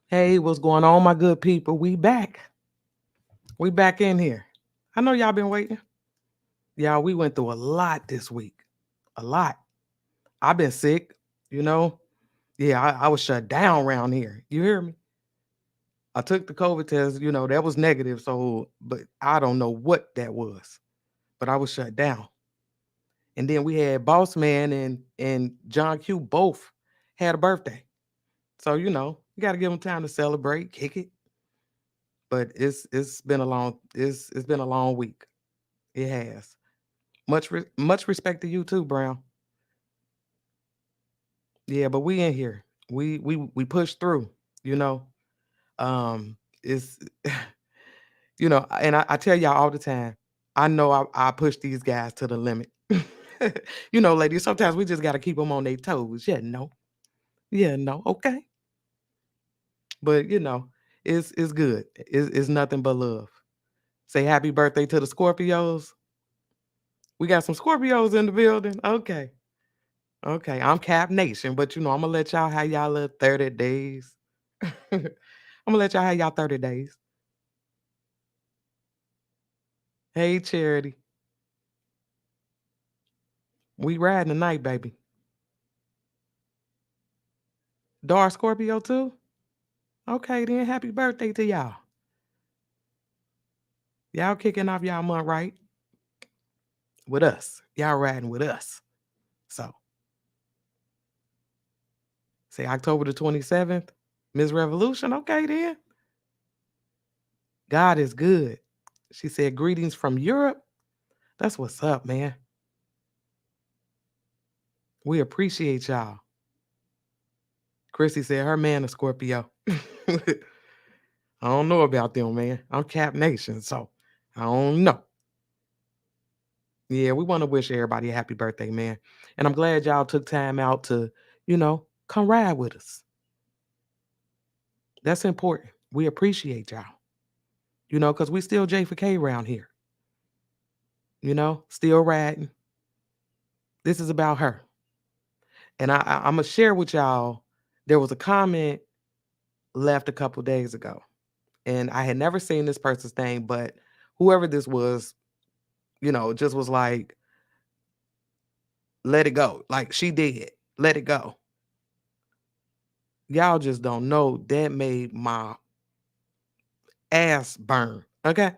Hey, what's going on, my good people? We back. We back in here. I know y'all been waiting. Y'all, we went through a lot this week. A lot. I've been sick, you know. Yeah, I was shut down around here. You hear me? I took the COVID test, that was negative. So, but I don't know what that was. But I was shut down. And then we had Boss Man and John Q both had a birthday. So, you got to give them time to celebrate, kick it. But it's been a long week. It has. Much respect to you too, Brown. Yeah, but we in here. We push through, you know. It's and I tell y'all all the time, I know I push these guys to the limit. Ladies, sometimes we just gotta keep them on their toes. Yeah, no. Yeah, no, okay. But it's good. It's nothing but love. Say happy birthday to the Scorpios. We got some Scorpios in the building. Okay. Okay. I'm Cap Nation, but I'm gonna let y'all have y'all little 30 days. I'm gonna let y'all have y'all 30 days. Hey, Charity. We riding tonight, baby. Dar Scorpio too? Okay, then happy birthday to y'all. Y'all kicking off y'all month right with us. Y'all riding with us. So say October the 27th, Miss Revolution. Okay, then. God is good. She said, greetings from Europe. That's what's up, man. We appreciate y'all. Chrissy said her man is Scorpio. I don't know about them, man. I'm Cap Nation, so I don't know. Yeah, we want to wish everybody a happy birthday, man. And I'm glad y'all took time out to, come ride with us. That's important. We appreciate y'all. Because we still J for K around here. still ratting. This is about her. And I'm going to share with y'all, there was a comment left a couple days ago. And I had never seen this person's name, but whoever this was, just was like, let it go. Like she did. Let it go. Y'all just don't know. That made my ass burn. Okay.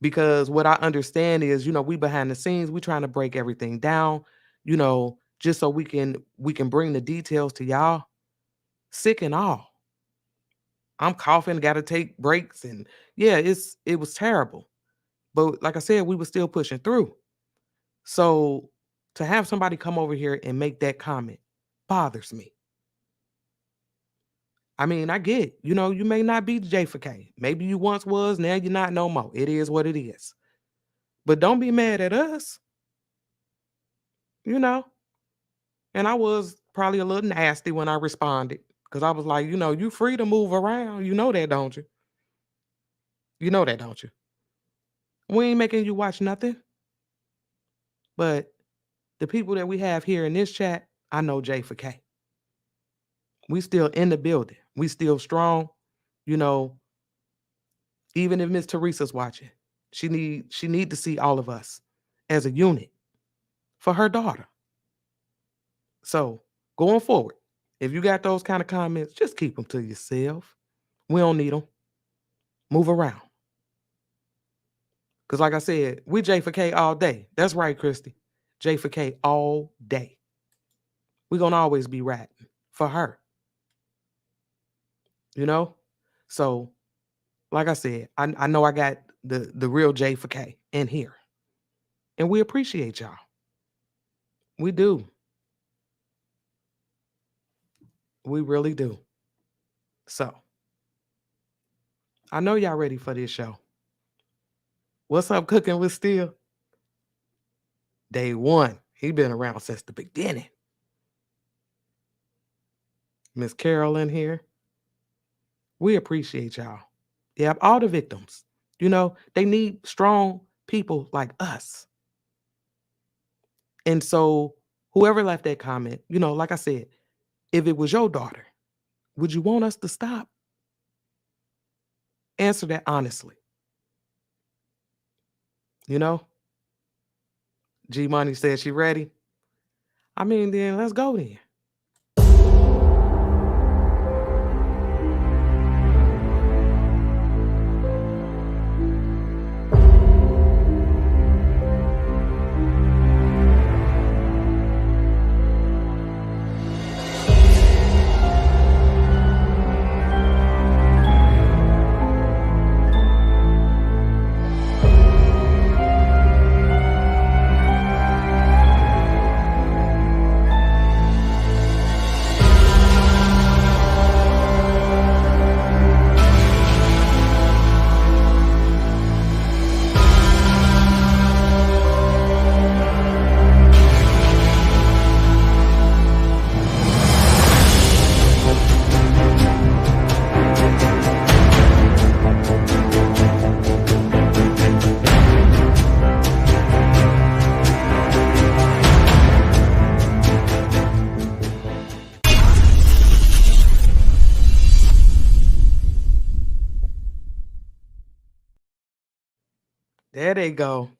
Because what I understand is, we behind the scenes, we trying to break everything down, just so we can bring the details to y'all. Sick and all. I'm coughing, got to take breaks, and yeah, it was terrible. But like I said, we were still pushing through. So to have somebody come over here and make that comment bothers me. I mean, I get, you may not be J for K. Maybe you once was, now you're not no more. It is what it is. But don't be mad at us. And I was probably a little nasty when I responded. Because I was like, you free to move around. You know that, don't you? You know that, don't you? We ain't making you watch nothing. But the people that we have here in this chat, I know J for K. We still in the building. We still strong. Even if Miss Teresa's watching, she need to see all of us as a unit for her daughter. So going forward, if you got those kind of comments, just keep them to yourself. We don't need them. Move around. Because like I said, we J for K all day. That's right, Christy. J for K all day. We're going to always be ratting for her. So like I said, I know I got the real J for K in here. And we appreciate y'all. We do. We really do. So I know y'all ready for this show. What's up, Cooking with Steel? Day one. He been around since the beginning. Miss Carol in here. We appreciate y'all. Yep, all the victims. They need strong people like us. And so whoever left that comment, like I said, if it was your daughter, would you want us to stop? Answer that honestly. G Money said she ready. I mean, then let's go then. There they go.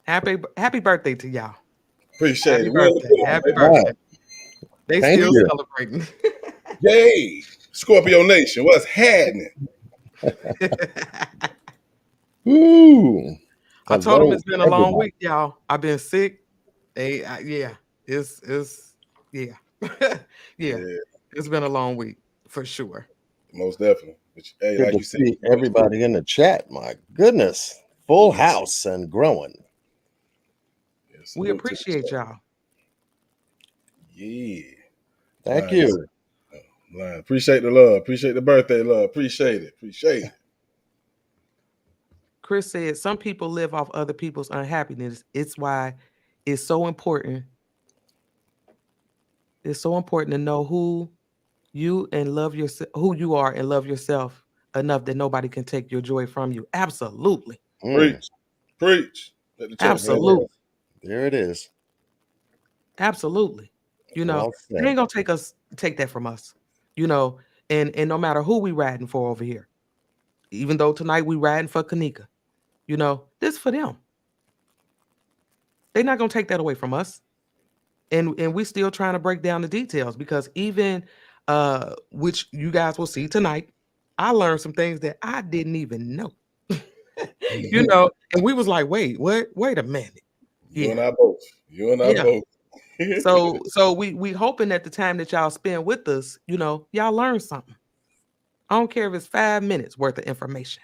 Happy birthday to y'all. Appreciate Happy it. birthday. Happy birthday. They Thank still you. celebrating. Yay! Scorpio Nation, what's happening? Ooh. I told them it's been a long week, y'all. I've been sick. Yeah. It's yeah. Yeah. It's been a long week for sure. Most definitely. But, hey, Good like to you said, see everybody in the chat. My goodness. Full house and growing. yes, We appreciate y'all. Yeah. Thank you. Appreciate the love. Appreciate the birthday love. Appreciate it. Appreciate it. Chris said some people live off other people's unhappiness. It's why it's so important. It's so important to know who you and love yourself, who you are, and love yourself enough that nobody can take your joy from you. Absolutely. Preach. Let the church Absolutely. There it is. Absolutely. You know, Well they said. ain't gonna take that from us. You know, and no matter who we riding for over here, even though tonight we riding for Kanika, you know, this for them. They're not gonna take that away from us. And we still trying to break down the details because even which you guys will see tonight, I learned some things that I didn't even know. You know, and we was like, wait, what? Wait a minute. You and Yeah. I both. You and I Yeah. both. So we hoping that the time that y'all spend with us, you know, y'all learn something. I don't care if it's 5 minutes worth of information.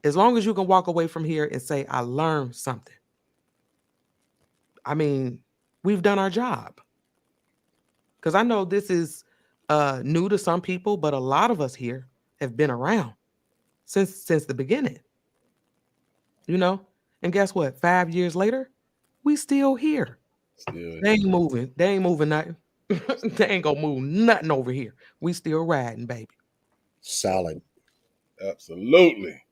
As long as you can walk away from here and say, I learned something. I mean, we've done our job. Because I know this is new to some people, but a lot of us here have been around since the beginning. You know? And guess what? 5 years later, we still here. Still, They ain't moving. They ain't moving nothing. They ain't gonna move nothing over here. We still riding, baby. Solid. absolutely.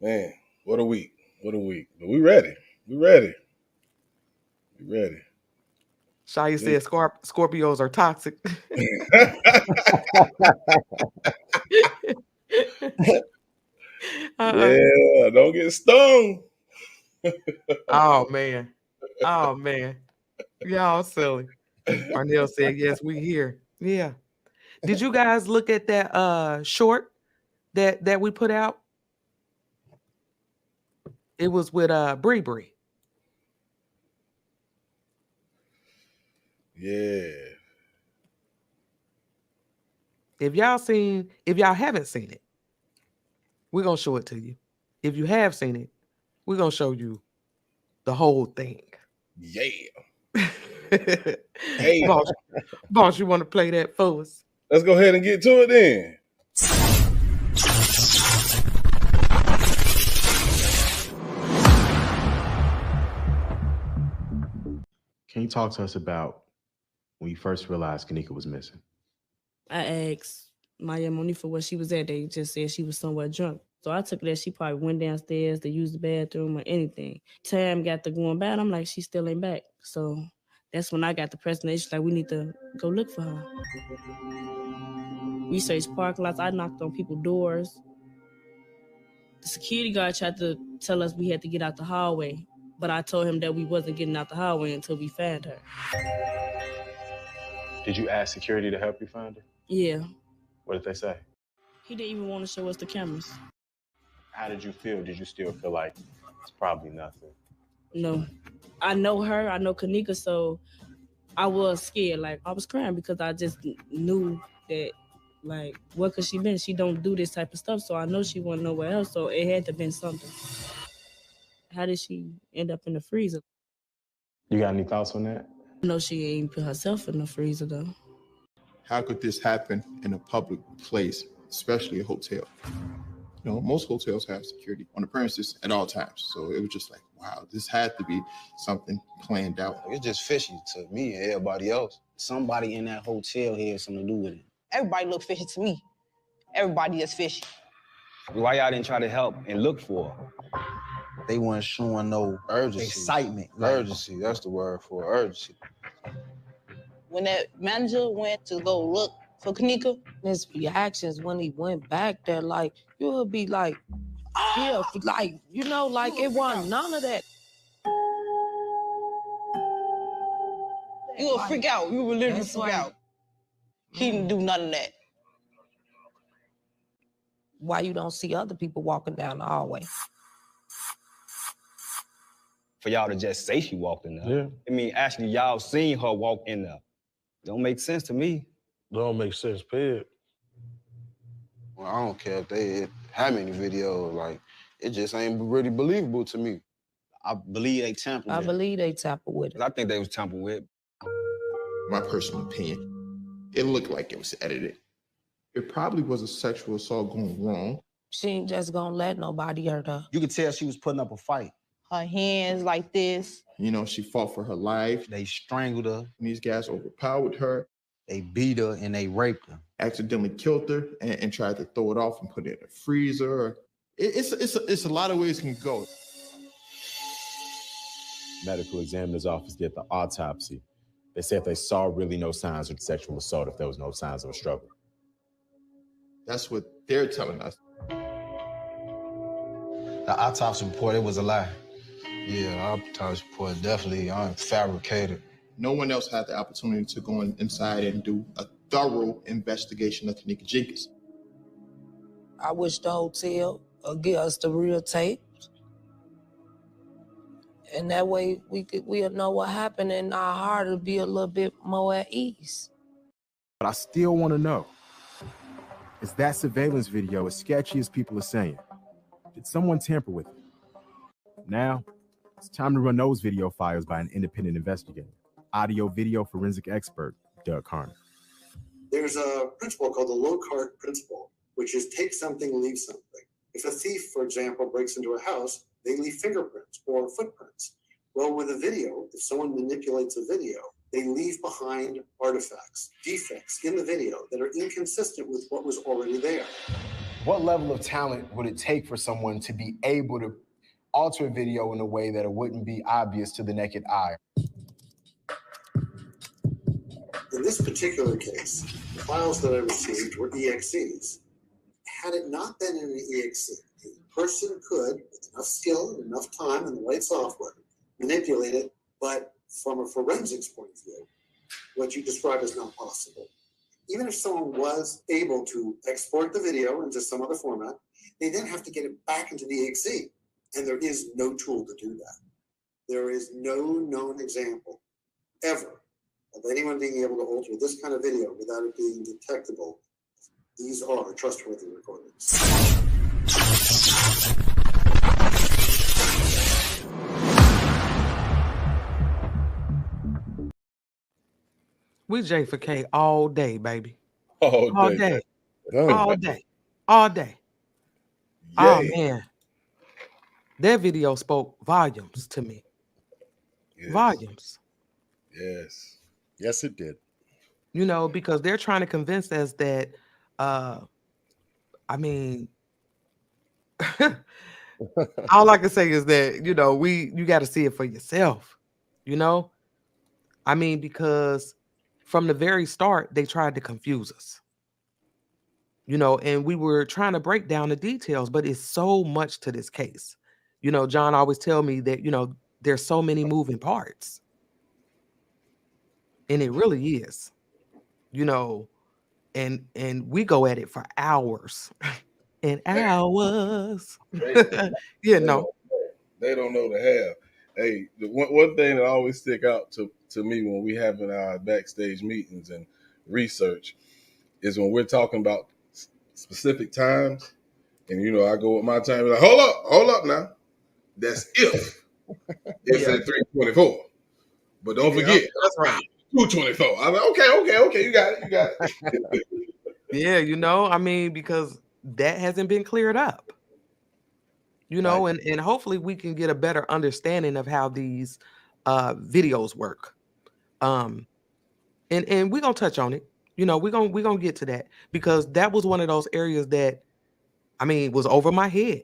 Man, what a week. What a week. But we ready. We ready. We ready. Shia said Scorpios are toxic. Yeah, don't get stung. Oh man. Oh man. Y'all silly. Arnell said, yes, we here. Yeah. Did you guys look at that short that we put out? It was with Bree Bree. Yeah. If y'all haven't seen it, we're gonna show it to you. If you have seen it, we're gonna show you the whole thing. Yeah. Hey. Boss, you want to play that for us? Let's go ahead and get to it then. Can you talk to us about when you first realized Kanika was missing? I asked Maya Monifa where she was at. They just said she was somewhere drunk. So I took it that she probably went downstairs to use the bathroom or anything. Time got to going by, and I'm like, she still ain't back. So that's when I got the presentation, like, we need to go look for her. We searched parking lots. I knocked on people's doors. The security guard tried to tell us we had to get out the hallway, but I told him that we wasn't getting out the hallway until we found her. Did you ask security to help you find her? Yeah. What did they say? He didn't even want to show us the cameras. How did you feel? Did you still feel like it's probably nothing? No. I know her, I know Kanika, so I was scared. Like, I was crying because I just knew that, like, what could she been? She don't do this type of stuff, so I know she wasn't nowhere else, so it had to have been something. How did she end up in the freezer? You got any thoughts on that? I know she ain't put herself in the freezer, though. How could this happen in a public place, especially a hotel? You know, most hotels have security on the premises at all times. So it was just like, wow, this had to be something planned out. It's just fishy to me and everybody else. Somebody in that hotel had something to do with it. Everybody look fishy to me. Everybody is fishy. Why y'all didn't try to help and look for her? They weren't showing no urgency. Excitement. Urgency, that's the word for it, urgency. When that manager went to go look for Kanika, his reactions when he went back there, like, you would be like, yeah, like, you know, like it wasn't none of that. you will freak out. You will literally freak out. He didn't do none of that. Why you don't see other people walking down the hallway? For y'all to just say she walked in there. Yeah. I mean, actually, y'all seen her walk in there. Don't make sense to me. Don't make sense, period. Well, I don't care if they have many videos, like, it just ain't really believable to me. I believe they tampered with it. I believe they tampered with it. I think they was tampered with. My personal opinion, it looked like it was edited. It probably was a sexual assault going wrong. She ain't just gonna let nobody hurt her. You could tell she was putting up a fight. Her hands like this. You know, she fought for her life. They strangled her. And these guys overpowered her. They beat her and they raped her. Accidentally killed her and tried to throw it off and put it in a freezer. It's a lot of ways it can go. Medical examiner's office did the autopsy. They said they saw really no signs of sexual assault if there was no signs of a struggle. That's what they're telling us. The autopsy report, it was a lie. Yeah, the autopsy report definitely fabricated. No one else had the opportunity to go inside and do a thorough investigation of Kenneka Jenkins. I wish the hotel would give us the real tapes. And that way we'll know what happened and our heart will be a little bit more at ease. But I still want to know, is that surveillance video as sketchy as people are saying? Did someone tamper with it? Now, it's time to run those video files by an independent investigator. Audio-video forensic expert, Doug Harner. There's a principle called the low-cart principle, which is take something, leave something. If a thief, for example, breaks into a house, they leave fingerprints or footprints. Well, with a video, if someone manipulates a video, they leave behind artifacts, defects in the video that are inconsistent with what was already there. What level of talent would it take for someone to be able to alter a video in a way that it wouldn't be obvious to the naked eye? In this particular case, the files that I received were EXEs. Had it not been in an EXE, a person could, with enough skill and enough time and the right software, manipulate it, but from a forensics point of view, what you describe is not possible. Even if someone was able to export the video into some other format, they then have to get it back into the EXE, and there is no tool to do that. There is no known example ever of anyone being able to alter this kind of video without it being detectable. These are trustworthy recordings. We J for K all day, baby. All All day. day. Dang. All day. All day. Oh man. That video spoke volumes to me. Yes. Volumes. Yes. Yes, it did. You know, because they're trying to convince us that I mean all I can say is that, you know, you got to see it for yourself. You know? I mean, because from the very start, they tried to confuse us. You know, and we were trying to break down the details, but it's so much to this case. You know, John always tell me that, you know, there's so many moving parts. And it really is. You know, and we go at it for hours and hours. You know. They don't know the half. Hey, the one thing that always stick out to me when we having our backstage meetings and research is when we're talking about specific times, and you know, I go with my time, like, hold up now. That's if it's at 3:24. But don't forget, that's right. 2:24. I'm like, okay, you got it. Yeah, you know, I mean, because that hasn't been cleared up. You know, Right. and hopefully we can get a better understanding of how these videos work. And we're gonna touch on it. You know, we're gonna get to that because that was one of those areas that I mean was over my head.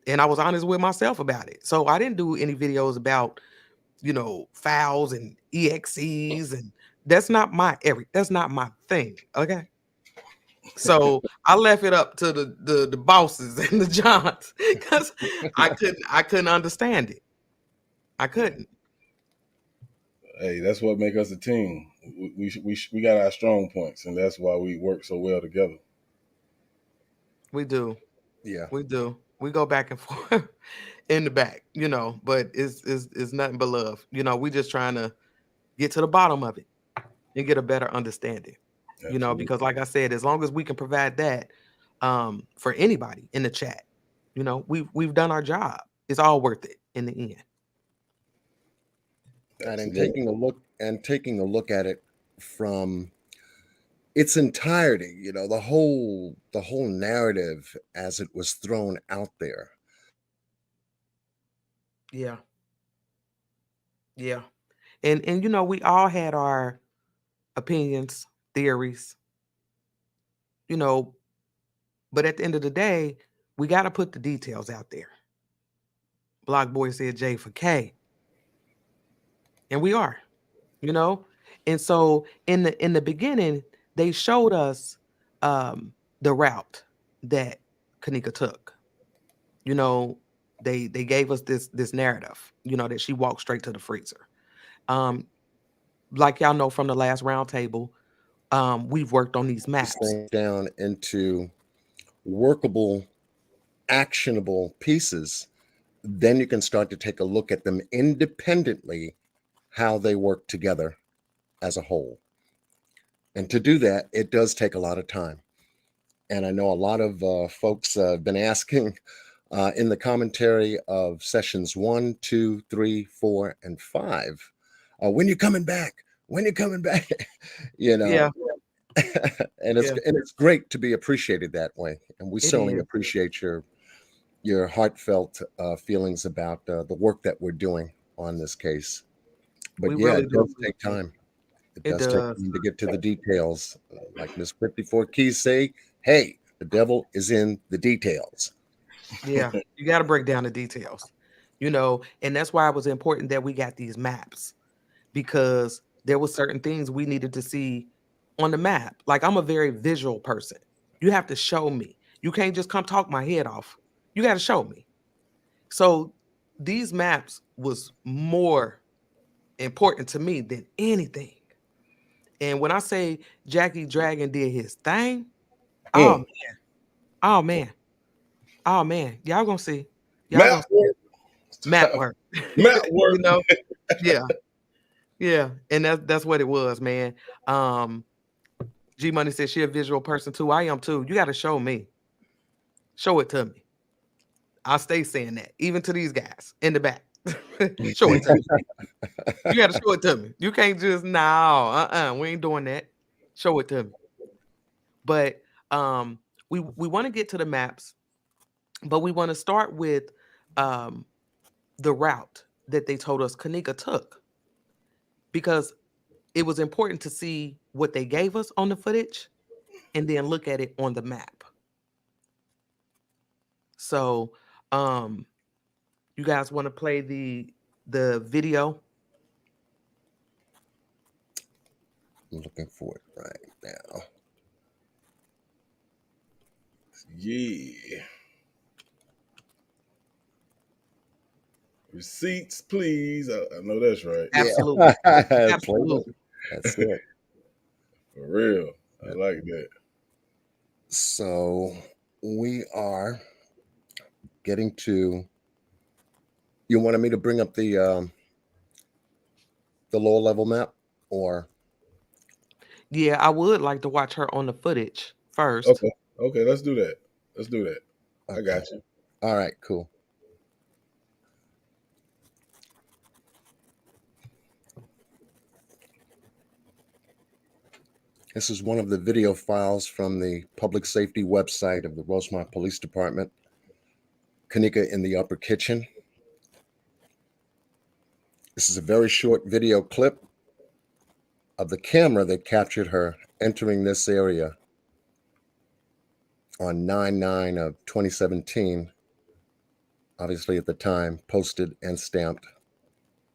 And I was honest with myself about it. So I didn't do any videos about, you know, files and EXEs, and that's not my thing. Okay. So I left it up to the bosses and the Johns because I couldn't understand it. I couldn't. Hey, that's what make us a team. We got our strong points, and that's why we work so well together. We do. Yeah. We do. We go back and forth in the back, you know, but it's nothing but love. You know, we just trying to get to the bottom of it and get a better understanding. Absolutely. You know, because like I said, as long as we can provide that for anybody in the chat, you know, we've done our job. It's all worth it in the end. And in taking a look at it from its entirety, you know, the whole narrative as it was thrown out there. Yeah. Yeah. And you know, we all had our opinions, theories, you know, but at the end of the day, we got to put the details out there. Block Boy said J for K. And we are, you know? And so in the beginning, they showed us the route that Kanika took. You know, they gave us this narrative, you know, that she walked straight to the freezer. Like y'all know from the last roundtable, we've worked on these maps. Things down into workable, actionable pieces, then you can start to take a look at them independently, how they work together as a whole. And to do that, it does take a lot of time. And I know a lot of folks have been asking in the commentary of sessions 1, 2, 3, 4, and 5, when you coming back? When you coming back? You know. Yeah. And it's great to be appreciated that way. And we certainly appreciate your heartfelt feelings about the work that we're doing on this case. But it does take time. It does take time to get to the details. Like Miss 54 Keys say, hey, the devil is in the details. Yeah, you got to break down the details, you know, and that's why it was important that we got these maps, because there were certain things we needed to see on the map. Like, I'm a very visual person. You have to show me. You can't just come talk my head off. You got to show me. So these maps was more important to me than anything. And when I say Jackie Dragon did his thing, oh man, y'all gonna see. Map work. Map work. Map work. You know? Yeah. And that's what it was, man. G Money said she a visual person too. I am too. You got to show me. Show it to me. I'll stay saying that, even to these guys in the back. Show it to me. You got to show it to me. You can't just we ain't doing that. Show it to me. But we want to get to the maps, but we want to start with the route that they told us Kanika took, because it was important to see what they gave us on the footage and then look at it on the map. So you guys want to play the video? I'm looking for it right now. Yeah. Receipts, please. I know that's right. Absolutely. Absolutely. That's it. For real. I like that. So we are getting to. You wanted me to bring up the lower level map, or? Yeah, I would like to watch her on the footage first. Okay, let's do that. Okay. I got you. All right, cool. This is one of the video files from the public safety website of the Rosemont Police Department. Kanika in the upper kitchen. This is a very short video clip of the camera that captured her entering this area on 9/9 of 2017. Obviously, at the time, posted and stamped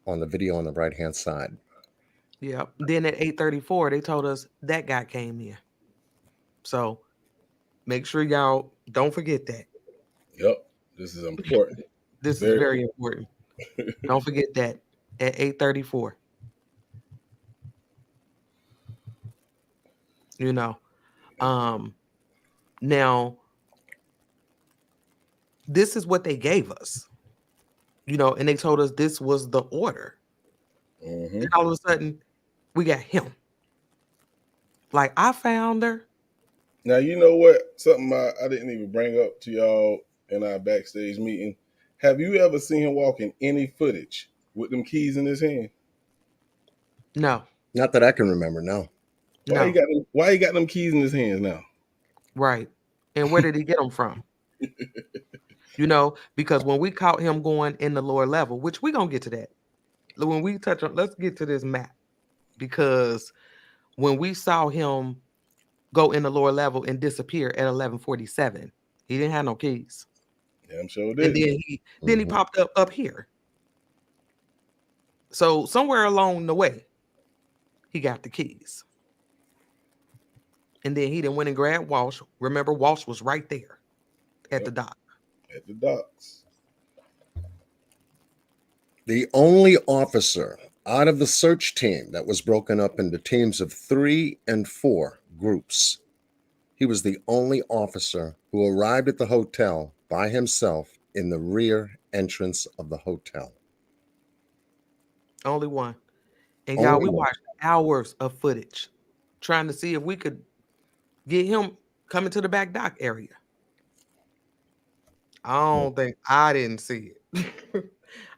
on the video on the right-hand side. Yeah. Then at 8:34, they told us that guy came in. So make sure y'all don't forget that. Yep. This is important. This is very important. Don't forget that at 8:34. You know. Now, this is what they gave us. You know, and they told us this was the order. And all of a sudden, we got him. Like, I found her. Now, you know what? Something I didn't even bring up to y'all in our backstage meeting. Have you ever seen him walk in any footage with them keys in his hand? No. Not that I can remember, no. Why he got them keys in his hands now? Right. And where did he get them from? You know, because when we caught him going in the lower level, which we're going to get to that. When we touch on, let's get to this map. Because when we saw him go in the lower level and disappear at 11:47, he didn't have no keys. Damn sure And did. then he popped up here. So somewhere along the way, he got the keys. And then he went and grabbed Walsh. Remember, Walsh was right there at the dock. At the docks. The only officer out of the search team that was broken up into teams of 3 and 4 groups, he was the only officer who arrived at the hotel by himself in the rear entrance of the hotel. Only one. And y'all, we watched hours of footage trying to see if we could get him coming to the back dock area. I didn't see it.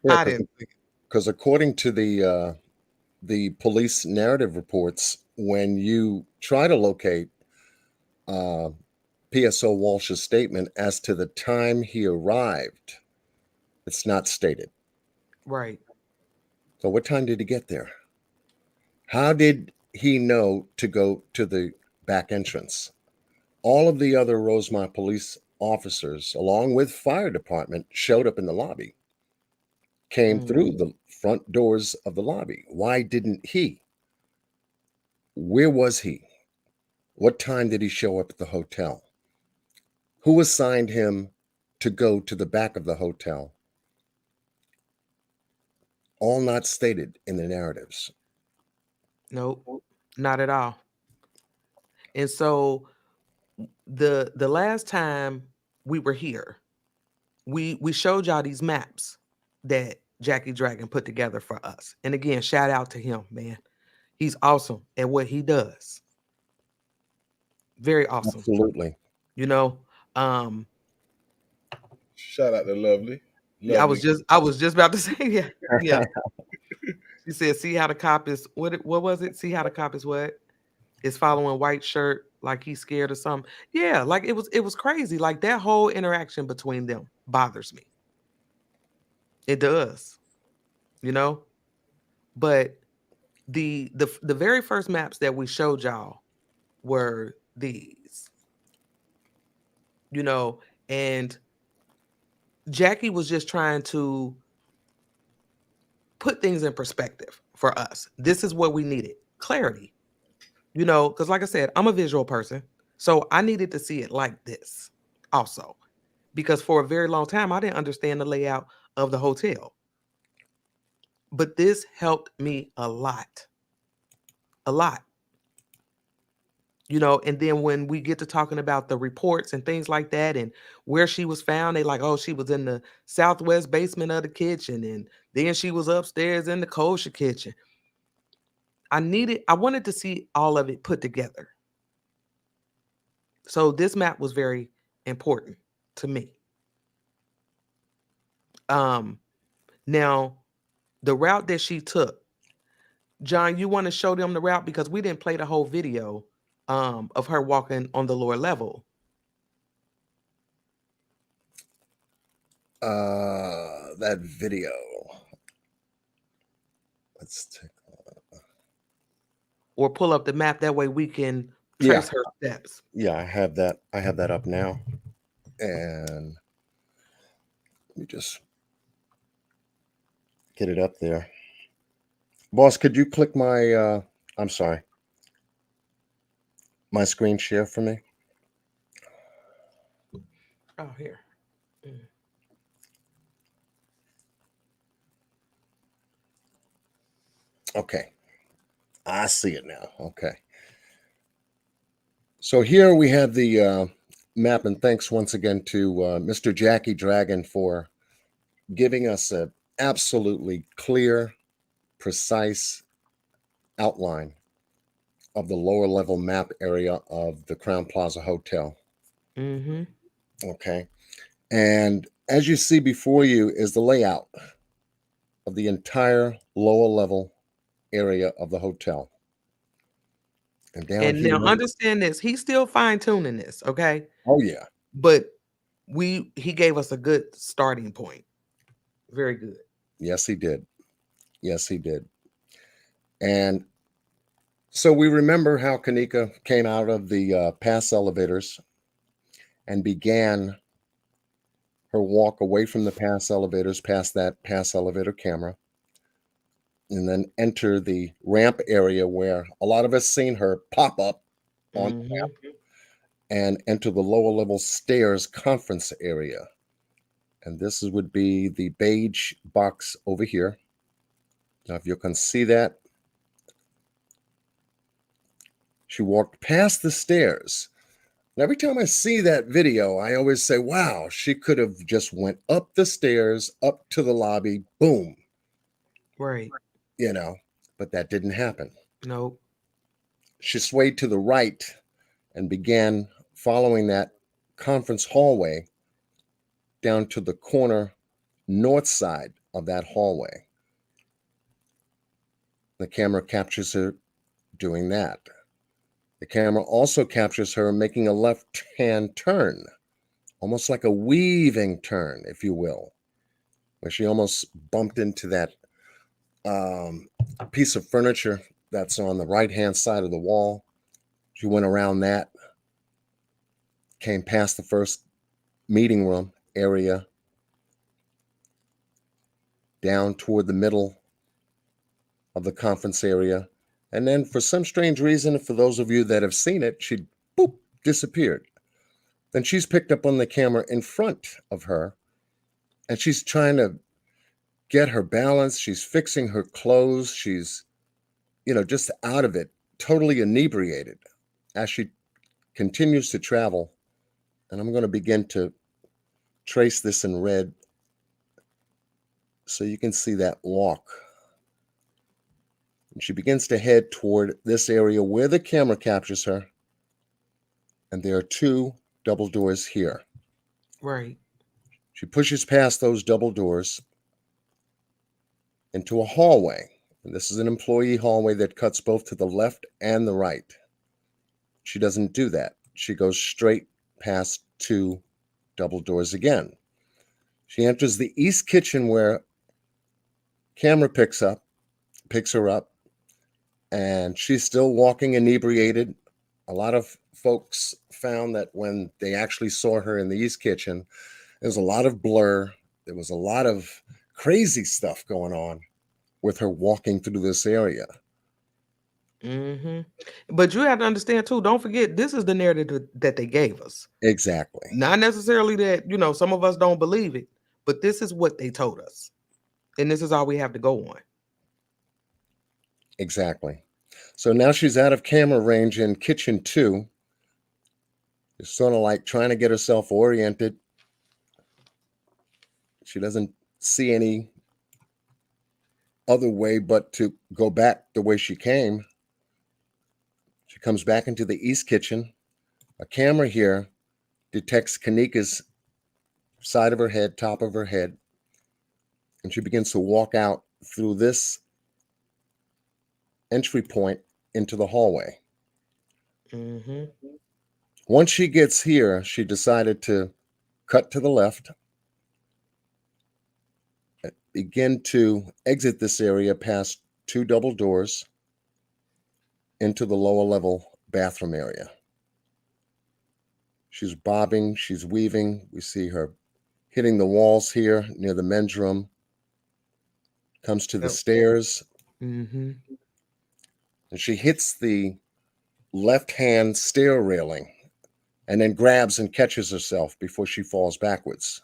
I didn't see it. Because according to the police narrative reports, when you try to locate PSO Walsh's statement as to the time he arrived, it's not stated. Right. So what time did he get there? How did he know to go to the back entrance? All of the other Rosemont police officers, along with fire department, showed up in the lobby, came through the front doors of the lobby. Why didn't he? Where was he? What time did he show up at the hotel? Who assigned him to go to the back of the hotel? All not stated in the narratives. Nope, not at all. And so the last time we were here, we showed y'all these maps that Jackie Dragon put together for us. And again, shout out to him, man. He's awesome at what he does. Very awesome. Absolutely. You know, shout out to Lovely. Yeah, I was just about to say, yeah. Yeah. She said, see how the cop is what was it? See how the cop is what? Is following white shirt like he's scared or something. Yeah, like it was crazy. Like that whole interaction between them bothers me. It does. You know? But the very first maps that we showed y'all were these. You know, and Jackie was just trying to put things in perspective for us. This is what we needed. Clarity. You know, because like I said, I'm a visual person. So I needed to see it like this also. Because for a very long time, I didn't understand the layout of the hotel. But this helped me a lot. A lot. You know, and then when we get to talking about the reports and things like that and where she was found, they like, oh, she was in the southwest basement of the kitchen. And then she was upstairs in the kosher kitchen. I wanted to see all of it put together. So this map was very important to me. Now, the route that she took, John, you want to show them the route because we didn't play the whole video of her walking on the lower level. That video. Let's take or pull up the map. That way we can trace her steps. Yeah, I have that. I have that up now. And let me just get it up there. Boss, could you click my I'm sorry, my screen share for me? Oh, here. Okay. I see it now. Okay. So here we have the map, and thanks once again to Mr. Jackie Dragon for giving us an absolutely clear, precise outline of the lower level map area of the Crown Plaza Hotel. Mm-hmm. Okay. And as you see before you is the layout of the entire lower level area of the hotel. And down And here, now understand this, he's still fine-tuning this, okay? Oh yeah. But he gave us a good starting point. Very good. Yes, he did. Yes, he did. And so we remember how Kanika came out of the pass elevators and began her walk away from the pass elevators, past that pass elevator camera, and then enter the ramp area where a lot of us seen her pop up on the ramp and enter the lower level stairs conference area. And this would be the beige box over here. Now, if you can see that, she walked past the stairs. And every time I see that video, I always say, wow, she could have just went up the stairs, up to the lobby, boom. Right. You know, but that didn't happen. Nope. She swayed to the right and began following that conference hallway down to the corner north side of that hallway. The camera captures her doing that. The camera also captures her making a left-hand turn, almost like a weaving turn, if you will, where she almost bumped into that piece of furniture that's on the right-hand side of the wall. She went around that, came past the first meeting room area, down toward the middle of the conference area, and then for some strange reason, for those of you that have seen it, she boop, disappeared. Then she's picked up on the camera in front of her, and she's trying to get her balance. She's fixing her clothes. She's, just out of it, totally inebriated as she continues to travel. And I'm going to begin to trace this in red so you can see that walk. And she begins to head toward this area where the camera captures her. And there are two double doors here. Right. She pushes past those double doors into a hallway. And this is an employee hallway that cuts both to the left and the right. She doesn't do that. She goes straight past two double doors again. She enters the east kitchen where camera picks her up, and she's still walking inebriated. A lot of folks found that when they actually saw her in the east kitchen, there was a lot of blur. There was a lot of crazy stuff going on with her walking through this area. But you have to understand too, don't forget, this is the narrative that they gave us. Exactly. Not necessarily that, some of us don't believe it, but this is what they told us. And this is all we have to go on. Exactly. So now she's out of camera range in kitchen 2. She's sort of like trying to get herself oriented. She doesn't see any other way but to go back the way she came. She comes back into the east kitchen. A camera here detects Kanika's side of her head, top of her head, and she begins to walk out through this entry point into the hallway. Once she gets here, she decided to cut to the left, begin to exit this area past two double doors into the lower level bathroom area. She's bobbing, she's weaving. We see her hitting the walls here near the men's room. Comes to the stairs. And she hits the left-hand stair railing and then grabs and catches herself before she falls backwards.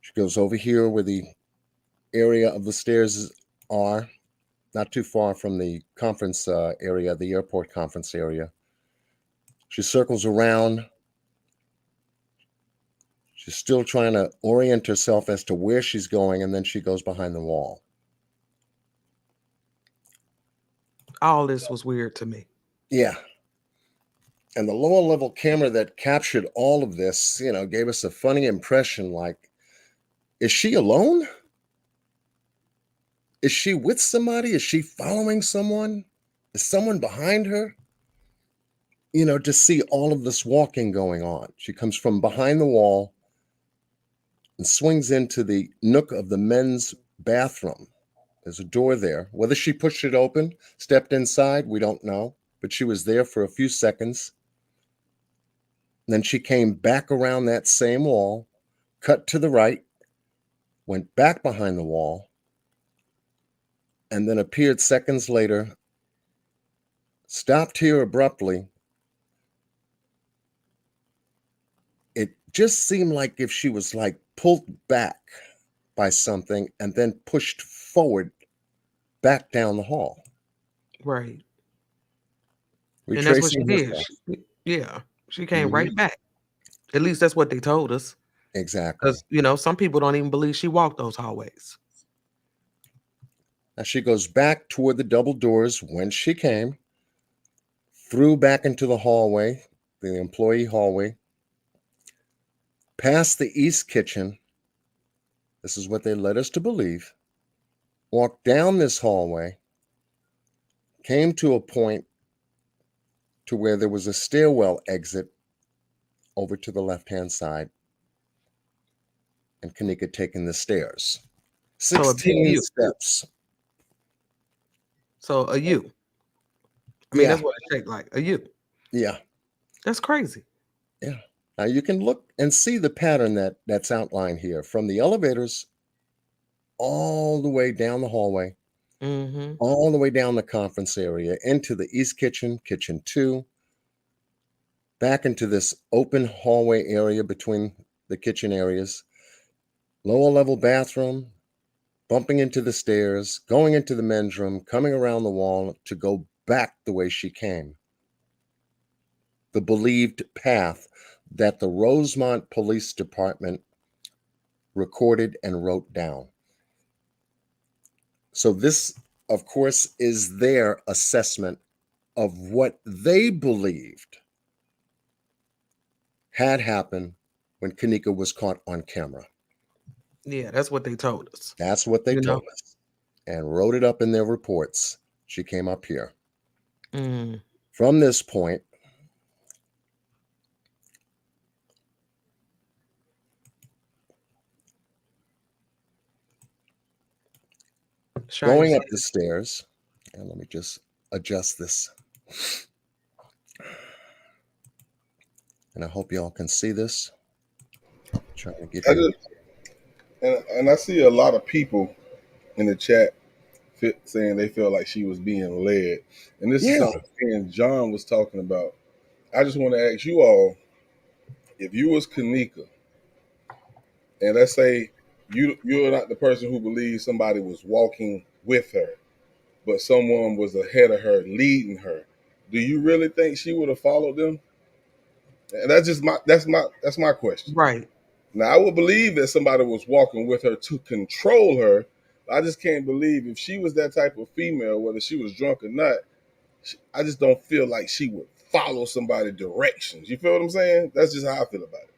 She goes over here where the area of the stairs are, not too far from the conference area, the airport conference area. She circles around. She's still trying to orient herself as to where she's going, and then she goes behind the wall. All this was weird to me. Yeah. And the lower level camera that captured all of this, gave us a funny impression like, is she alone? Is she with somebody? Is she following someone? Is someone behind her? To see all of this walking going on. She comes from behind the wall and swings into the nook of the men's bathroom. There's a door there. Whether she pushed it open, stepped inside, we don't know. But she was there for a few seconds. Then she came back around that same wall, cut to the right, went back behind the wall, and then appeared seconds later, stopped here abruptly. It just seemed like if she was like pulled back by something and then pushed forward back down the hall. Right. And that's what she Retracing her did. steps. Yeah. She came Mhm. right back. At least that's what they told us. Exactly. Because, some people don't even believe she walked those hallways. Now she goes back toward the double doors when she came, through back into the hallway, the employee hallway, past the east kitchen. This is what they led us to believe. Walked down this hallway, came to a point to where there was a stairwell exit over to the left-hand side, and Kanika taking the stairs. So a big 16 U. steps. So a U. I mean, Yeah. that's what it shaped like. A U. Yeah. That's crazy. Yeah. Now you can look and see the pattern that's outlined here from the elevators all the way down the hallway, Mm-hmm. all the way down the conference area, into the east kitchen, kitchen 2, back into this open hallway area between the kitchen areas, lower level bathroom, bumping into the stairs, going into the men's room, coming around the wall to go back the way she came. The believed path that the Rosemont Police Department recorded and wrote down. So this, of course, is their assessment of what they believed had happened when Kanika was caught on camera. Yeah, that's what they told us. That's what they told us and wrote it up in their reports. She came up here. Mm. From this point, going up the stairs, and let me just adjust this. And I hope y'all can see this. I'm trying to get you. And I see a lot of people in the chat saying they feel like she was being led. And this is something John was talking about. I just want to ask you all, if you was Kanika, and let's say you're not the person who believes somebody was walking with her, but someone was ahead of her, leading her, do you really think she would have followed them? And that's my question. Right. Now I would believe that somebody was walking with her to control her. I just can't believe if she was that type of female, whether she was drunk or not, I just don't feel like she would follow somebody's directions. You feel what I'm saying? That's just how I feel about it.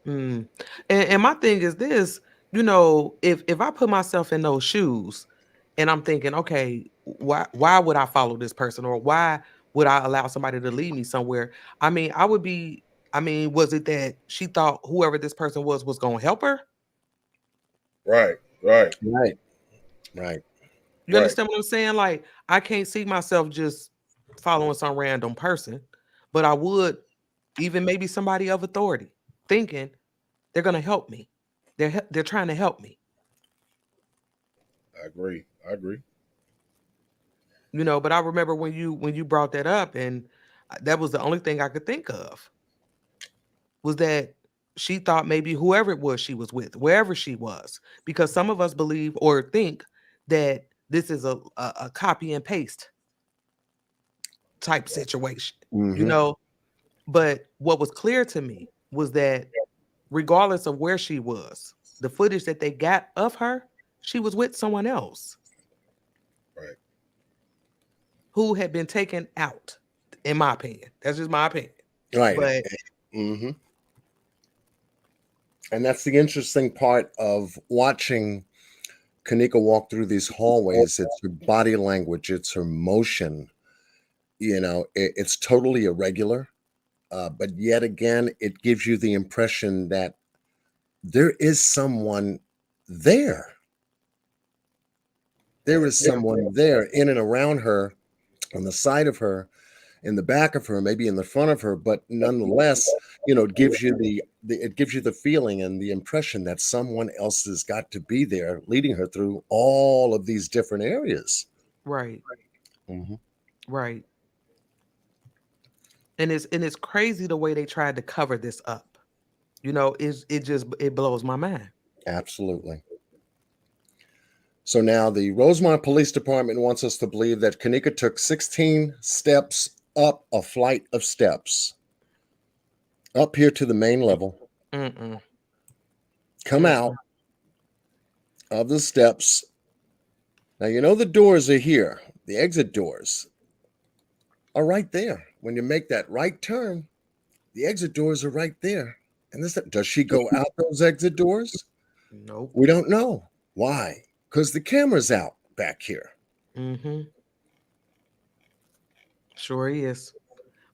Mm. And my thing is this, if I put myself in those shoes and I'm thinking, okay, why would I follow this person, or why would I allow somebody to lead me somewhere? I mean, was it that she thought whoever this person was going to help her? Right. You understand what I'm saying? Like, I can't see myself just following some random person, but I would, even maybe somebody of authority, thinking they're going to help me. They're trying to help me. I agree. But I remember when you brought that up, and that was the only thing I could think of, was that she thought maybe whoever it was she was with, wherever she was, because some of us believe or think that this is a copy and paste type situation, but what was clear to me was that regardless of where she was, the footage that they got of her, she was with someone else. Right. Who had been taken out, in my opinion. That's just my opinion. Right. But and that's the interesting part of watching Kanika walk through these hallways. It's her body language, it's her motion. It's totally irregular. But yet again, it gives you the impression that there is someone there. There is someone there in and around her, on the side of her, in the back of her, maybe in the front of her, but nonetheless, it gives you the feeling and the impression that someone else has got to be there leading her through all of these different areas. Right. Mhm. Right. And it's crazy the way they tried to cover this up. It blows my mind. Absolutely. So now the Rosemont Police Department wants us to believe that Kanika took 16 steps up a flight of steps up here to the main level, come out of the steps. Now, the doors are here. The exit doors are right there. When you make that right turn, the exit doors are right there. And does she go out those exit doors? Nope. We don't know. Why? Because the camera's out back here. Mm-hmm. Sure is.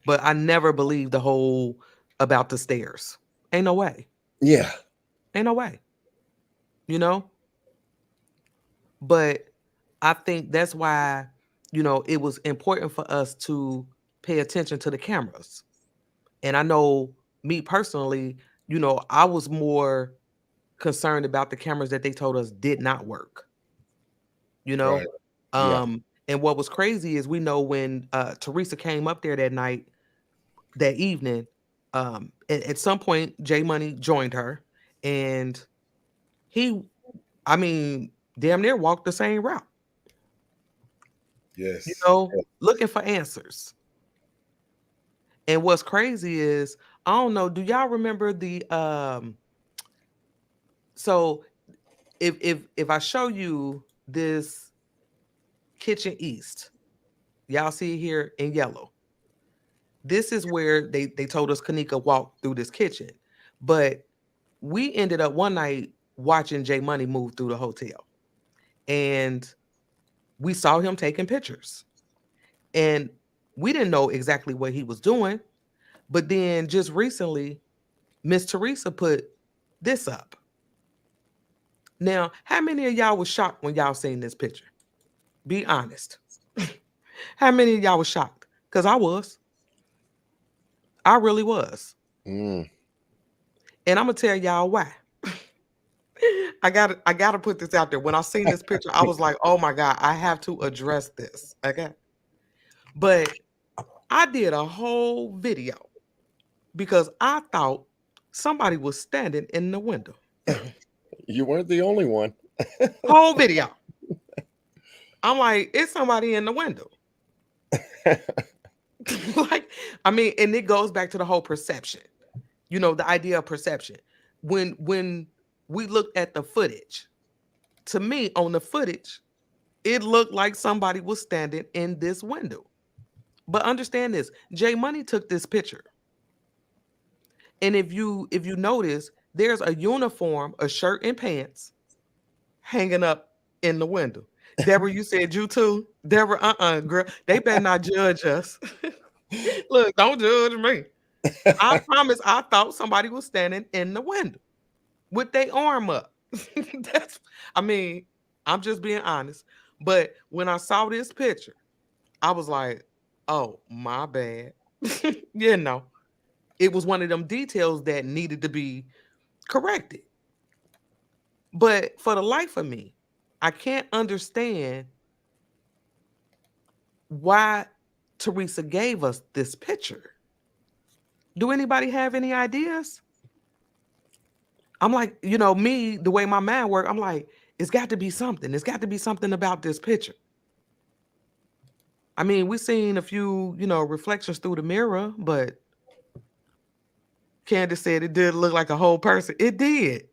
But I never believed the whole about the stairs. Ain't no way. Yeah. Ain't no way. But I think that's why, it was important for us to pay attention to the cameras. And I know me personally, I was more concerned about the cameras that they told us did not work. Right. And what was crazy is we know when Teresa came up there that evening, at some point J Money joined her, and he, damn near walked the same route. Yes. Looking for answers. And what's crazy is, I don't know, do y'all remember the so if I show you this kitchen east, y'all see it here in yellow. This is where they told us Kanika walked through this kitchen. But we ended up one night watching J Money move through the hotel. And we saw him taking pictures. And we didn't know exactly what he was doing. But then just recently, Miss Teresa put this up. Now, how many of y'all was shocked when y'all seen this picture? Be honest. How many of y'all was shocked? Because I was. I really was. Mm. And I'm gonna tell y'all why. I gotta put this out there. When I seen this picture, I was like, oh my God, I have to address this. Okay. But I did a whole video because I thought somebody was standing in the window. You weren't the only one. Whole video. I'm like, it's somebody in the window. And it goes back to the whole perception. The idea of perception. When we looked at the footage, to me, on the footage, it looked like somebody was standing in this window. But understand this, J Money took this picture. And if you notice, there's a uniform, a shirt and pants hanging up in the window. Deborah, you said you too? Deborah, girl, they better not judge us. Look, don't judge me. I promise I thought somebody was standing in the window with their arm up. I'm just being honest. But when I saw this picture, I was like, oh, my bad. It was one of them details that needed to be corrected. But for the life of me, I can't understand why Teresa gave us this picture. Do anybody have any ideas? I'm like, me, the way my mind works, I'm like, it's got to be something. It's got to be something about this picture. We've seen a few, reflections through the mirror, but Candace said it did look like a whole person. It did.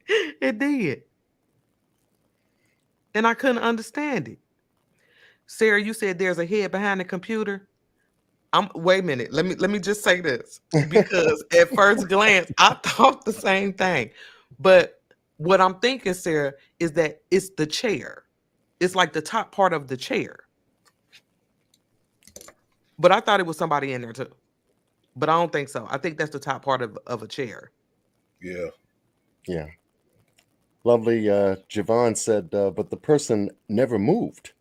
It did. And I couldn't understand it. Sarah, you said there's a head behind the computer. Wait a minute. Let me just say this, because at first glance, I thought the same thing. But what I'm thinking, Sarah, is that it's the chair. It's like the top part of the chair. But I thought it was somebody in there too. But I don't think so. I think that's the top part of a chair. Yeah. Yeah. Lovely. Javon said, but the person never moved.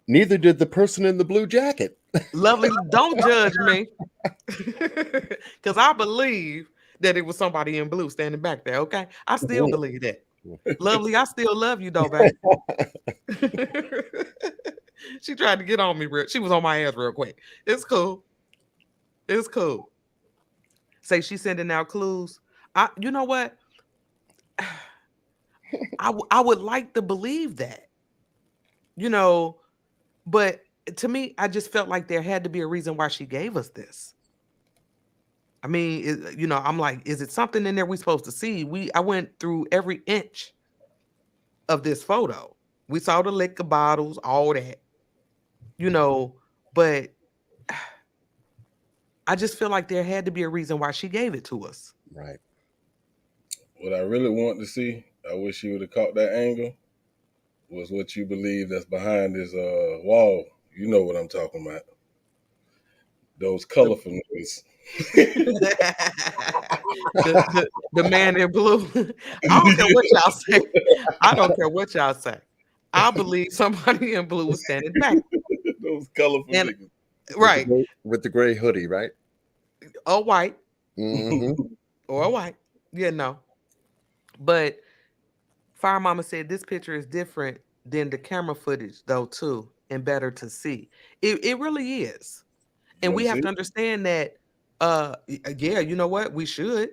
Neither did the person in the blue jacket. Lovely, don't judge me. Because I believe that it was somebody in blue standing back there, okay? I still believe that. Lovely, I still love you, though, babe. She tried to get on me she was on my ass real quick. It's cool. It's cool. Say she's sending out clues. You know what? I would like to believe that. You know, but to me, I just felt like there had to be a reason why she gave us this. I mean, I'm like, is it something in there we supposed to see? I went through every inch of this photo. We saw the liquor bottles, all that, but I just feel like there had to be a reason why she gave it to us. Right. What I really want to see, I wish you would have caught that angle, was what you believe that's behind this wall. You know what I'm talking about. Those colorful niggas. the man in blue. I don't care what y'all say. I don't care what y'all say. I believe somebody in blue was standing back. Those colorful niggas. Right. With the gray hoodie, right? Or white. Mm-hmm. Or white. Yeah, no. But Fire Mama said this picture is different than the camera footage, though, too, and better to see. It really is. And we have to understand that, yeah, you know what? We should.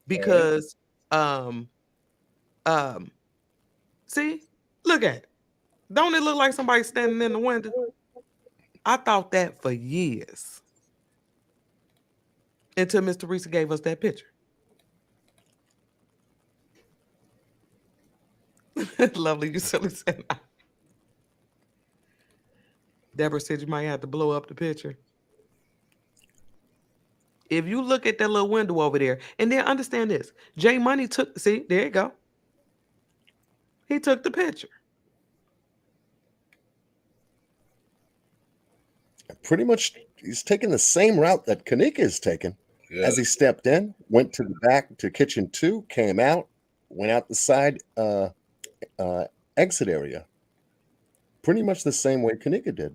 Because, see, look at it. Don't it look like somebody standing in the window? I thought that for years. Until Miss Teresa gave us that picture. Lovely, you silly said. Deborah said you might have to blow up the picture. If you look at that little window over there, and then understand this, J Money took, see, there you go. He took the picture. Pretty much, he's taking the same route that Kanika is taking. Yeah. As he stepped in, went to the back to kitchen 2, came out, went out the side exit area. Pretty much the same way Kanika did.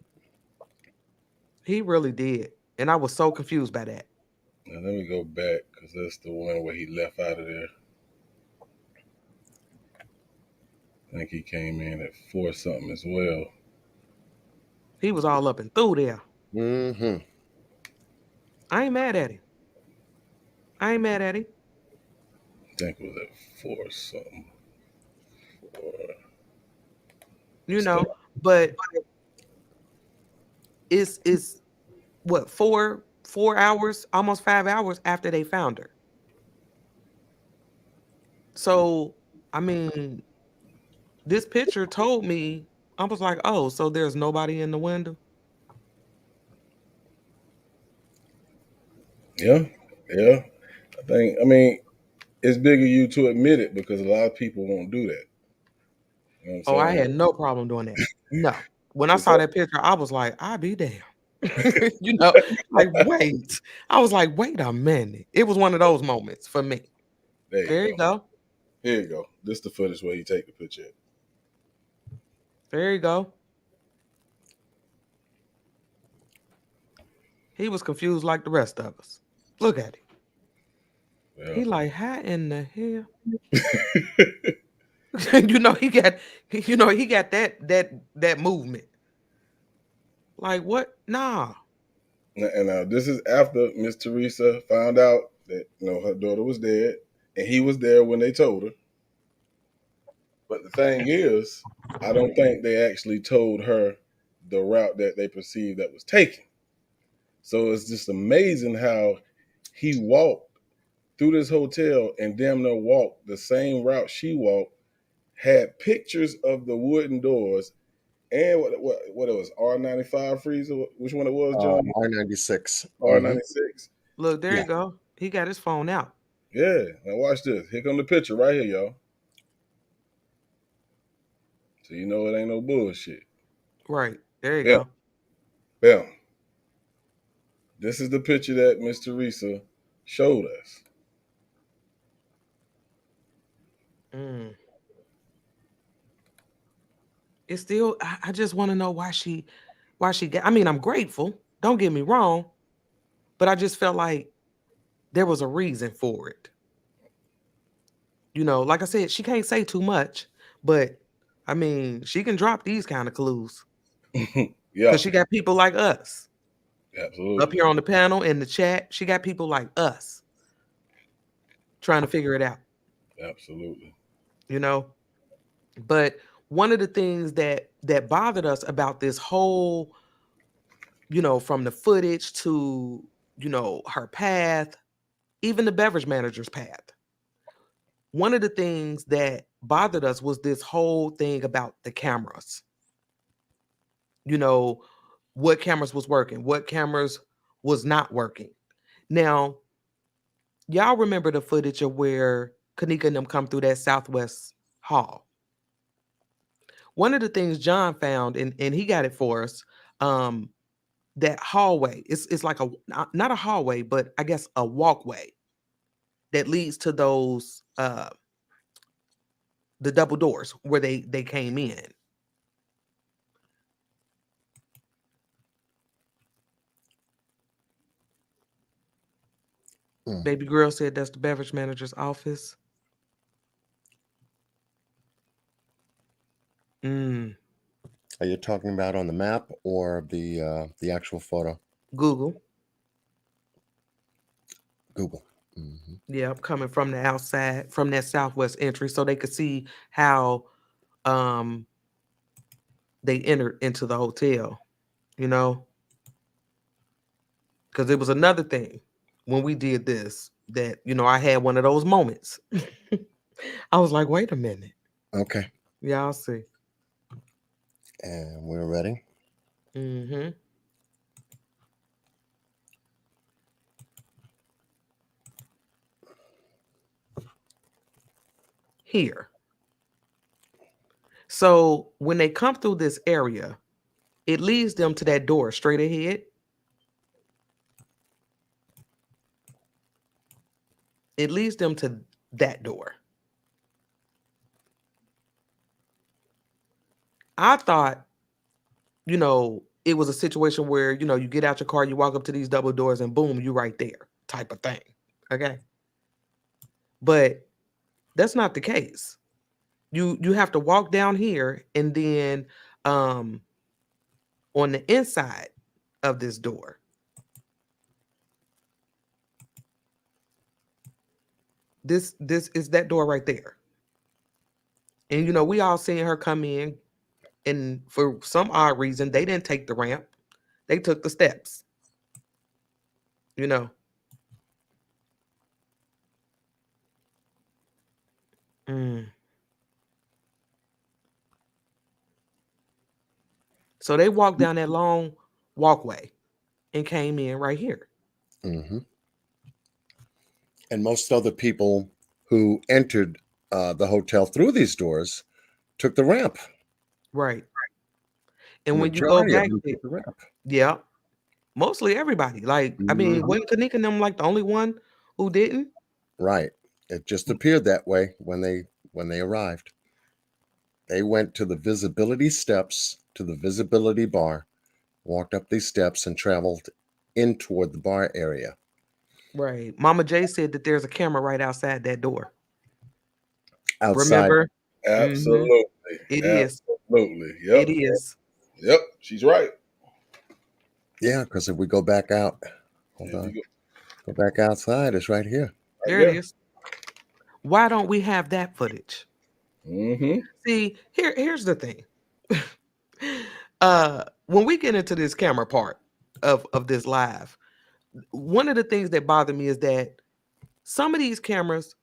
He really did. And I was so confused by that. Now, let me go back because that's the one where he left out of there. I think he came in at 4 something as well. He was all up and through there. Mm-hmm. I ain't mad at him. I think it was at 4 something. 4. But it's what, 4 hours, almost 5 hours after they found her. So, I mean, this picture told me, I was like, oh, so there's nobody in the window? Yeah. I mean, it's big of you to admit it because a lot of people won't do that. You know what I'm saying? I had no problem doing that. No. When I saw that picture, I was like, I'll be damned. Like, wait. I was like, wait a minute. It was one of those moments for me. There you go. Here you go. This is the footage where you take the picture. There you go. He was confused like the rest of us. Look at him. Yeah. He like, how in the hell? he got that movement. Like what? Nah. And this is after Miss Teresa found out that her daughter was dead, and he was there when they told her. But the thing is, I don't think they actually told her the route that they perceived that was taken. So it's just amazing how he walked through this hotel and damn near walked the same route she walked, had pictures of the wooden doors, and what it was, R95 freezer? Which one it was, John? R96. R96. Look, there you go. He got his phone out. Yeah. Now watch this. Here come the picture right here, y'all. So you know it ain't no bullshit. Right. There you go. Bam. This is the picture that Miss Teresa showed us. It's still, I just want to know why she got, I mean, I'm grateful. Don't get me wrong. But I just felt like there was a reason for it. You know, like I said, she can't say too much, but I mean, she can drop these kind of clues. Yeah. Because she got people like us. Absolutely. Up here on the panel in the chat, she got people like us trying to figure it out. Absolutely. You know? But one of the things that bothered us about this whole, you know, from the footage to, you know, her path, even the beverage manager's path. One of the things that bothered us was this whole thing about the cameras. You know, what cameras was working, what cameras was not working. Now, y'all remember the footage of where Kanika and them come through that Southwest hall. One of the things John found, and he got it for us, that hallway, it's like a, not a hallway, but I guess a walkway that leads to those, the double doors where they came in. Baby girl said that's the beverage manager's office. Are you talking about on the map or the actual photo? Google. Google. Yeah, coming from the outside, from that southwest entry, so they could see how they entered into the hotel, you know? Because it was another thing when we did this that, you know, I had one of those moments. I was like, wait a minute. Okay. Yeah, I'll see. And we're ready. Mm-hmm. Here. So when they come through this area, it leads them to that door straight ahead. It leads them to that door. I thought, you know, it was a situation where, you know, you get out your car, you walk up to these double doors and boom, you right there type of thing. Okay. But that's not the case. You have to walk down here and then on the inside of this door, this is that door right there. And you know, we all seen her come in, and for some odd reason, they didn't take the ramp. They took the steps. You know. So they walked down that long walkway and came in right here. And most other people who entered the hotel through these doors took the ramp. Right. And when you go back, took the ramp. Yeah, mostly everybody. Like, I mean, wasn't Kanika and them like the only one who didn't? Right. It just appeared that way when they arrived. They went to the visibility steps to the visibility bar, walked up these steps, and traveled in toward the bar area. Right. Mama J said that there's a camera right outside that door. Outside. Remember? Absolutely. It is. Absolutely. Yep. It is. Yep. She's right. Yeah, because if we go back out, hold on. Go back outside, it's right here. There it is. Why don't we have that footage? See, here's the thing. When we get into this camera part of this live, one of the things that bother me is that some of these cameras,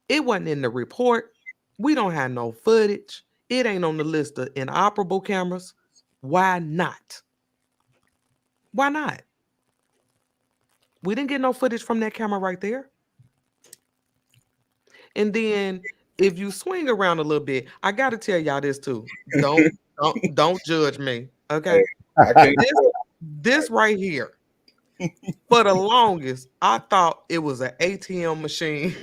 it wasn't in the report. We don't have no footage. It ain't on the list of inoperable cameras. Why not? Why not? We didn't get no footage from that camera right there. And then if you swing around a little bit, I got to tell y'all this too. Don't judge me, okay? This right here, for the longest, I thought it was an ATM machine.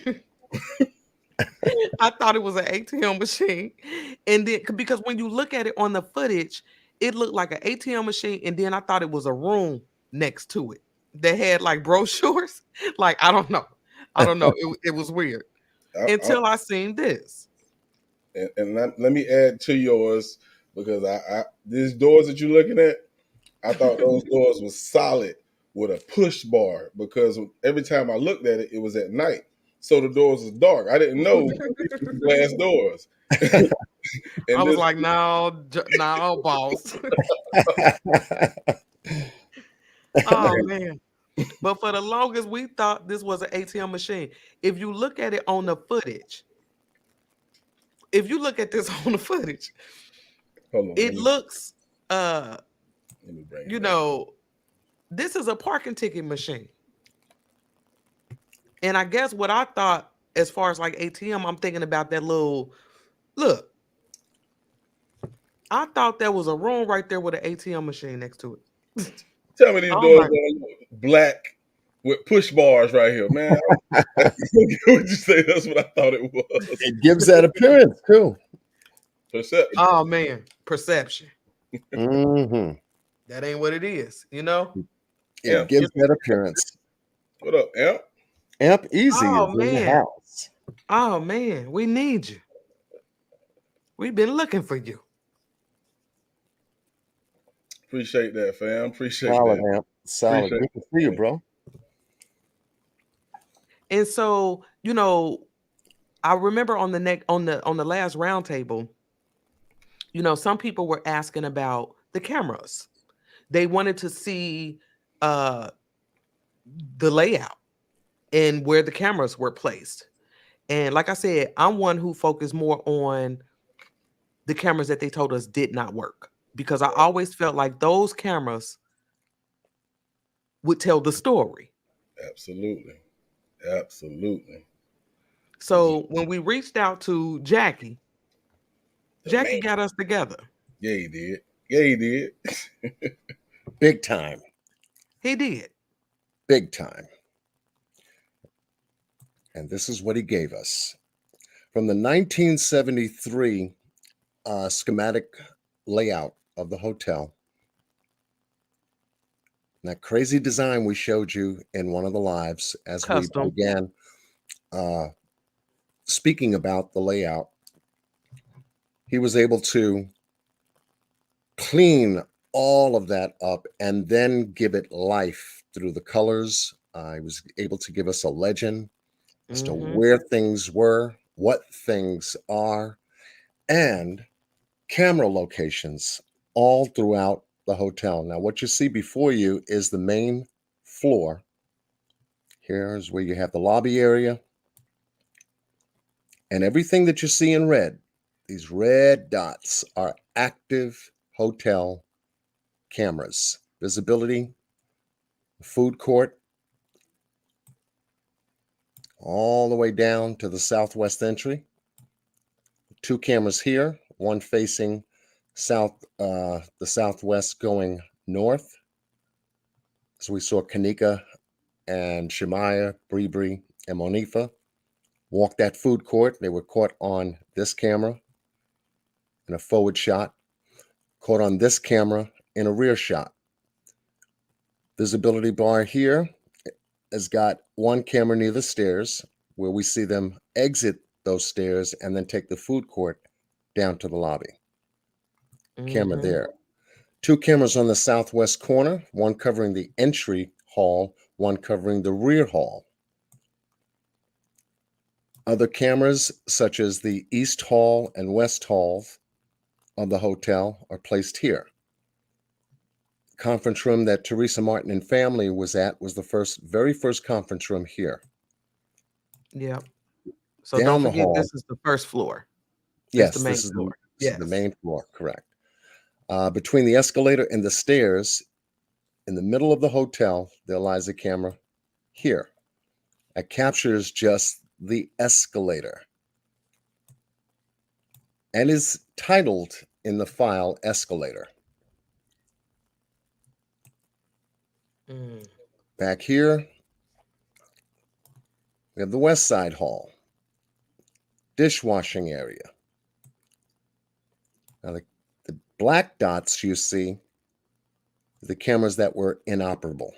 I thought it was an ATM machine. And then because when you look at it on the footage, it looked like an ATM machine. And then I thought it was a room next to it that had like brochures. Like, I don't know. It was weird until I seen this. And let me add to yours, because these doors that you're looking at, I thought those doors were solid with a push bar, because every time I looked at it, it was at night. So the doors was dark. I didn't know these were glass doors. I was like, no, boss. Oh man. But for the longest, we thought this was an ATM machine. If you look at it on the footage, it looks this is a parking ticket machine. And I guess what I thought, as far as like ATM, I'm thinking about that little look. I thought there was a room right there with an ATM machine next to it. Tell me these doors are black with push bars right here, man. Would you say that's what I thought it was? It gives that appearance too. Perception. Oh man, perception. Mm-hmm. That ain't what it is, you know? It gives that appearance. What up, Amp? Amp Easy Oh, is in the man. house. Oh man, we need you. We've been looking for you. Appreciate that, fam. Appreciate Solid, that. Amp. Solid. Appreciate Good to see you, bro. And so, you know, I remember on the last roundtable, you know, some people were asking about the cameras. They wanted to see the layout and where the cameras were placed. And like I said, I'm one who focused more on the cameras that they told us did not work, because I always felt like those cameras would tell the story. Absolutely. Absolutely. So when we reached out to Jackie got us together. Yeah, he did. Yeah, he did. Big time. He did. Big time. And this is what he gave us. From the 1973 schematic layout of the hotel. That crazy design we showed you in one of the lives as Custom. we began speaking about the layout. He was able to clean all of that up and then give it life through the colors. He was able to give us a legend as to where things were, what things are, and camera locations all throughout the hotel. Now, what you see before you is the main floor. Here's where you have the lobby area. And everything that you see in red, these red dots, are active hotel cameras. Visibility, food court, all the way down to the southwest entry. 2 cameras here, one facing the southwest going north. So we saw Kanika and Shemaya, Bree, and Monifa walk that food court. They were caught on this camera in a forward shot, caught on this camera in a rear shot. Visibility bar here has got one camera near the stairs where we see them exit those stairs and then take the food court down to the lobby. Camera there. 2 cameras on the southwest corner, one covering the entry hall, one covering the rear hall. Other cameras, such as the east hall and west hall of the hotel, are placed here. Conference room that Teresa Martin and family was at was the very first conference room here. Yeah. So Down don't the forget, hall, this is the first floor. yes, the main this is floor. the main floor, correct. Between the escalator and the stairs, in the middle of the hotel, there lies a camera here. It captures just the escalator and is titled in the file escalator. Back here, we have the West Side Hall. dishwashing area. Now, the black dots you see, the cameras that were inoperable.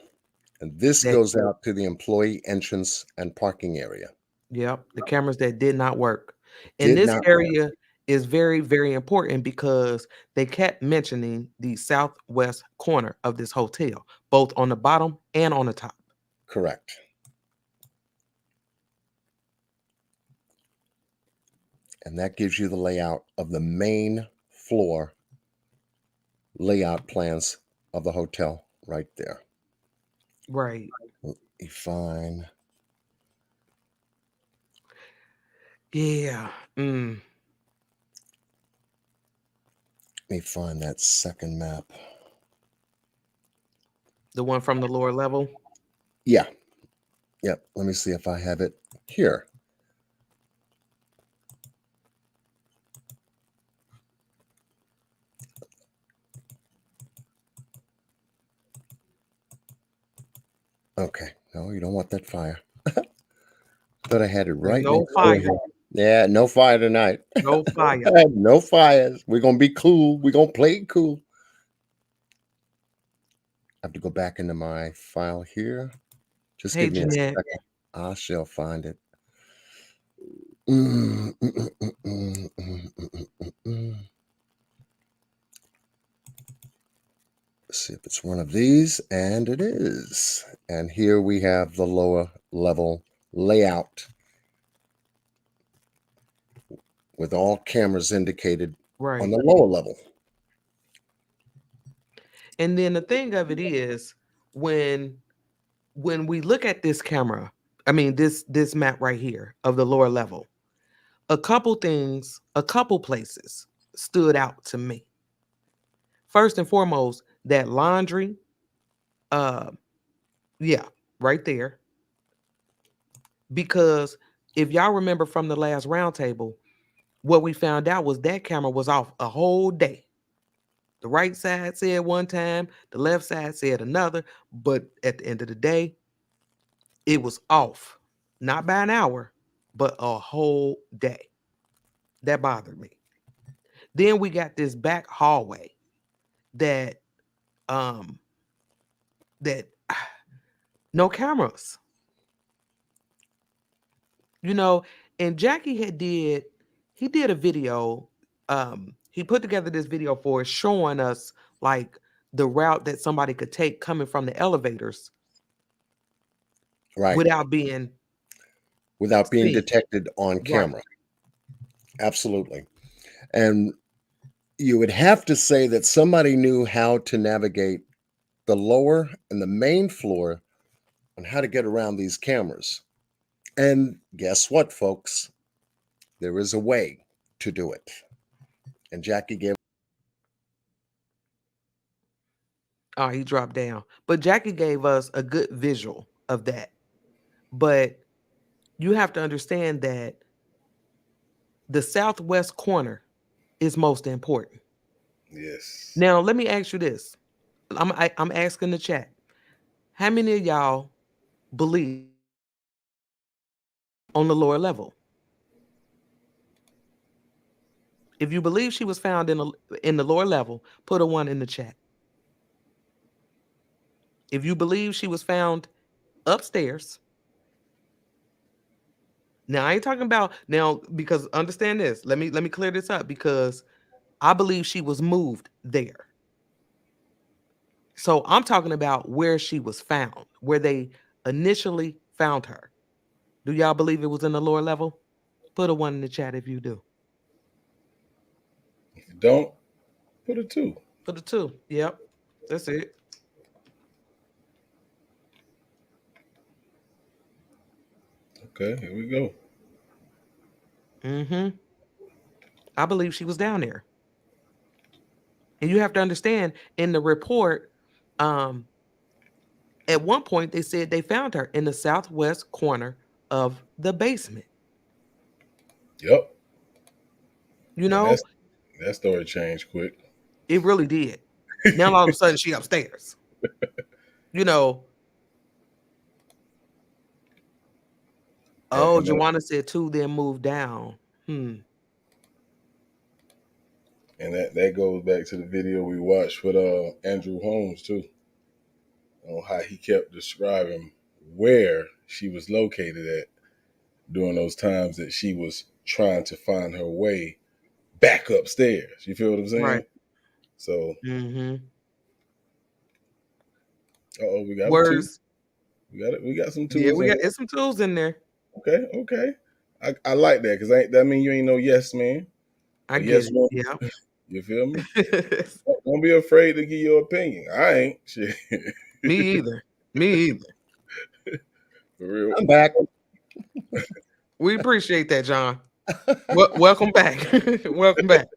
And this goes out to the employee entrance and parking area. Yep, the cameras that did not work. And Did this not area work. is very, very important because they kept mentioning the southwest corner of this hotel, both on the bottom and on the top. Correct. And that gives you the layout of the main floor layout plans of the hotel right there. Right. Let me find. Yeah. Let me find that second map. The one from the lower level? Yeah. Yep. Let me see if I have it here. Okay. No, you don't want that fire. Thought I had it right. No fire. Yeah, no fire tonight. No fire. No fires. We're gonna be cool. We're gonna play it cool. I have to go back into my file here. Just Hey, give me Jeanette. a second. I shall find it. Let's see if it's one of these, and it is. And here we have the lower level layout with all cameras indicated Right. on the lower level. And then the thing of it is, when we look at this camera, I mean this map right here of the lower level, a couple places stood out to me. First and foremost, that laundry, yeah, right there. Because if y'all remember from the last roundtable, what we found out was that camera was off a whole day. The right side said one time, the left side said another, but at the end of the day, it was off. Not by an hour, but a whole day. That bothered me. Then we got this back hallway that no cameras. You know, and Jackie did a video. He put together this video for us showing us like the route that somebody could take coming from the elevators, right, without being seen. detected on Right. camera. Absolutely. And you would have to say that somebody knew how to navigate the lower and the main floor on how to get around these cameras. And guess what, folks? There is a way to do it. And Jackie gave. Oh, he dropped down. But Jackie gave us a good visual of that. But you have to understand that the southwest corner is most important. Yes. Now, let me ask you this. I'm asking the chat. How many of y'all believe on the lower level? If you believe she was found in the lower level, put a 1 in the chat. If you believe she was found upstairs, now I ain't talking about now, because understand this. Let me clear this up, because I believe she was moved there. So I'm talking about where she was found, where they initially found her. Do y'all believe it was in the lower level? Put a 1 in the chat if you do. If you don't, put a 2. Put a 2. Yep. That's it. Okay, here we go. I believe she was down there. And you have to understand, in the report, at one point they said they found her in the southwest corner of the basement. Yep. You know, that story changed quick. It really did. Now all of a sudden she upstairs. You know. Oh, Joanna said 2, then moved down. And that goes back to the video we watched with Andrew Holmes too, on how he kept describing where she was located at during those times that she was trying to find her way back upstairs. You feel what I'm saying? Right. So, we got words. We got some tools. Yeah, we got it's some tools in there. Okay. I like that because that mean you ain't no yes man. I get it. Woman. Yeah. You feel me? Don't be afraid to give your opinion. I ain't shit. Me either. Me either. For real. I'm back. We appreciate that, John. Welcome back. Welcome back.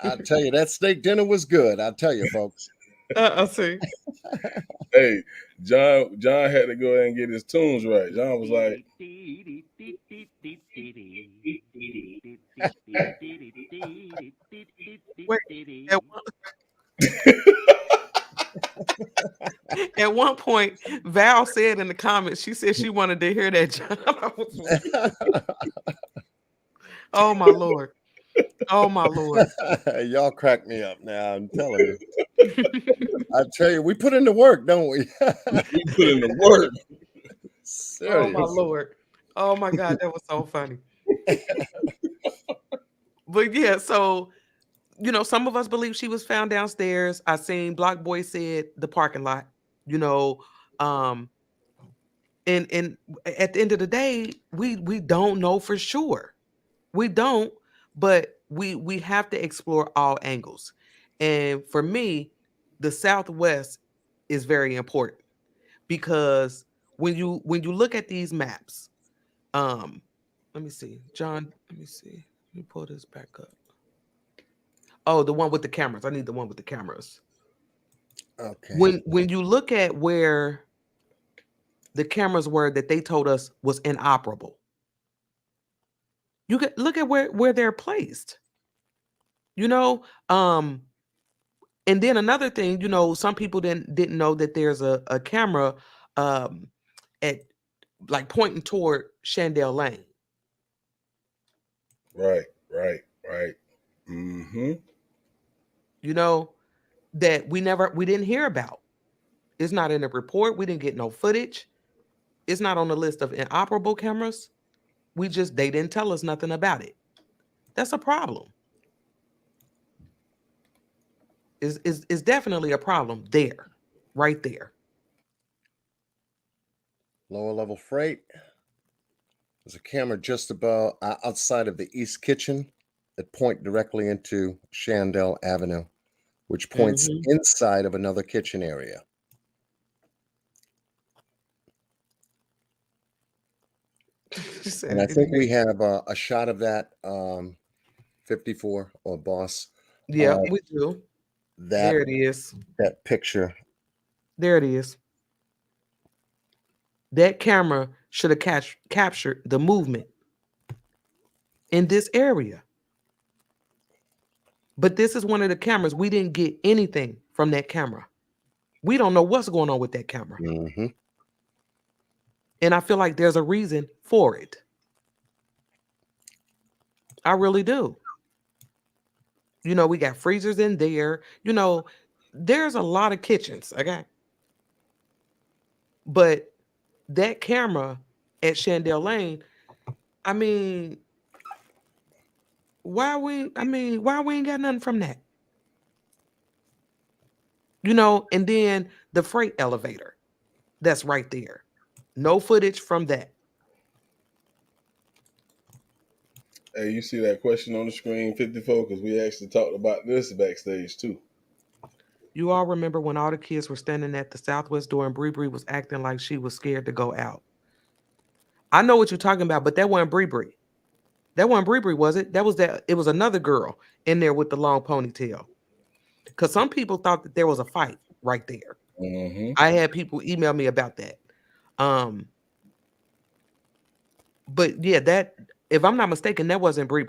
I'll tell you, that steak dinner was good. I'll tell you, folks. I'll see. Hey, John had to go ahead and get his tunes right. John was like, Wait, at one point, Val said in the comments, she said she wanted to hear that, John. Oh my Lord. Oh my Lord. Y'all crack me up now. I'm telling you. I tell you, we put in the work, don't we? We put in the work. Oh my Lord. Oh my God, that was so funny. But yeah, so some of us believe she was found downstairs. I seen Block Boy said the parking lot, and at the end of the day, we don't know for sure. We don't, but we have to explore all angles. And for me, the Southwest is very important because when you look at these maps, let me see, John, let me see. Let me pull this back up. Oh, the one with the cameras. I need the one with the cameras. Okay. When you look at where the cameras were that they told us was inoperable, you can look at where they're placed. And then another thing, some people didn't know that there's a camera at like pointing toward Shandell Lane. Right. That we didn't hear about. It's not in the report. We didn't get no footage. It's not on the list of inoperable cameras. They didn't tell us nothing about it. That's a problem. Is definitely a problem there, right there. Lower level freight. There's a camera just about outside of the East Kitchen that point directly into Shandell Avenue, which points inside of another kitchen area. And I think we have a shot of that 54 or boss. Yeah, we do. There it is. That picture. There it is. That camera should have captured the movement in this area. But this is one of the cameras. We didn't get anything from that camera. We don't know what's going on with that camera. And I feel like there's a reason for it. I really do. We got freezers in there. There's a lot of kitchens, okay? But that camera at Shandell Lane, I mean, why we ain't got nothing from that? And then the freight elevator that's right there. No footage from that. Hey, you see that question on the screen, 54? Because we actually talked about this backstage too. You all remember when all the kids were standing at the Southwest door and Bree was acting like she was scared to go out. I know what you're talking about, but that wasn't Bree. That wasn't Bree, was it? It was another girl in there with the long ponytail. Because some people thought that there was a fight right there. I had people email me about that. But yeah, that, if I'm not mistaken, that wasn't Bree.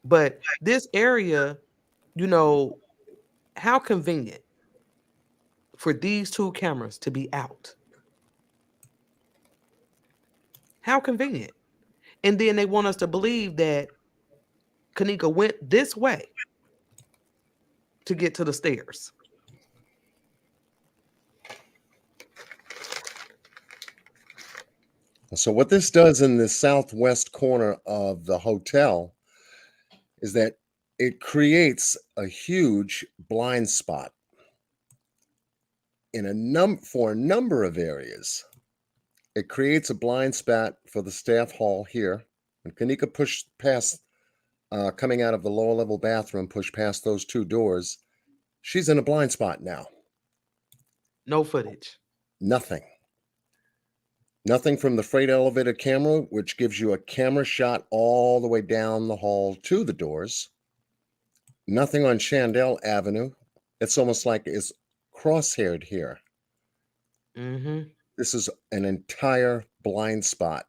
But this area, how convenient for these two cameras to be out. How convenient. And then they want us to believe that Kanika went this way to get to the stairs. So what this does in the southwest corner of the hotel is that it creates a huge blind spot in for a number of areas. It creates a blind spot for the staff hall here. When Kanika pushed past, coming out of the lower level bathroom, pushed past those two doors, she's in a blind spot now. No footage. Nothing. Nothing from the freight elevator camera, which gives you a camera shot all the way down the hall to the doors. Nothing on Chandel Avenue. It's almost like it's crosshaired here. Mm-hmm. This is an entire blind spot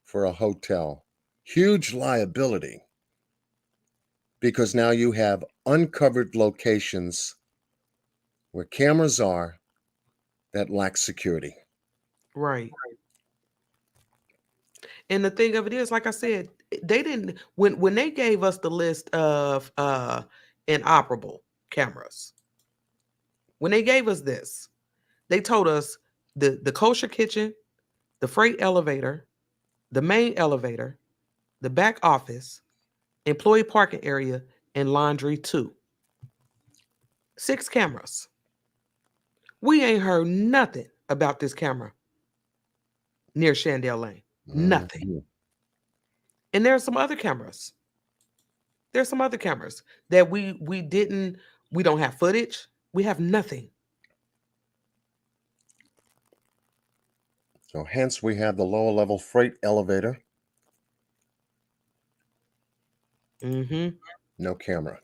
for a hotel. Huge liability because now you have uncovered locations where cameras are that lack security. Right. And the thing of it is, like I said, they didn't when they gave us the list of inoperable cameras. When they gave us this, they told us the kosher kitchen, the freight elevator, the main elevator, the back office, employee parking area, and laundry 2. 6 cameras. We ain't heard nothing about this camera near Chandel Lane. Nothing. Mm-hmm. And there are some other cameras. There's some other cameras that we don't have footage. We have nothing. So hence we have the lower level freight elevator. Mm-hmm. No camera.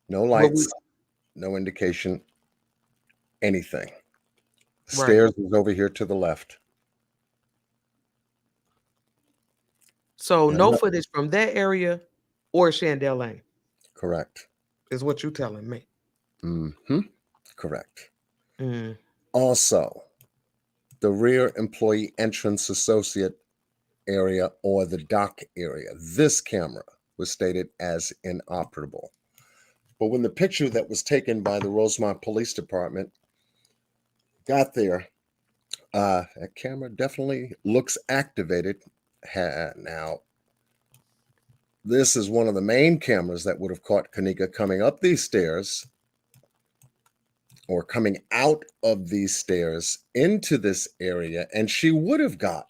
No lights. No indication. Anything. The stairs is over here to the left. So no footage from that area or Chandel Lane. Correct. Is what you're telling me. Mm-hmm. Correct. Mm. Also, the rear employee entrance associate area or the dock area. This camera was stated as inoperable. But when the picture that was taken by the Rosemont Police Department got there, that camera definitely looks activated. Now, this is one of the main cameras that would have caught Kanika coming up these stairs or coming out of these stairs into this area, and she would have got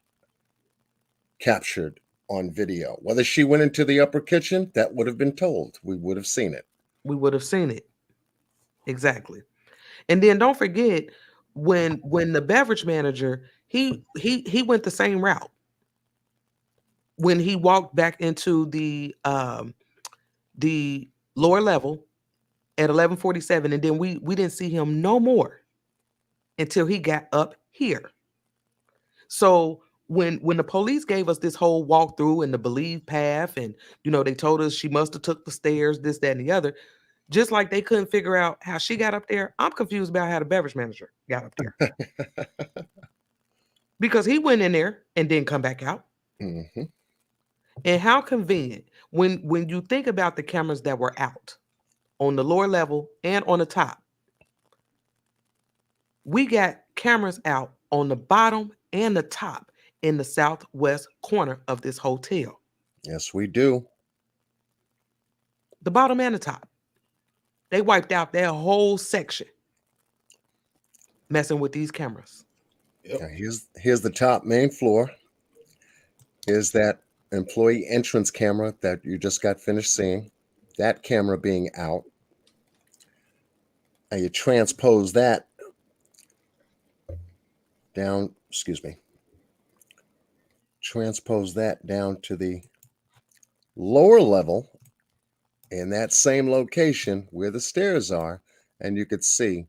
captured on video. Whether she went into the upper kitchen, that would have been told. We would have seen it. We would have seen it. Exactly. And then don't forget when the beverage manager, he went the same route. When he walked back into the lower level at 11:47, and then we didn't see him no more until he got up here. So when the police gave us this whole walkthrough and the believed path, and they told us she must have took the stairs, this, that, and the other, just like they couldn't figure out how she got up there, I'm confused about how the beverage manager got up there. Because he went in there and didn't come back out. Mm-hmm. And how convenient when you think about the cameras that were out on the lower level and on the top. We got cameras out on the bottom and the top in the southwest corner of this hotel. Yes, we do. The bottom and the top. They wiped out their whole section messing with these cameras. Yep. Now here's the top main floor. Here's that employee entrance camera that you just got finished seeing. That camera being out. And you transpose that down, transpose that down to the lower level in that same location where the stairs are, and you could see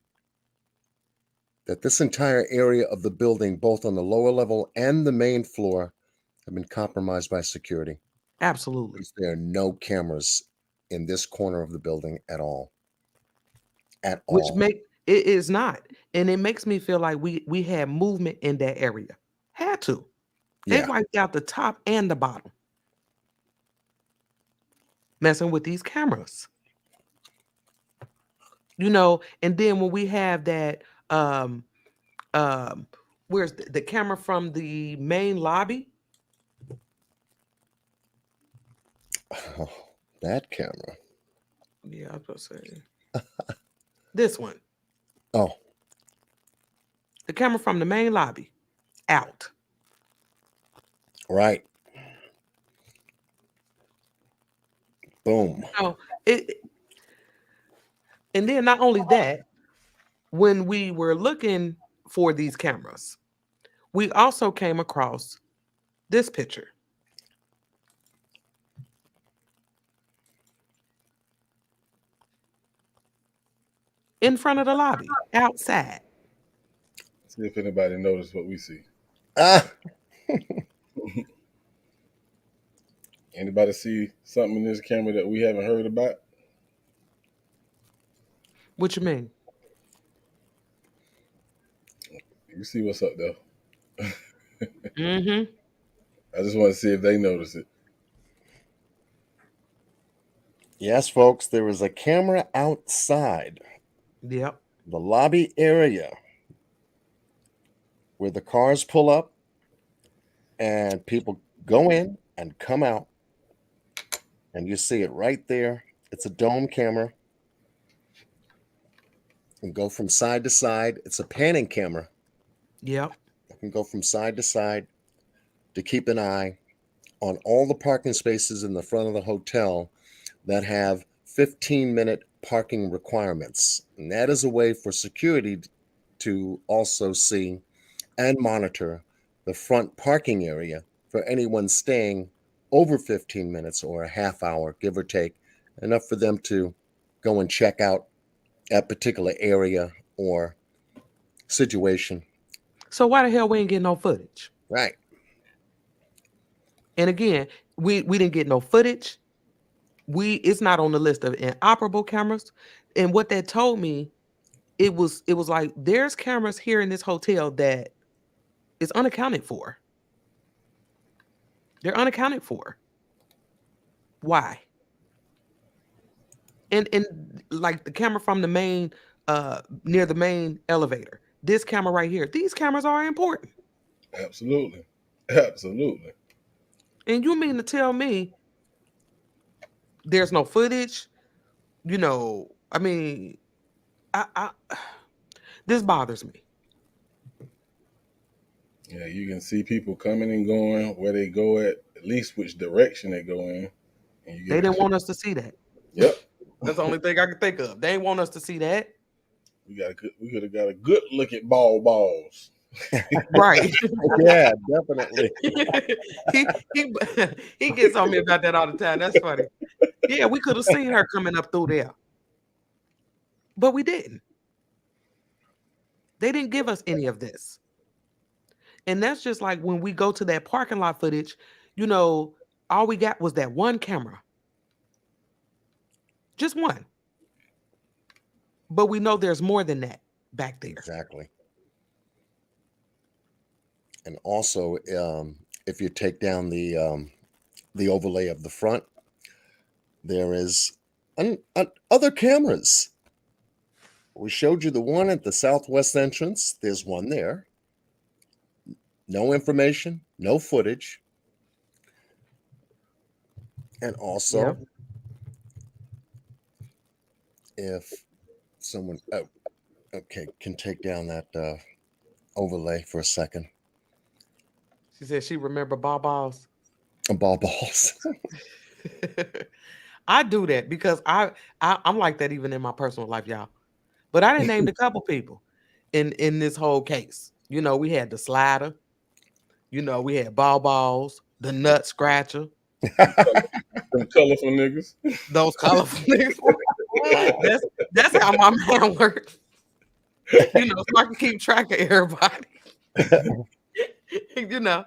that this entire area of the building, both on the lower level and the main floor, have been compromised by security. Absolutely. There are no cameras in this corner of the building at all. At Which all. It is not. And it makes me feel like we had movement in that area. Had to. They Yeah. wiped out the top and the bottom, messing with these cameras. You know, and then when we have that, where's the camera from the main lobby? Oh, that camera. Yeah, I was supposed to say this one. Oh, The camera from the main lobby out. right. Boom. Oh, and then not only that, when we were looking for these cameras, we also came across this picture. In front of the lobby, outside. See if anybody noticed what we see. Ah. Anybody see something in this camera that we haven't heard about? What you mean? You see what's up though. Mm-hmm. I just want to see if they notice it. Yes, folks, there is a camera outside Yep. the lobby area where the cars pull up and people go in and come out. And you see it right there. It's a dome camera. And go from side to side. It's a panning camera. Yep. You can go from side to side to keep an eye on all the parking spaces in the front of the hotel that have 15-minute parking requirements. And that is a way for security to also see and monitor the front parking area for anyone staying over 15 minutes or a half hour, give or take, enough for them to go and check out that particular area or situation. So why the hell we ain't getting no footage? Right. And again, we didn't get no footage. It's not on the list of inoperable cameras. And what that told me, it was like there's cameras here in this hotel that is unaccounted for. They're unaccounted for. Why? And like the camera from the main near the main elevator. This camera right here. These cameras are important. Absolutely. Absolutely. And you mean to tell me there's no footage? You know, I mean, I this bothers me. Yeah, you can see people coming and going, where they go at least which direction they go in. And you get They didn't want us to see that. Yep. That's the only thing I can think of. They didn't want us to see that. We could have got a good look at balls. Right. Yeah, definitely. he gets on me about that all the time. That's funny. Yeah, we could have seen her coming up through there. But we didn't. They didn't give us any of this. And that's just like when we go to that parking lot footage, you know, all we got was that one camera. Just one. But we know there's more than that back there. Exactly. And also, if you take down the overlay of the front, there is other cameras. We showed you the one at the southwest entrance. There's one there. No information, no footage. And also, if someone, can take down that overlay for a second. She said she remember ball balls. Ball balls. I do that because I'm like that even in my personal life, y'all. But I done named a couple people in this whole case. You know, we had the slider. You know, we had ball balls, the nut scratcher. Them colorful niggas. Those colorful niggas. That's how my man works. You know, so I can keep track of everybody. You know,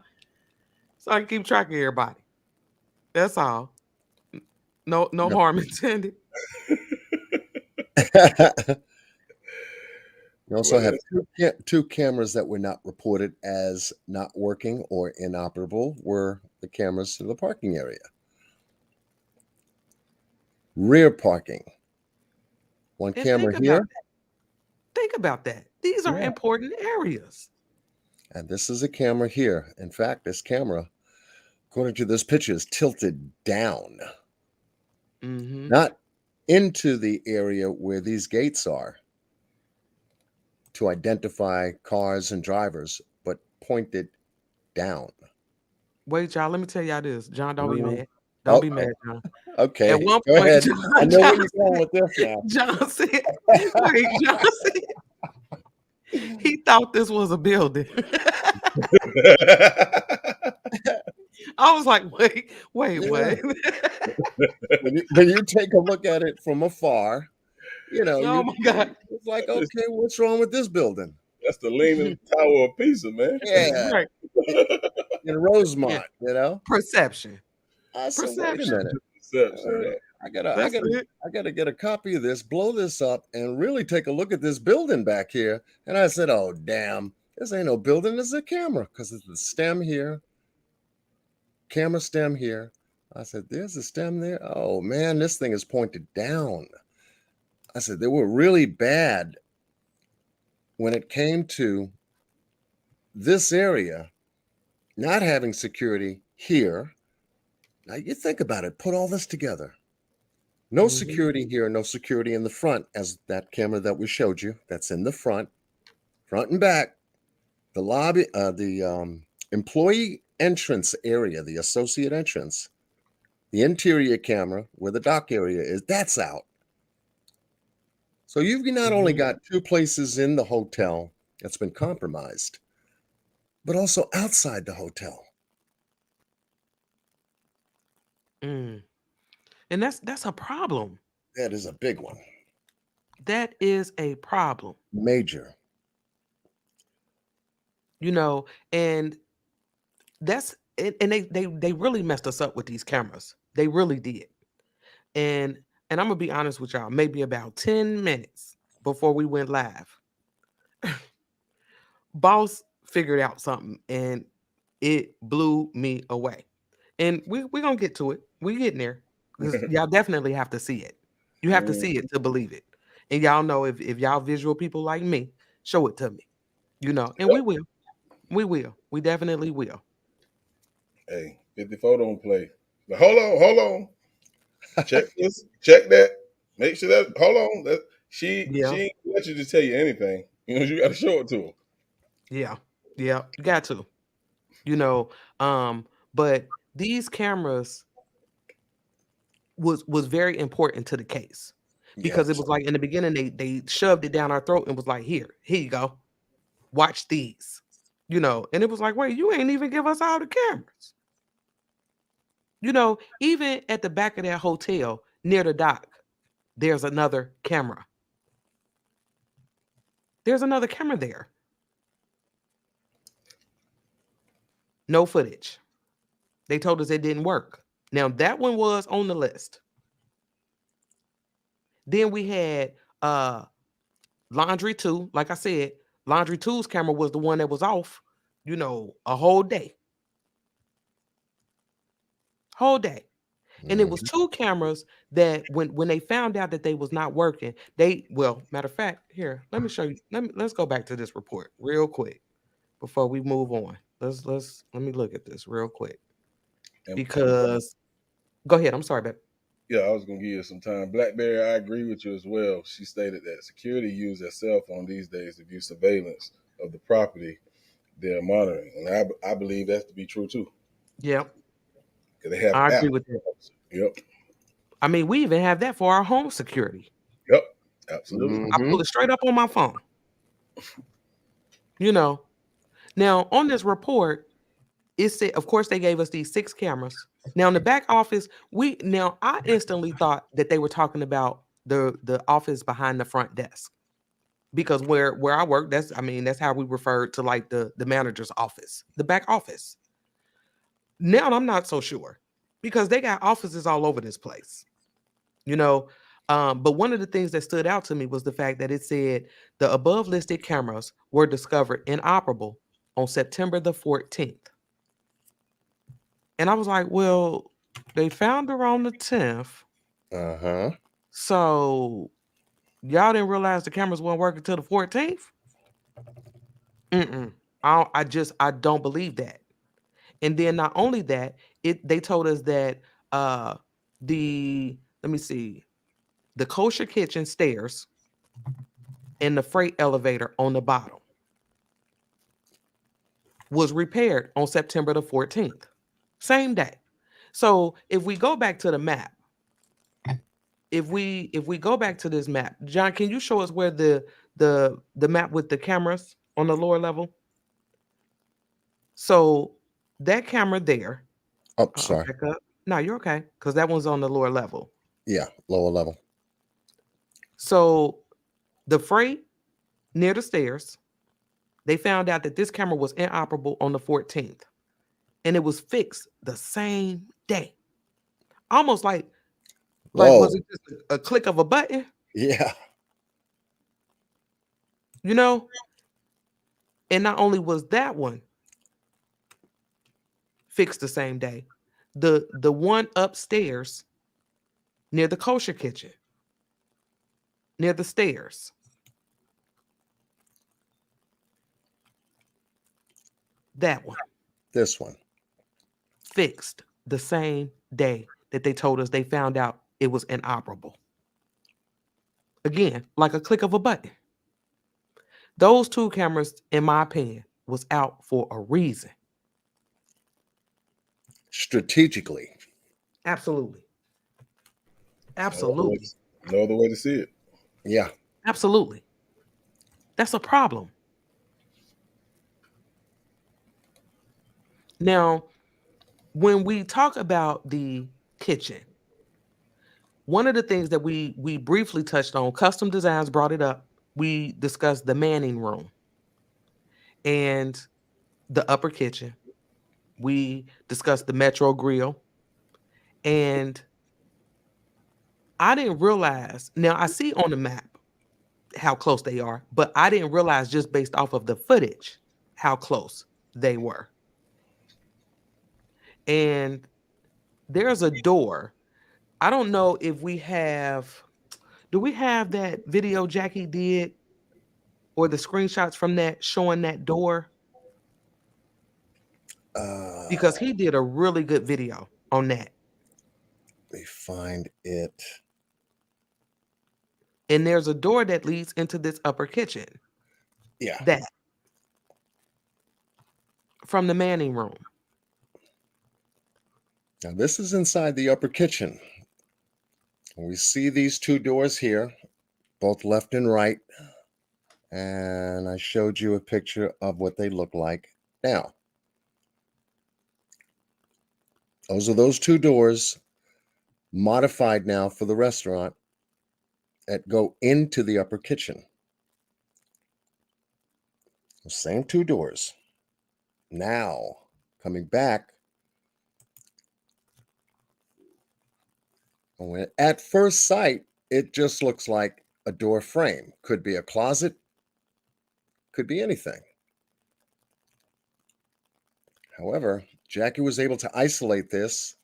so I can keep track of everybody. That's all. No harm intended. You also have two cameras that were not reported as not working or inoperable were the cameras in the parking area. Rear parking. One And camera here. Think about that. These are important areas. And this is a camera here. In fact, this camera, according to this picture, is tilted down. Not into the area where these gates are to identify cars and drivers, but pointed down. Wait, y'all, let me tell y'all this. John, don't be mad. Oh, Don't be mad, John. Okay. At one Go point, ahead. John, I know where John you're going with this now. John said, wait, John said, he thought this was a building. I was like, wait, what? When you take a look at it from afar, you know, Oh my God. It's like, okay, what's wrong with this building? That's the Leaning Tower of Pisa, man. Yeah. Right. In Rosemont, you know? Perception. I said, wait a Perception. minute. Perception. I gotta get a copy of this, blow this up, and really take a look at this building back here. And I said, oh damn, this ain't no building, this is a camera, because it's the stem here, camera stem here. I said, there's a stem there. Oh man, this thing is pointed down. I said, they were really bad when it came to this area not having security here. Now you think about it, put all this together. No security here, no security in the front, as that camera that we showed you, that's in the front and back. The lobby, the employee entrance area, the associate entrance, the interior camera where the dock area is, that's out. So you've not only got two places in the hotel that's been compromised, but also outside the hotel. And that's a problem. That is a big one. That is a problem. Major. You know, and that's and they really messed us up with these cameras. They really did. And I'm gonna be honest with y'all, maybe about 10 minutes before we went live, boss figured out something and it blew me away. And we're gonna get to it. We're getting there. Y'all definitely have to see it. You have to see it to believe it. And y'all know if y'all visual people like me, show it to me. You know, and we will. We will. We definitely will. Hey, 54 don't play. But hold on. Check this, check that. Make sure that hold on. That she ain't let you just tell you anything. You know, you gotta show it to her. Yeah, you got to. You know, but these cameras was very important to the case because it was like in the beginning they shoved it down our throat and was like, here you go, watch these, you know, and it was like, wait, you ain't even give us all the cameras. You know, even at the back of that hotel near the dock, there's another camera. There's another camera there. No footage. They told us it didn't work. Now that one was on the list. Then we had Laundry 2. Like I said, Laundry 2's camera was the one that was off, you know, a whole day. Whole day. And it was two cameras that when they found out that they was not working, matter of fact, here, let me show you. Let's go back to this report real quick before we move on. Let me look at this real quick. Because go ahead. I'm sorry, babe. Yeah, I was gonna give you some time. Blackberry, I agree with you as well. She stated that security use their cell phone these days to view surveillance of the property they're monitoring, and I believe that to be true too. Yep. They have I agree with that. Yep. I mean, we even have that for our home security. Yep. Absolutely. I pull it straight up on my phone. You know. Now on this report, it said, of course, they gave us these 6 cameras. Now in the back office, I instantly thought that they were talking about the office behind the front desk. Because where I work, that's how we referred to like the manager's office, the back office. Now I'm not so sure because they got offices all over this place. You know, But one of the things that stood out to me was the fact that it said the above listed cameras were discovered inoperable on September the 14th. And I was like, well, they found her on the 10th. Uh-huh. So y'all didn't realize the cameras weren't working till the 14th? I don't believe that. And then not only that, they told us that let me see, the kosher kitchen stairs and the freight elevator on the bottom was repaired on September the 14th. Same day. So if we go back to the map, if we go back to this map, John, can you show us where the map with the cameras on the lower level? So that camera there. Oh, sorry. Back up. No, you're okay, because that one's on the lower level. Yeah, lower level. So the freight near the stairs, they found out that this camera was inoperable on the 14th. And it was fixed the same day. Almost like was it just a click of a button? Yeah. You know? And not only was that one fixed the same day, the one upstairs near the kosher kitchen, near the stairs, that one. This one. Fixed the same day that they told us they found out it was inoperable. Again, like a click of a button. Those two cameras, in my opinion, was out for a reason. Strategically. Absolutely. Absolutely. No other way to see it. Yeah. Absolutely. That's a problem. Now, when we talk about the kitchen, one of the things that we briefly touched on, Custom Designs brought it up. We discussed the manning room and the upper kitchen. We discussed the Metro Grill. And I didn't realize, now I see on the map how close they are, but I didn't realize just based off of the footage how close they were. And there's a door. I don't know if do we have that video Jackie did or the screenshots from that showing that door? Because he did a really good video on that. Let me find it. And there's a door that leads into this upper kitchen. Yeah. That. From the manning room. Now, this is inside the upper kitchen. We see these two doors here, both left and right. And I showed you a picture of what they look like. Now, those are those two doors modified now for the restaurant that go into the upper kitchen. The same two doors. Now, coming back, when at first sight, it just looks like a door frame. Could be a closet, could be anything. However, Jackie was able to isolate this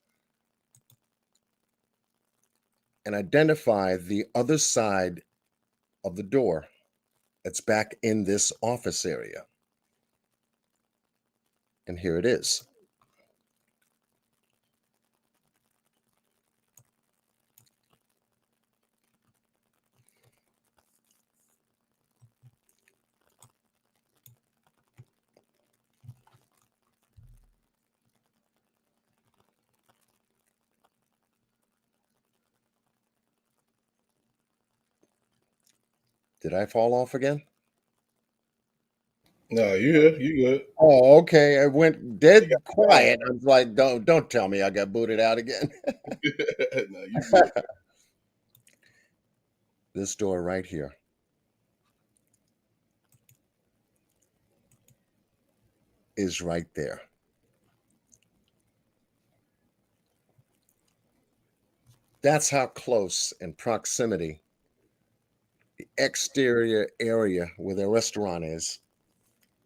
and identify the other side of the door that's back in this office area. And here it is. Did I fall off again? No, you here. You good. Oh, okay. I went dead quiet. I was like, don't tell me I got booted out again. No, you good. This door right here. Is right there. That's how close in proximity the exterior area where their restaurant is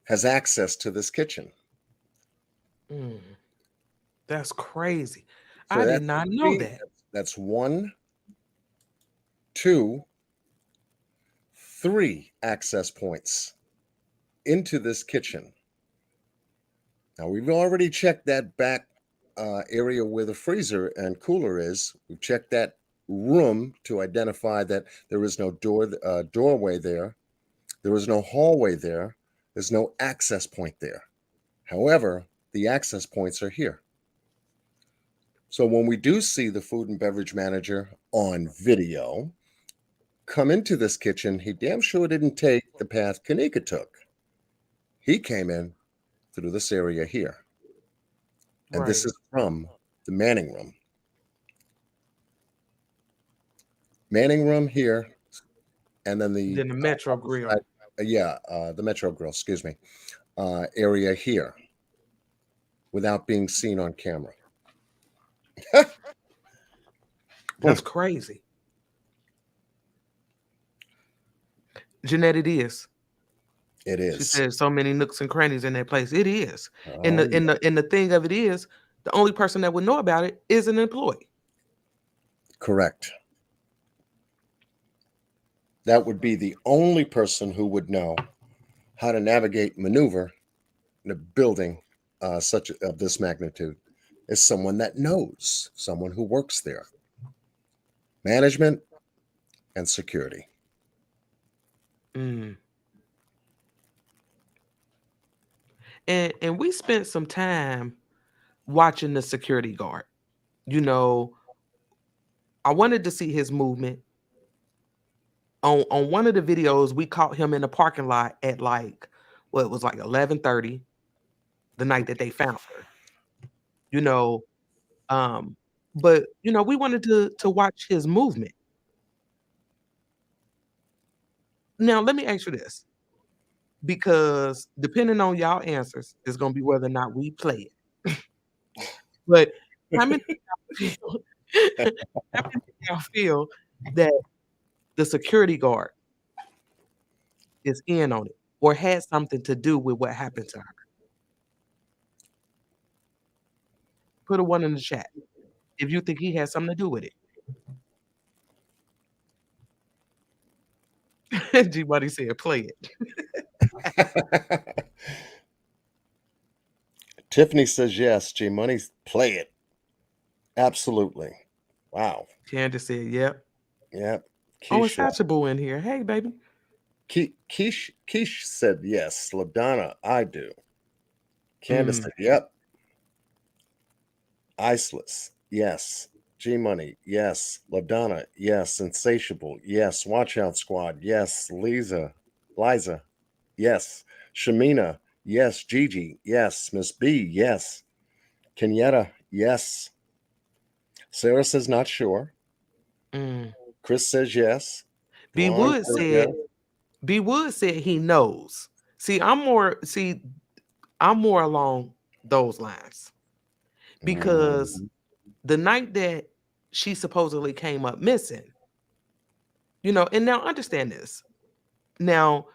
has access to this kitchen. That's crazy. So I did that's not know that. That's 1, 2, 3 access points into this kitchen. Now, we've already checked that back area where the freezer and cooler is. We've checked that room to identify that there is no doorway there. There is no hallway there. There's no access point there. However, the access points are here. So when we do see the food and beverage manager on video come into this kitchen, he damn sure didn't take the path Kanika took. He came in through this area here. And this is from the Manning room. Manning room here, and then the Metro Grill. The Metro Grill, excuse me, area here, without being seen on camera. That's crazy. Jeanette, it is. It is. She said so many nooks and crannies in that place. It is. And the thing of it is, the only person that would know about it is an employee. Correct. That would be the only person who would know how to navigate, maneuver in a building such of this magnitude is someone that knows, someone who works there. Management and security. And we spent some time watching the security guard. You know, I wanted to see his movement. On one of the videos, we caught him in the parking lot at like, well, it was like 11:30 the night that they found her. You know, but you know, we wanted to watch his movement. Now, let me ask you this, because depending on y'all answers is going to be whether or not we play it. But how many of y'all feel that the security guard is in on it or had something to do with what happened to her? Put a 1 in the chat if you think he has something to do with it. G-Buddy said, play it. Tiffany says yes. G Money, play it. Absolutely. Wow. Candace said, yep. Yep. Oh, it's Hatchable in here. Hey, baby. Keish said yes. LaDonna, I do. Candace said, yep. Iceless, yes. G Money, yes. LaDonna, yes. Insatiable, yes. Watch Out Squad, yes. Liza, yes. Shamina, yes. Gigi, yes. Miss B, yes. Kenneka, yes. Sarah says not sure. Chris says yes. B Wood said he knows. See, I'm more along those lines. Because the night that she supposedly came up missing, you know, and now understand this. Now,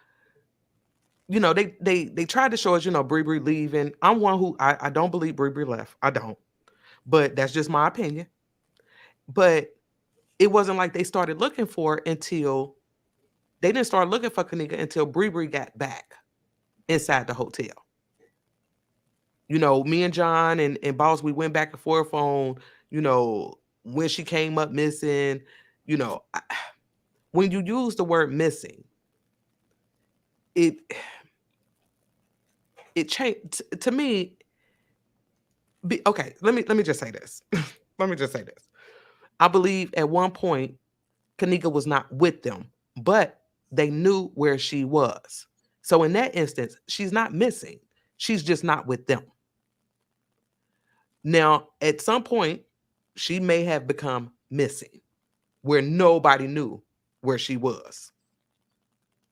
you know, they tried to show us, you know, Bree leaving. I'm one who I don't believe Bree left. I don't. But that's just my opinion. But it wasn't like they started looking for until they didn't start looking for Kanika until Bree got back inside the hotel. You know, me and John and Boss, we went back and forth on, you know, when she came up missing. You know, when you use the word missing, it changed to me. Okay, let me just say this. Let me just say this. I believe at one point Kanika was not with them, but they knew where she was. So in that instance, she's not missing. She's just not with them. Now, at some point, she may have become missing where nobody knew where she was.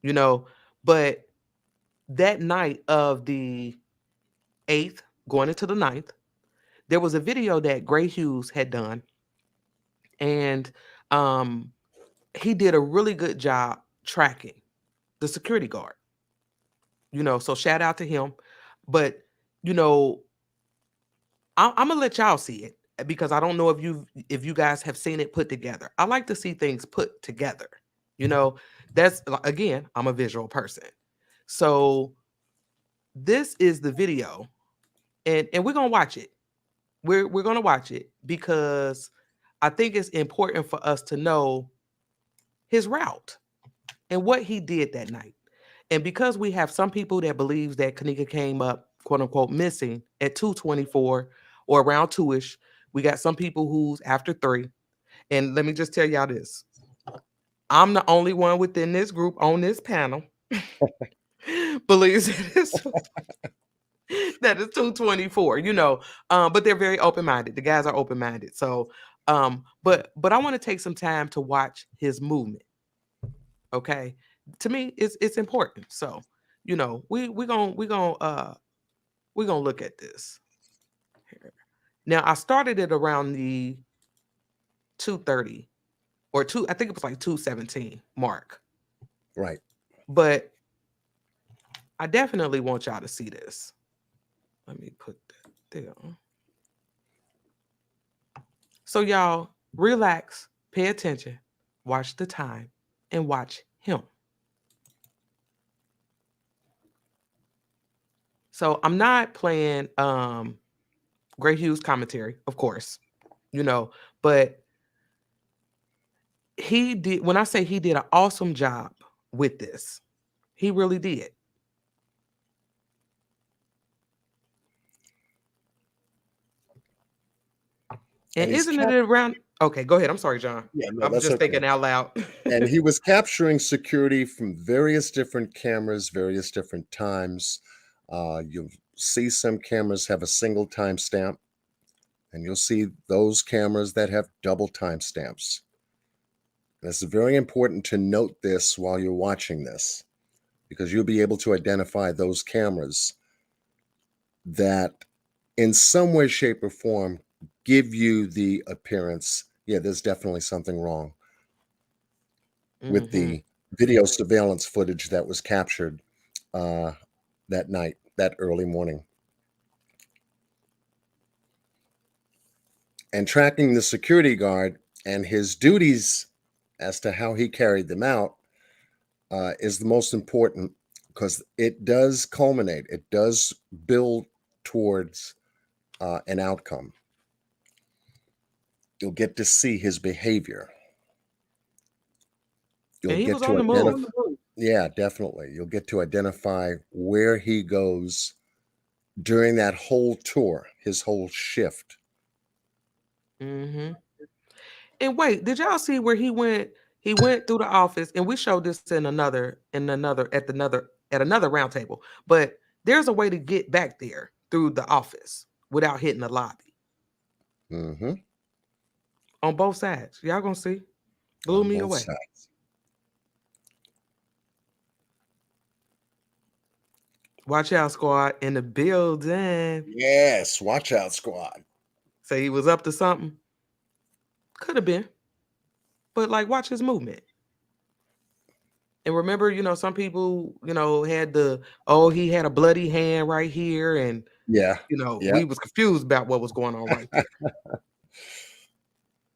You know, but that night of the 8th, going into the 9th, there was a video that Gray Hughes had done. And he did a really good job tracking the security guard. So shout out to him. But I'm gonna let y'all see it because I don't know if you guys have seen it put together. I like to see things put together. That's again, I'm a visual person. So this is the video, and we're gonna watch it. We're gonna watch it because I think it's important for us to know his route and what he did that night. And because we have some people that believes that Kanika came up, quote unquote, missing at 2:24 or around 2ish, we got some people who's after 3. And let me just tell y'all this. I'm the only one within this group on this panel believes that it's 2:24, but they're very open-minded. The guys are open-minded. So, but I want to take some time to watch his movement. Okay. To me, it's important. So, we're gonna look at this. Here. Now, I started it around the 2:30 or I think it was like 2:17 mark. Right. But I definitely want y'all to see this. Let me put that there. So y'all relax, pay attention, watch the time, and watch him. So I'm not playing Gray Hughes commentary, of course, but he did, when I say he did an awesome job with this, he really did. And isn't it around? Okay, go ahead. I'm sorry, John. Yeah, no, I'm that's just okay. thinking out loud. And he was capturing security from various different cameras, various different times. You'll see some cameras have a single timestamp, and you'll see those cameras that have double timestamps. It's very important to note this while you're watching this, because you'll be able to identify those cameras that in some way, shape, or form give you the appearance, yeah, there's definitely something wrong with the video surveillance footage that was captured that night, that early morning. And tracking the security guard and his duties as to how he carried them out is the most important, because it does culminate, it does build towards an outcome. You'll get to see his behavior. You'll get to identify. Yeah, definitely. You'll get to identify where he goes during that whole tour, his whole shift. And wait, did y'all see where he went? He went through the office, and we showed this at another roundtable. But there's a way to get back there through the office without hitting the lobby. On both sides. Y'all gonna see? Blew me away. Sides. Watch out, squad, in the building. Yes, watch out, squad. Say he was up to something. Could have been. But watch his movement. And remember, some people, had he had a bloody hand right here. And, we was confused about what was going on right there.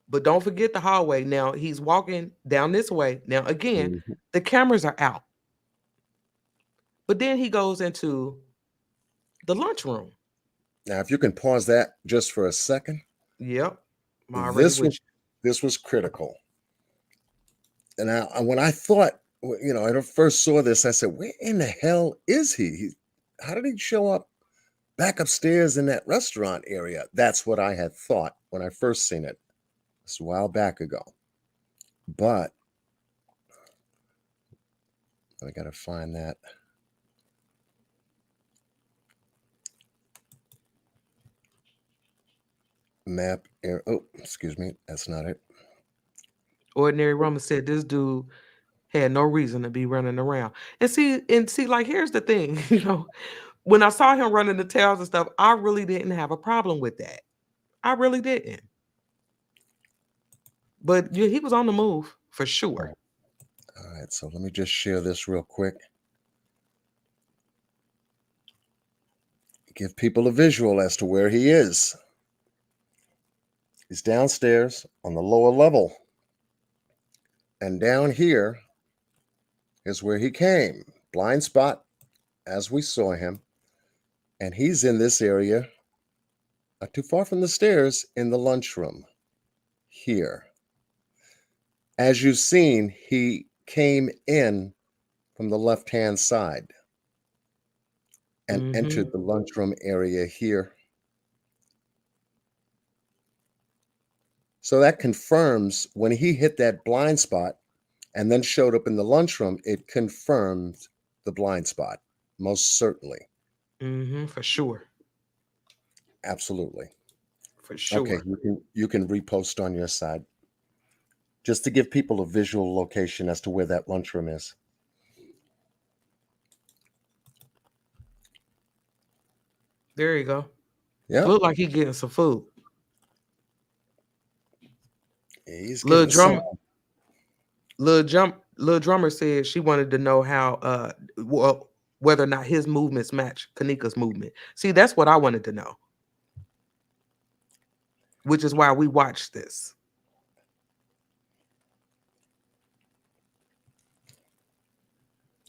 But don't forget the hallway. Now, he's walking down this way. Now, again, the cameras are out. But then he goes into the lunchroom. Now, if you can pause that just for a second. Yep. This was critical. And when I thought, I first saw this, I said, where in the hell is he? How did he show up back upstairs in that restaurant area? That's what I had thought when I first seen it. It's a while back ago. But I got to find that. Map. Oh, excuse me. That's not it. Ordinary Roman said this dude had no reason to be running around. And see, here's the thing, when I saw him running the tails and stuff, I really didn't have a problem with that. I really didn't. But he was on the move for sure. All right, so let me just share this real quick. Give people a visual as to where he is. He's downstairs on the lower level. And down here is where he came. Blind spot as we saw him. And he's in this area, not too far from the stairs, in the lunchroom here. As you've seen, he came in from the left-hand side and entered the lunchroom area here. So that confirms when he hit that blind spot and then showed up in the lunchroom, it confirmed the blind spot, most certainly. For sure. Absolutely. For sure. Okay, you can repost on your side just to give people a visual location as to where that lunchroom is. There you go. Yeah. Look like he getting some food. He's Little getting drummer said she wanted to know how whether or not his movements match Kanika's movement. See, that's what I wanted to know. Which is why we watched this.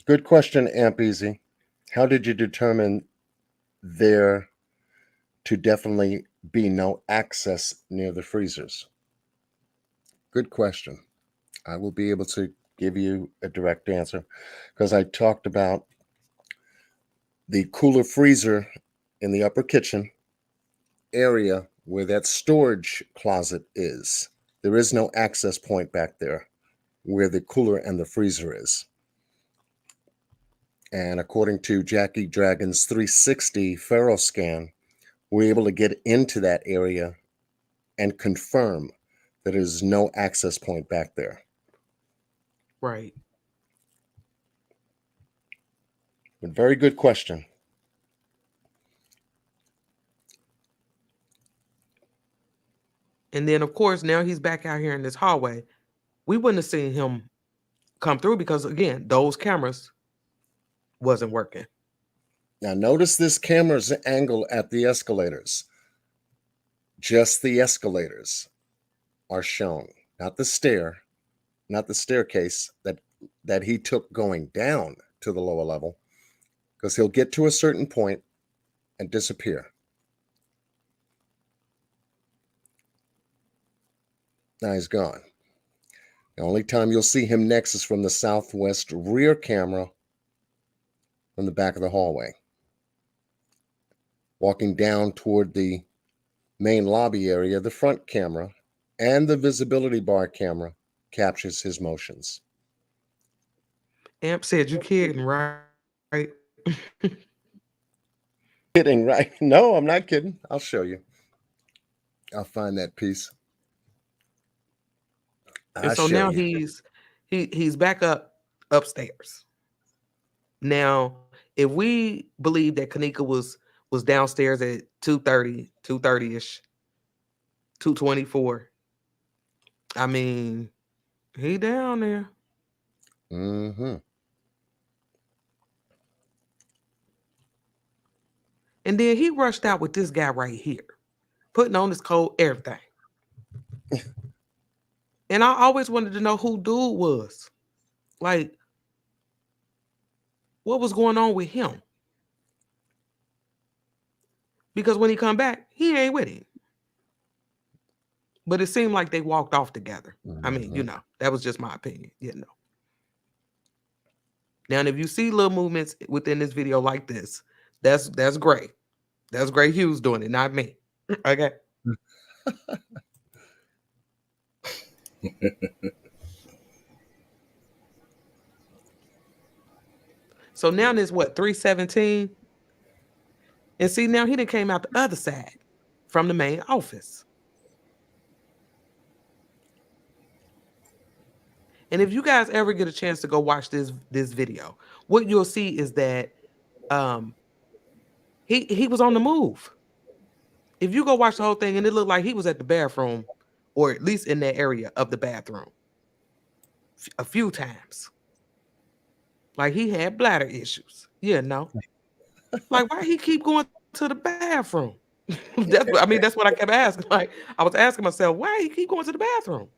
Good question, Amp Easy. How did you determine there to definitely be no access near the freezers? Good question. I will be able to give you a direct answer because I talked about the cooler freezer in the upper kitchen area where that storage closet is. There is no access point back there where the cooler and the freezer is. And according to Jackie Dragon's 360 Faro scan, we're able to get into that area and confirm that there is no access point back there. Right. But very good question. And then, of course, now he's back out here in this hallway. We wouldn't have seen him come through because, again, those cameras wasn't working. Now, notice this camera's angle at the escalators. Just the escalators are shown, not the staircase that he took going down to the lower level, because he'll get to a certain point and disappear. Now he's gone. The only time you'll see him next is from the southwest rear camera from the back of the hallway. Walking down toward the main lobby area, the front camera and the visibility bar camera captures his motions. Amp said, "You kidding, right?" Kidding, right? No, I'm not kidding. I'll show you. I'll find that piece. And so now he's back upstairs. Now, if we believe that Kanika was downstairs at 2:30-ish, 2:24, I mean, he down there. Mm-hmm. And then he rushed out with this guy right here, putting on his coat, everything. And I always wanted to know who dude was. Like, what was going on with him? Because when he come back, he ain't with him. But it seemed like they walked off together. I mean, that was just my opinion, Now, if you see little movements within this video like this, that's great. That's Gray Hughes doing it, not me. Okay. So now there's what, 3:17? And see, now he done came out the other side from the main office. And if you guys ever get a chance to go watch this video, what you'll see is that he was on the move. If you go watch the whole thing and it looked like he was at the bathroom or at least in that area of the bathroom a few times. Like he had bladder issues. Yeah, no. Like why he keep going to the bathroom? That's what I kept asking. Like I was asking myself, why he keep going to the bathroom?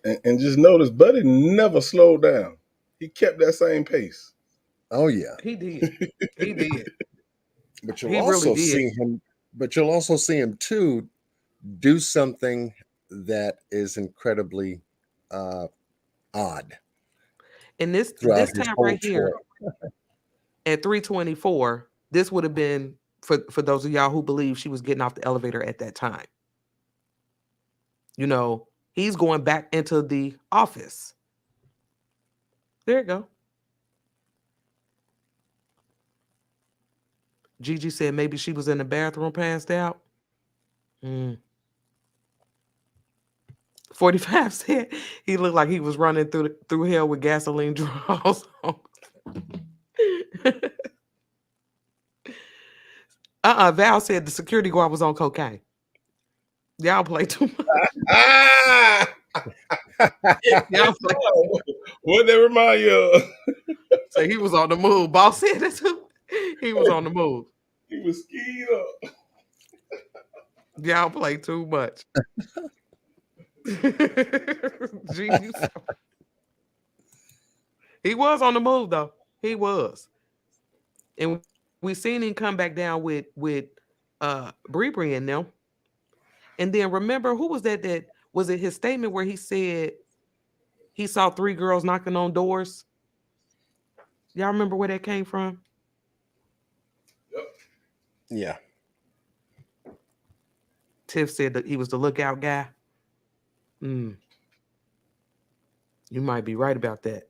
And just notice, Buddy never slowed down. He kept that same pace. Oh yeah, he did. He did. But you'll He really also did. see him. But you'll also see him too do something that is incredibly odd. And this throughout his time whole right here tour. at 3:24, this would have been for those of y'all who believe she was getting off the elevator at that time. You know, he's going back into the office. There you go. Gigi said maybe she was in the bathroom passed out. 45 said he looked like he was running through hell with gasoline draws on. Val said the security guard was on cocaine. Y'all play too much. Y'all play. What they remind you of? Say he was on the move. Boss said that too. He was on the move. He was skied up. Y'all play too much. Jeez. He was on the move though. He was. And we seen him come back down with Bree and them. And then remember, who was that was it his statement where he said he saw 3 girls knocking on doors? Y'all remember where that came from? Yeah. Tiff said that he was the lookout guy. You might be right about that.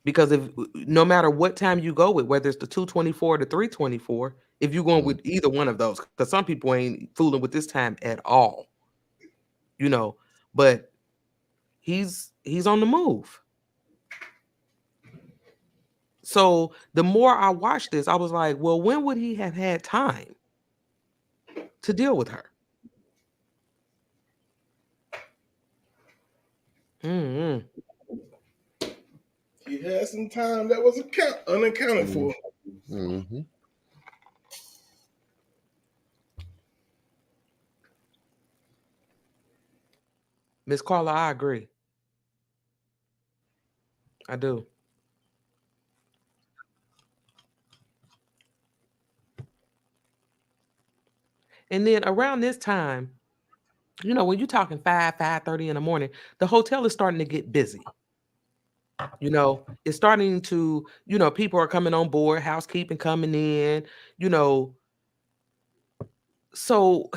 Because if no matter what time you go with, whether it's the 224 or the 324, if you're going with either one of those, because some people ain't fooling with this time at all, you know, but he's on the move. So the more I watched this, I was like, well, when would he have had time to deal with her? He had some time that was unaccounted for. Miss Carla, I agree. I do. And then around this time, you know, when you're talking 5:30 in the morning, the hotel is starting to get busy. You know, it's starting to, you know, people are coming on board, housekeeping coming in, you know. So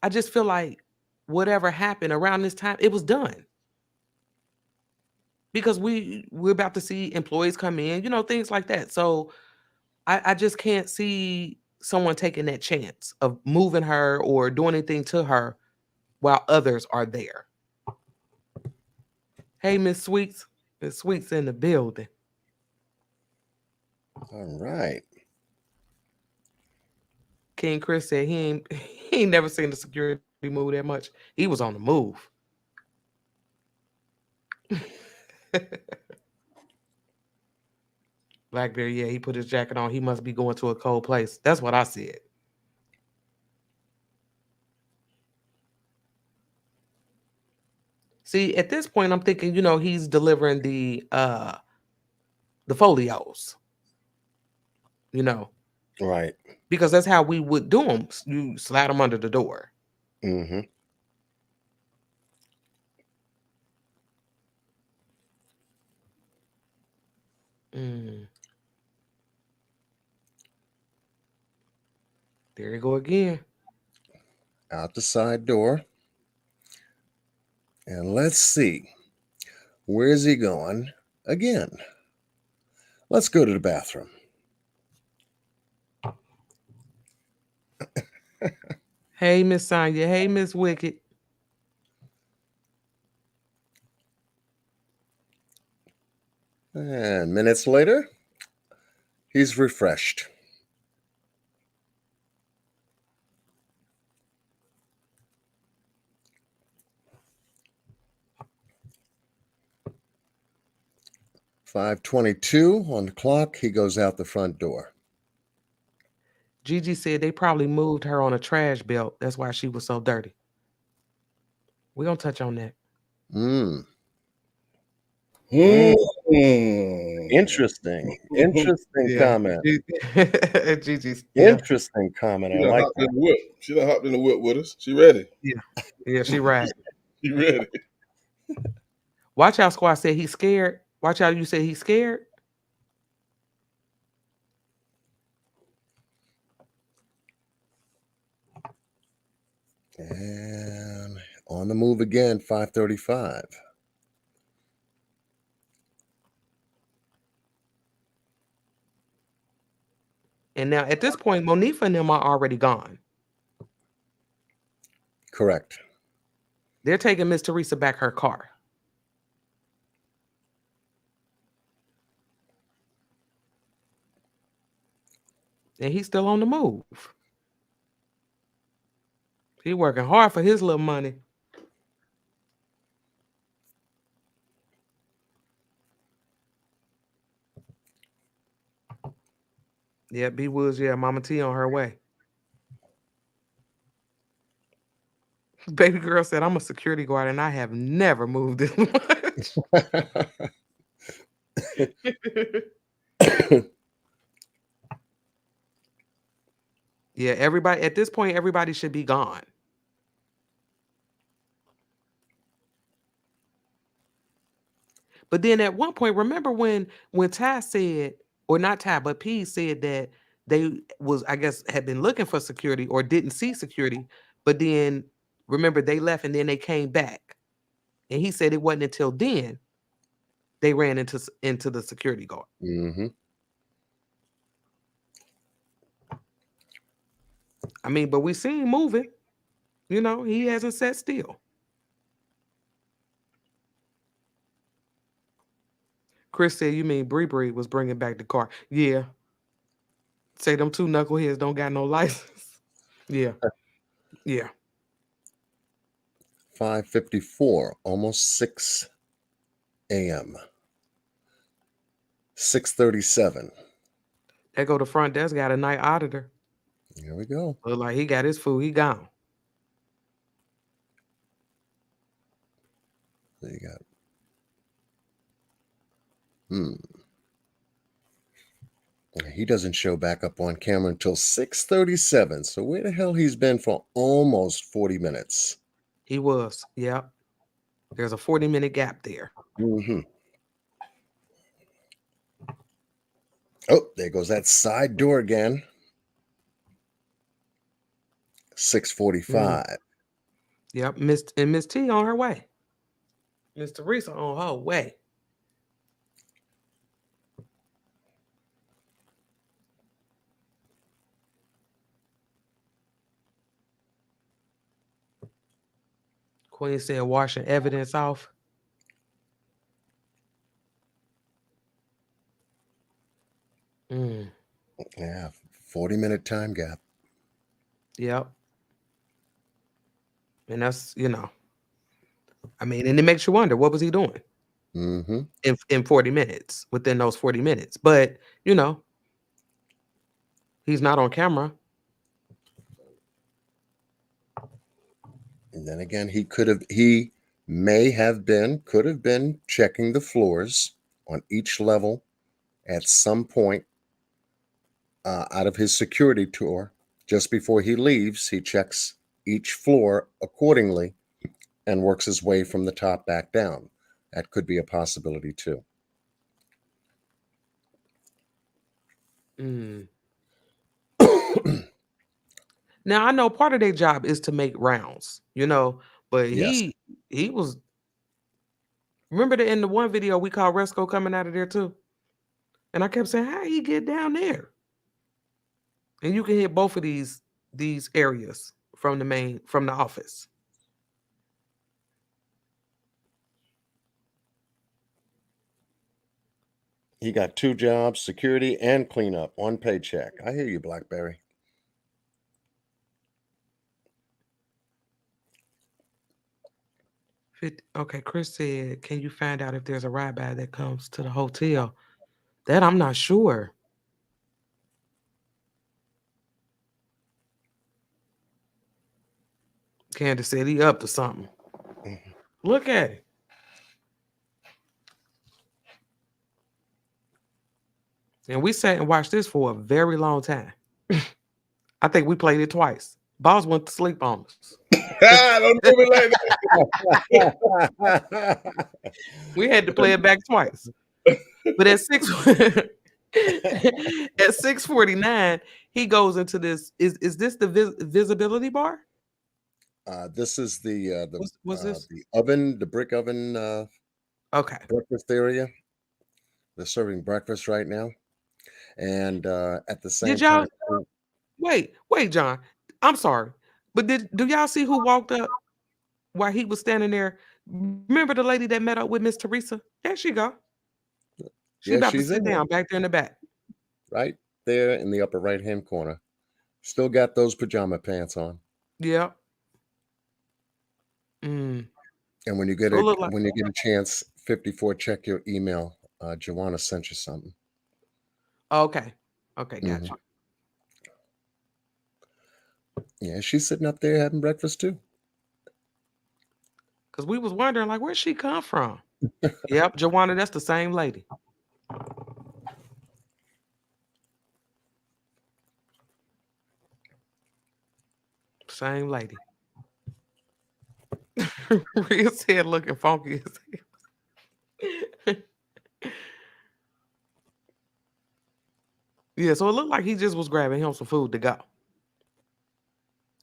I just feel like whatever happened around this time, it was done. Because we're about to see employees come in, you know, things like that. So I just can't see someone taking that chance of moving her or doing anything to her while others are there. Hey, Miss Sweets. Miss Sweets in the building. All right. King Chris said he ain't never seen the security move that much. He was on the move. Blackberry, yeah, he put his jacket on. He must be going to a cold place. That's what I said. See, at this point, I'm thinking, you know, he's delivering the folios. You know. Right. Because that's how we would do them. You slide them under the door. There you go again. Out the side door. And let's see. Where's he going again? Let's go to the bathroom. Hey, Miss Sonia. Hey, Miss Wicked. And minutes later, he's refreshed. 5:22 on the clock. He goes out the front door. Gigi said they probably moved her on a trash belt. That's why she was so dirty. We're going to touch on that. Interesting. Interesting Yeah. comment. Gigi's, yeah. Interesting comment. I She done like hopped in that. the whip. She done hopped in the whip with us. She ready. Yeah, she right. She ready. Watch out, Squad said he's scared. Watch out, you said he's scared. And on the move again, 5:35. And now at this point, Monifa and them are already gone. Correct. They're taking Miss Teresa back her car. And he's still on the move. He working hard for his little money. Yeah, B Woods, yeah, Mama T on her way. Baby girl said, I'm a security guard and I have never moved this much. Yeah, everybody at this point, everybody should be gone. But then at one point, remember when Ty said, or not Ty, but P said that they was, I guess, had been looking for security or didn't see security, but then remember they left and then they came back. And he said it wasn't until then they ran into the security guard. Mm-hmm. I mean, but we see him moving. You know, he hasn't sat still. Chris said, you mean Bree was bringing back the car. Yeah. Say them two knuckleheads don't got no license. Yeah. Yeah. 5:54, almost 6 a.m. 6:37. That go to front desk, got a night auditor. Here we go. Look like he got his food. He gone. There you got. He doesn't show back up on camera until 6:37. So where the hell he's been for almost 40 minutes? He was. Yep. There's a 40-minute gap there. Mm-hmm. Oh, there goes that side door again. 6:45. Yep. Miss T on her way. Miss Teresa on her way. Queen said washing evidence off. Yeah, 40-minute time gap. Yep. And that's, you know, I mean, and it makes you wonder, what was he doing in 40 minutes, within those 40 minutes? But, you know, he's not on camera. And then again, could have been checking the floors on each level at some point out of his security tour. Just before he leaves, he checks each floor accordingly and works his way from the top back down. That could be a possibility too. Now, I know part of their job is to make rounds, you know, but he was, remember in the one video we called Resco coming out of there too? And I kept saying, how he get down there? And you can hit both of these areas from the office. He got 2 jobs, security and cleanup, 1 paycheck. I hear you, Blackberry. Okay, Chris said, can you find out if there's a ride by that comes to the hotel? That I'm not sure. Candace said he up to something. Look at it. And we sat and watched this for a very long time. I think we played it twice. Boss went to sleep on us. Don't do me like that. We had to play it back twice. But at 6:49, he goes into this. Is this the visibility bar? This is the What's this? the oven, the brick oven Okay. breakfast area. They're serving breakfast right now. And at the same Did y'all time, wait, John? I'm sorry, but do y'all see who walked up while he was standing there? Remember the lady that met up with Miss Teresa? There she go. She yeah, about to she's sit in there, down back there in the back. right there in the upper right hand corner. Still got those pajama pants on. Yeah. Mm. And when you get a chance, 54, check your email. Joanna sent you something. Okay. Okay, gotcha. Yeah, she's sitting up there having breakfast too. Because we was wondering, like, where'd she come from? Yep, Joanna, that's the same lady. Same lady. Rhea's head looking funky as hell. Yeah, so it looked like he just was grabbing him some food to go.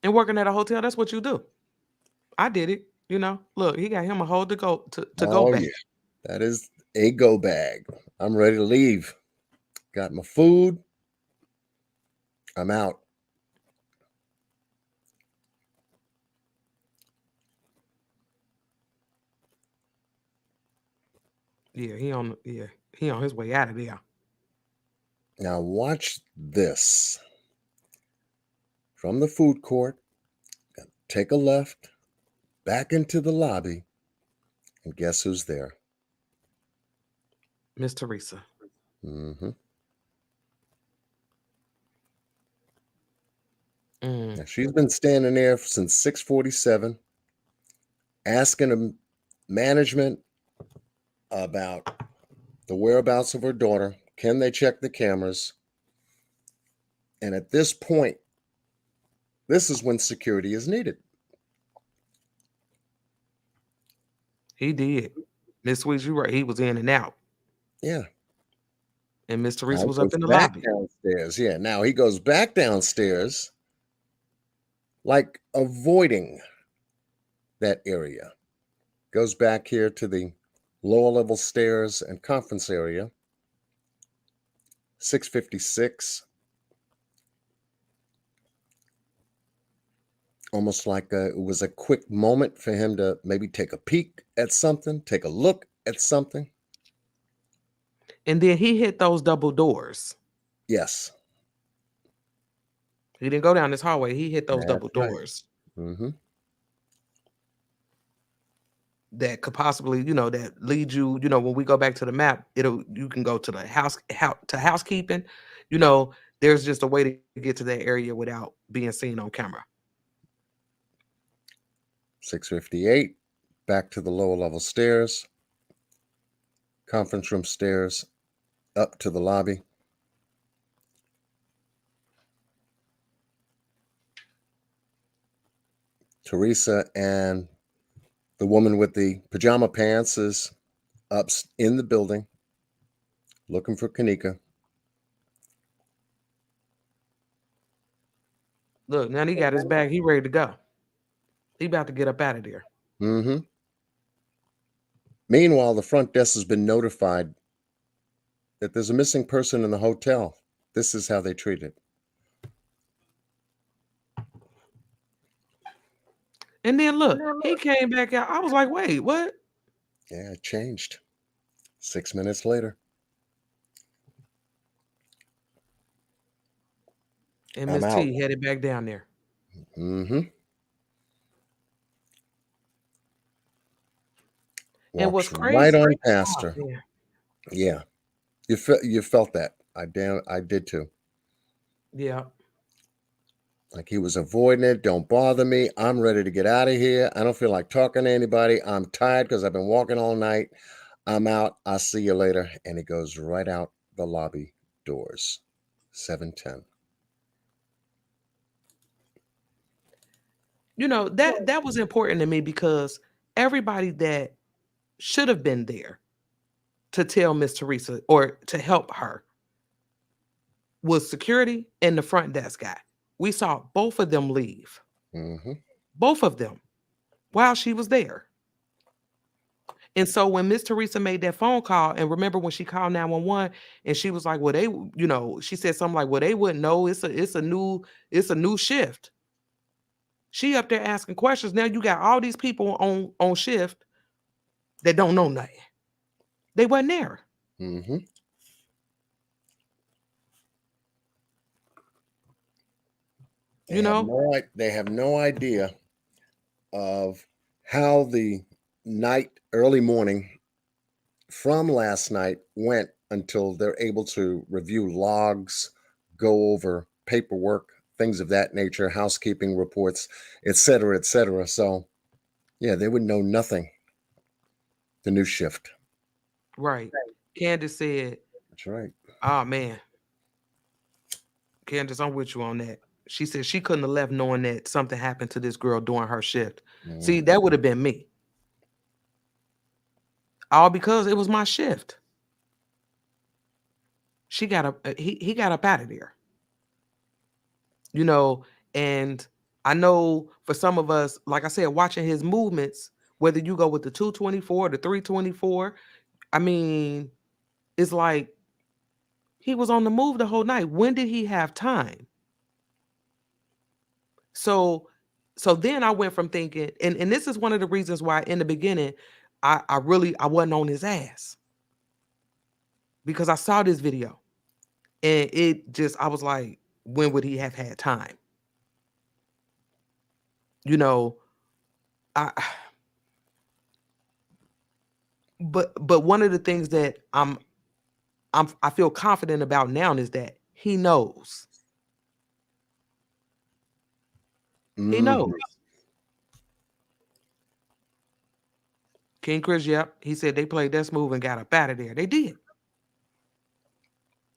And working at a hotel, that's what you do. I did it, you know. Look, he got him a whole to go Oh, bag. yeah. That is a go bag. I'm ready to leave. Got my food. I'm out. Yeah, he on his way out of there. Now watch this. From the food court, take a left, back into the lobby, and guess who's there? Miss Teresa. Mm-hmm. Now, she's been standing there since 6:47, asking the management about the whereabouts of her daughter. Can they check the cameras? And at this point, this is when security is needed. He did. Miss Sweets, you right. He was in and out. Yeah. And Miss Teresa Now was he up in goes the back lobby. downstairs. Yeah. Now he goes back downstairs, like avoiding that area. Goes back here to the lower level stairs and conference area. 6:56. Almost like it was a quick moment for him to maybe take a peek at something, take a look at something. And then he hit those double doors. Yes. He didn't go down this hallway. He hit those double Right. doors. Mm-hmm. That could possibly, that lead you, when we go back to the map, you can go to the housekeeping. There's just a way to get to that area without being seen on camera. 6:58. Back to the lower level stairs. Conference room stairs. Up to the lobby. Teresa and the woman with the pajama pants is up in the building looking for Kanika. Look, now he got his bag. He ready to go. He about to get up out of there. Mm-hmm. Meanwhile, the front desk has been notified that there's a missing person in the hotel. This is how they treat it. And then look, he came back out. I was like, wait, what? Yeah, it changed. 6 minutes later. And Miss T headed back down there. Mm-hmm. And what's Walks right crazy? on past Oh, her. man. Yeah, you felt that. I did too. Yeah. Like he was avoiding it. Don't bother me. I'm ready to get out of here. I don't feel like talking to anybody. I'm tired because I've been walking all night. I'm out. I'll see you later. And he goes right out the lobby doors. 7:10. You know, that was important to me because everybody that should have been there to tell Miss Teresa or to help her was security and the front desk guy. We saw both of them leave. Mm-hmm. Both of them while she was there. And so when Miss Teresa made that phone call, and remember when she called 911 and she was like, well, they, you know, she said something like, well, they wouldn't know. It's a new shift. She up there asking questions. Now you got all these people on shift that don't know nothing. They wasn't there. Mm-hmm. They have no idea of how the early morning from last night went until they're able to review logs, go over paperwork, things of that nature, housekeeping reports, et cetera, et cetera. So, yeah, they would know nothing. The new shift. Right. Candace said, That's right. oh, man. Candace, I'm with you on that. She said she couldn't have left knowing that something happened to this girl during her shift. See, that would have been me. All because it was my shift. He got up out of there. You know, and I know for some of us, like I said, watching his movements, whether you go with the 224, the 324, I mean, it's like he was on the move the whole night. When did he have time? So then I went from thinking, and this is one of the reasons why in the beginning, I wasn't on his ass. Because I saw this video and I was like, when would he have had time? You know, but one of the things that I feel confident about now is that he knows. He knows. King Chris, yep. He said they played that smooth and got up out of there. They did.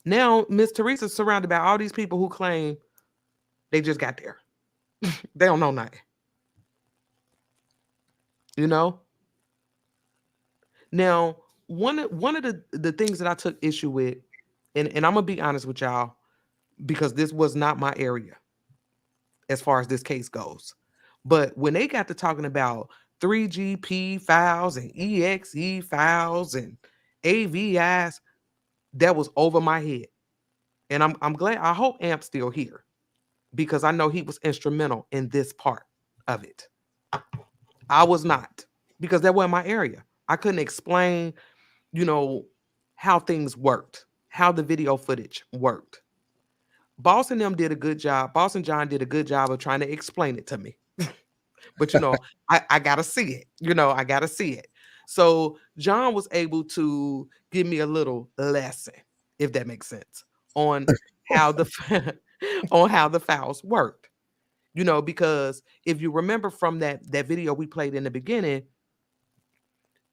Now, Miss Teresa's surrounded by all these people who claim they just got there. They don't know nothing. You know? Now, one of the things that I took issue with, and I'm gonna be honest with y'all, because this was not my area as far as this case goes. But when they got to talking about 3GP files and EXE files and AVIs, that was over my head. And I'm glad, I hope Amp's still here because I know he was instrumental in this part of it. I was not, because that wasn't my area. I couldn't explain, you know, how things worked, how the video footage worked. Boss and them did a good job. Boss and John did a good job of trying to explain it to me. But, you know, I got to see it. You know, I got to see it. So John was able to give me a little lesson, if that makes sense, on how the on how the files worked. You know, because if you remember from that video we played in the beginning,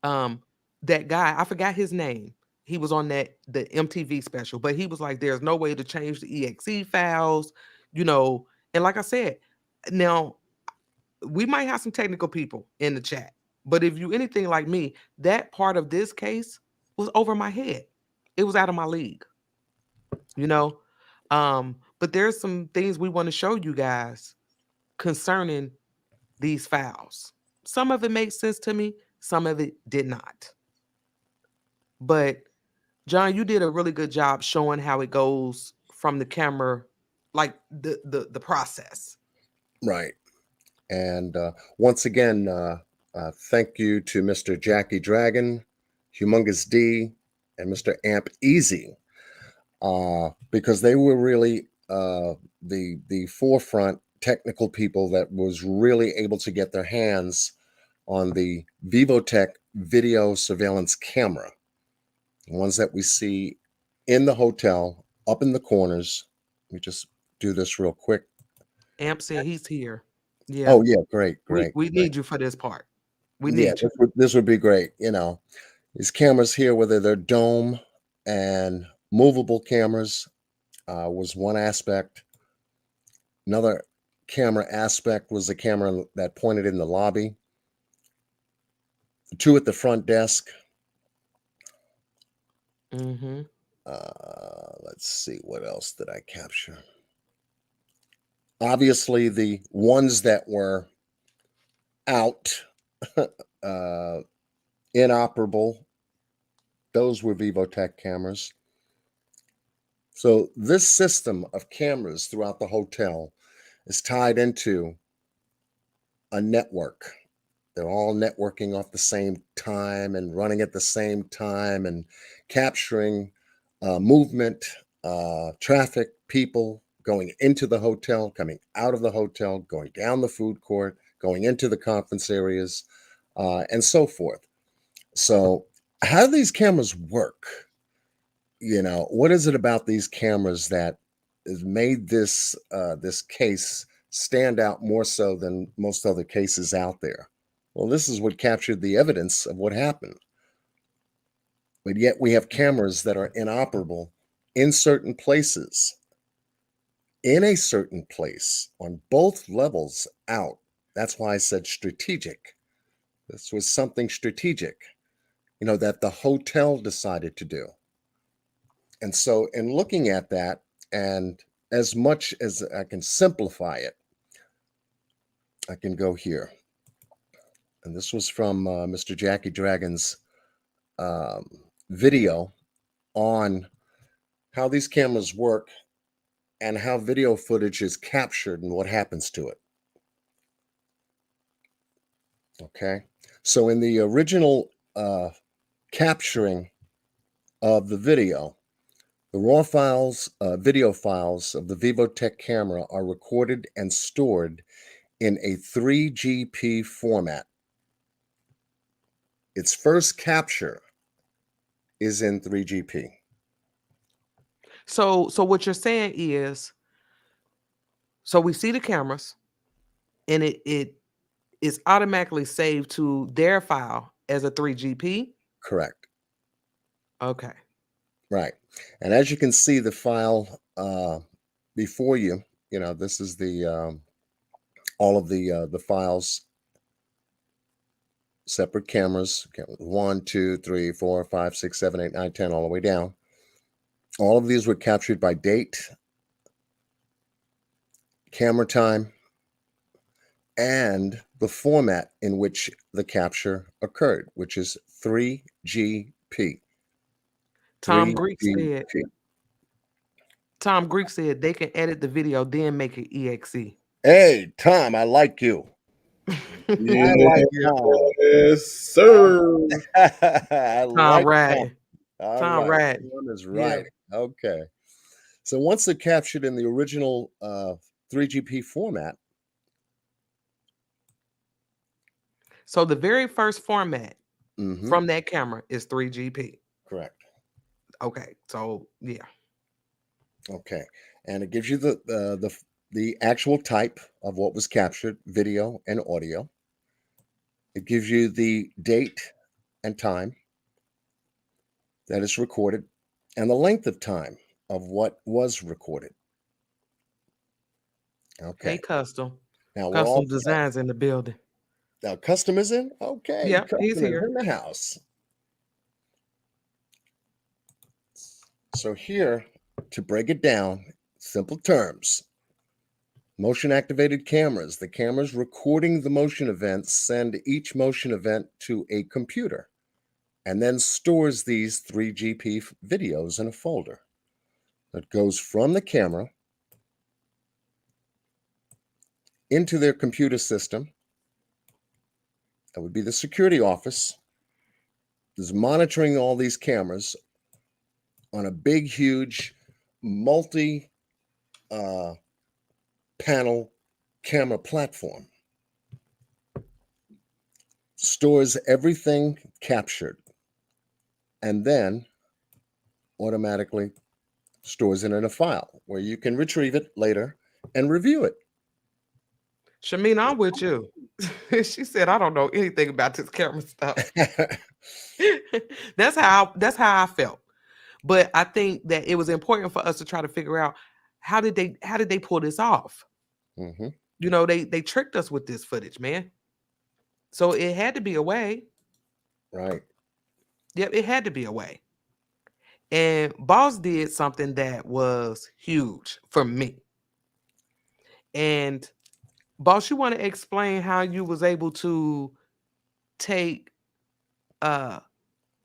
that guy, I forgot his name. He was on the MTV special, but he was like, there's no way to change the EXE files, you know. And like I said, now we might have some technical people in the chat, but if you anything like me, that part of this case was over my head. It was out of my league, you know. But there's some things we want to show you guys concerning these files. Some of it made sense to me, some of it did not. But John, you did a really good job showing how it goes from the camera, like the process. Right. And once again, thank you to Mr. Jackie Dragon, Humongous D, and Mr. Amp Easy, because they were really the forefront technical people that was really able to get their hands on the Vivotech video surveillance camera, the ones that we see in the hotel, up in the corners. Let me just do this real quick. Amp said he's here. Yeah. Oh, yeah, great. We need you for this part. We Yeah, need you. this would be great. These cameras here, whether they're dome and movable cameras, was one aspect. Another camera aspect was the camera that pointed in the lobby. Two at the front desk. Mm-hmm. Let's see, what else did I capture? Obviously, the ones that were out, inoperable, those were Vivotech cameras. So this system of cameras throughout the hotel is tied into a network. They're all networking off the same time and running at the same time and capturing movement, traffic, people going into the hotel, coming out of the hotel, going down the food court, going into the conference areas, and so forth. So, how do these cameras work? What is it about these cameras that has made this this case stand out more so than most other cases out there? Well, this is what captured the evidence of what happened. But yet we have cameras that are inoperable in certain places, in a certain place, on both levels out. That's why I said strategic. This was something strategic, that the hotel decided to do. And so, in looking at that, and as much as I can simplify it, I can go here. And this was from Mr. Jackie Dragon's video on how these cameras work and how video footage is captured and what happens to it. Okay. So, in the original capturing of the video, the raw files, video files of the Vivotech camera are recorded and stored in a 3GP format. Its first capture is in 3GP. So what you're saying is, so we see the cameras, and it is automatically saved to their file as a 3GP. Correct. Okay. Right. And as you can see, the file before you, this is the all of the files, separate cameras, 1, 2, 3, 4, 5, 6, 7, 8, 9, 10, all the way down. All of these were captured by date, camera time, and the format in which the capture occurred, which is 3GP. Tom Greek said they can edit the video, then make it EXE. Hey, Tom, I like you. Yeah, I like Tom. yes, sir. I like Rad. Tom. Tom Rad. Tom is right. Yeah. Okay. So once they're captured in the original 3GP format. So the very first format from that camera is 3GP. Correct. Okay. So yeah. Okay. And it gives you the actual type of what was captured, video and audio. It gives you the date and time that is recorded and the length of time of what was recorded. Okay. Hey, Custom. Now Custom Designs in the building. Now, Custom is in? Okay. Yeah, Custom he's here. is in the house. So here, to break it down, simple terms. Motion-activated cameras. The cameras recording the motion events send each motion event to a computer and then stores these 3GP videos in a folder that goes from the camera into their computer system. That would be the security office. Is monitoring all these cameras on a big, huge, multi panel camera platform. Stores everything captured, and then automatically stores it in a file where you can retrieve it later and review it. Shamina, I'm with you. She said, I don't know anything about this camera stuff. That's how I felt. But I think that it was important for us to try to figure out how did they pull this off? Mm-hmm. You know, they tricked us with this footage, man. So it had to be a way. Right. Yep, it had to be a way. And Boss did something that was huge for me. And Boss, you want to explain how you was able to take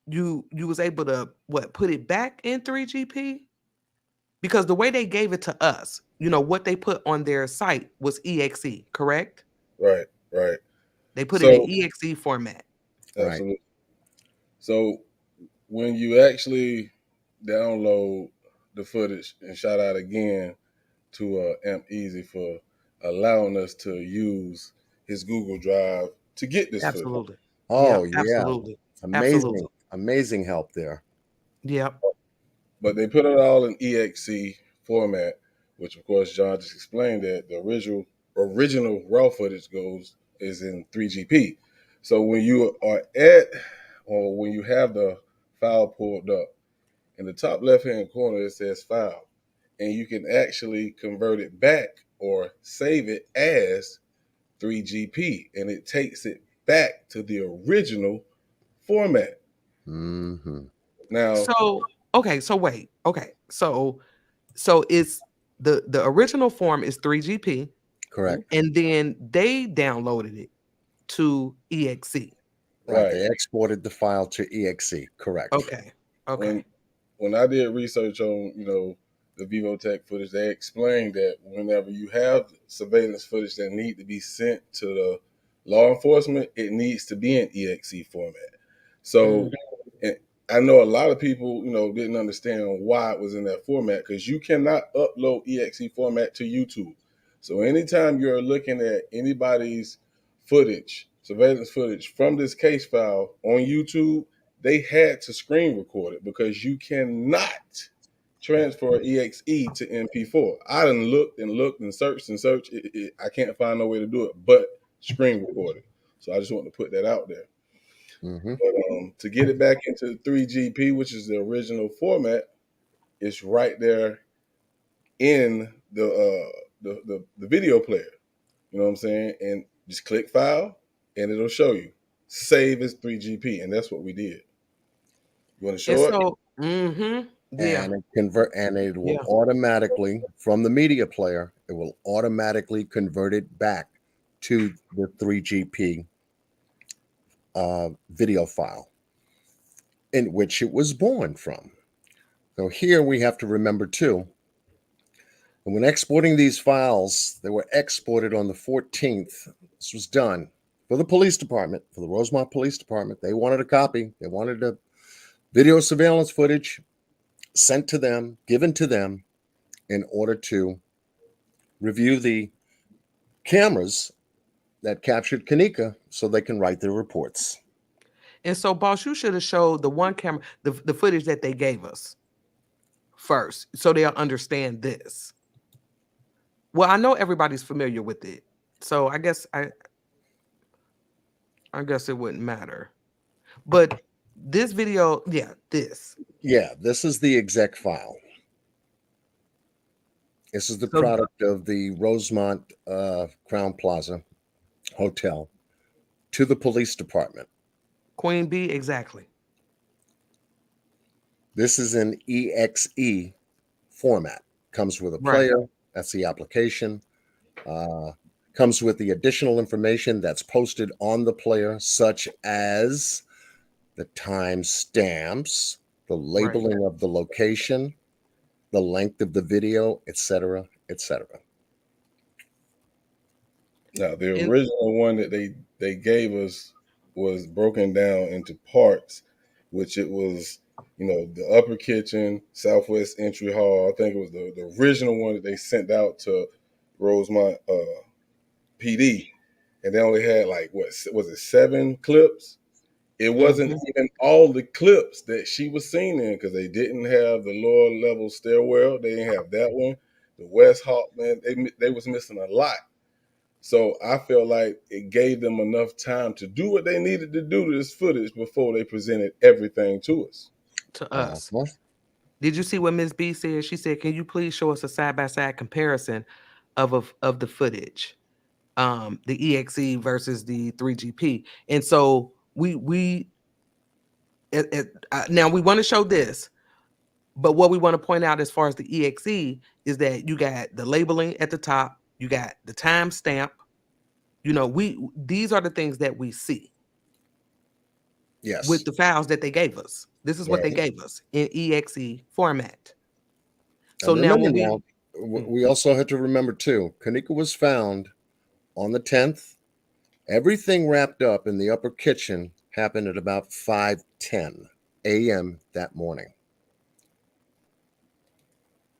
you was able to put it back in 3GP? Because the way they gave it to us, you know, what they put on their site was EXE, correct? Right. They put it in EXE format. Absolutely. Right. So when you actually download the footage, and shout out again to Amp Easy for allowing us to use his Google Drive to get this Absolutely. footage. Oh, yep, yeah. Absolutely. Amazing. Amazing help there. Yep. But they put it all in EXE format, which of course John just explained that the original raw footage is in 3GP. So when you are when you have the file pulled up, in the top left-hand corner it says file, and you can actually convert it back or save it as 3GP, and it takes it back to the original format. Mm-hmm. Now, so it's the original form is 3GP. Correct. And then they downloaded it to EXE. Right. They exported the file to EXE. Correct. Okay. When I did research on, the Vivotech footage, they explained that whenever you have surveillance footage that need to be sent to the law enforcement, it needs to be in EXE format. So and I know a lot of people, didn't understand why it was in that format, because you cannot upload EXE format to YouTube. So anytime you're looking at anybody's footage, surveillance footage from this case file on YouTube, they had to screen record it, because you cannot transfer EXE to MP4. I done looked and searched. I can't find no way to do it but screen record it. So I just want to put that out there. Mm-hmm. But to get it back into 3GP, which is the original format, it's right there in the video player. You know what I'm saying? And just click file, and it'll show you save as 3GP, and that's what we did. You want to show it? Yeah. And it will automatically, from the media player, it will automatically convert it back to the 3GP video file in which it was born from. So here we have to remember too, when exporting these files, they were exported on the 14th. This was done for the police department, for the Rosemont Police Department. They wanted a copy. They wanted the video surveillance footage sent to them, given to them, in order to review the cameras that captured Kanika so they can write their reports. And so, Boss, you should have showed the one camera, the footage that they gave us first, so they'll understand this. Well, I know everybody's familiar with it, so I guess it wouldn't matter. But this video, this is the exec file. This is the product of the Rosemont Crown Plaza Hotel to the police department. Queen Bee, exactly. This is an EXE format. Comes with a player. Right. That's the application. Comes with the additional information that's posted on the player, such as the time stamps, the labeling of the location, the length of the video, etc., etc. Now, the original one that they gave us was broken down into parts, which it was, the upper kitchen, southwest entry hall. I think it was the original one that they sent out to Rosemont PD, and they only had 7 clips, It wasn't even all the clips that she was seen in, because they didn't have the lower level stairwell. They didn't have that one. The West Hall, man, they was missing a lot. So I feel like it gave them enough time to do what they needed to do to this footage before they presented everything to us. To us. Did you see what Ms. B said? She said, "Can you please show us a side-by-side comparison of the footage, the EXE versus the 3GP?" And so now we want to show this, but what we want to point out as far as the EXE is that you got the labeling at the top, you got the timestamp. You know, these are the things that we see. Yes. With the files that they gave us. This is what they gave us in EXE format. So and now remember when we also had to remember too, Kanika was found on the 10th. Everything wrapped up in the upper kitchen happened at about 5:10 a.m. that morning.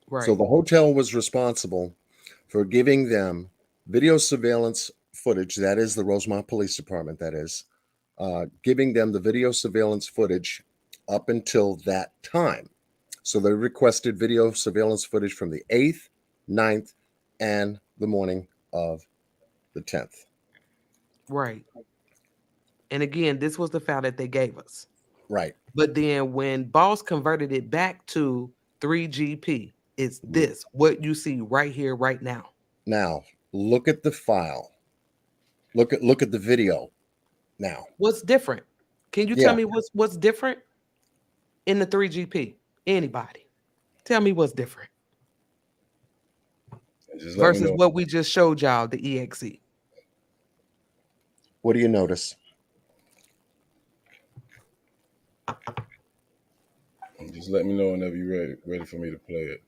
Right. So the hotel was responsible for giving them video surveillance footage. That is the Rosemont Police Department. That is giving them the video surveillance footage up until that time. So they requested video surveillance footage from the 8th, 9th, and the morning of the 10th. Right. And again, this was the file that they gave us. Right. But then when Boss converted it back to 3GP, it's this, what you see right here, right now. Now, look at the file. Look at the video now. What's different? Can you tell me what's different in the 3GP? Anybody? Tell me what's different. Versus what we just showed y'all, the EXE. What do you notice? Just let me know whenever you're ready for me to play it.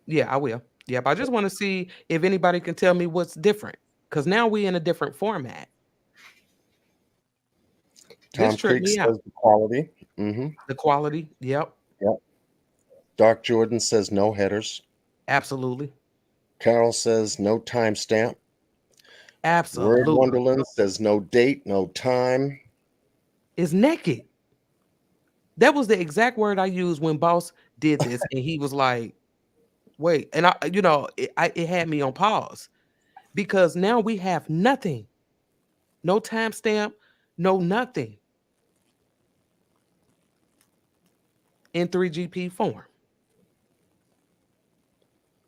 Yeah, I will. Yeah, but I just want to see if anybody can tell me what's different. Because now we in a different format. Tom Creek says the quality. The quality, yep. Dark Jordan says no headers. Absolutely. Carol says no timestamp. Absolutely. Word Wonderland says no date, no time. It's naked. That was the exact word I used when Boss did this, and he was like, "Wait," and it had me on pause because now we have nothing, no timestamp, no nothing in 3GP form.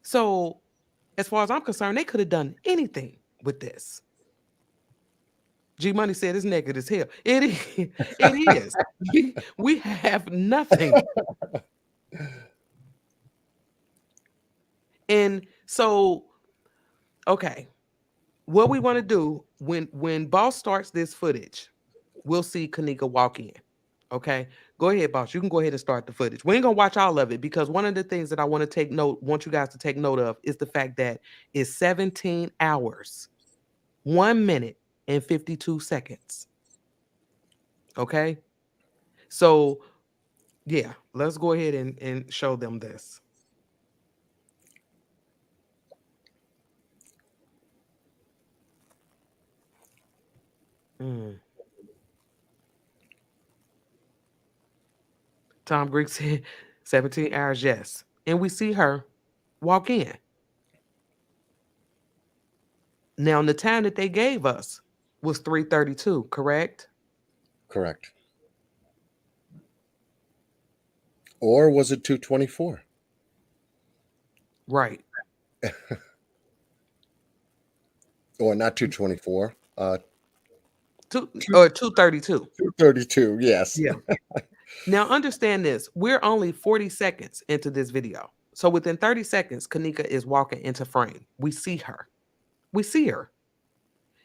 So, as far as I'm concerned, they could have done anything with this. G Money said it's naked as hell. It is. It is. We have nothing. And so, okay, what we want to do when Boss starts this footage, we'll see Kanika walk in. Okay, go ahead, Boss. You can go ahead and start the footage. We ain't gonna watch all of it because one of the things that I want you guys to take note of is the fact that it's 17 hours, 1 minute and 52 seconds. Okay, so yeah, let's go ahead and show them this. Tom Greek said 17 hours, yes. And we see her walk in. Now, the time that they gave us was 3:32, correct? Correct. Or was it 2:24? Right. Or not 2:24. 2:32. 2:32, yes. Yeah. Now, understand this. We're only 40 seconds into this video. So within 30 seconds, Kanika is walking into frame. We see her. We see her.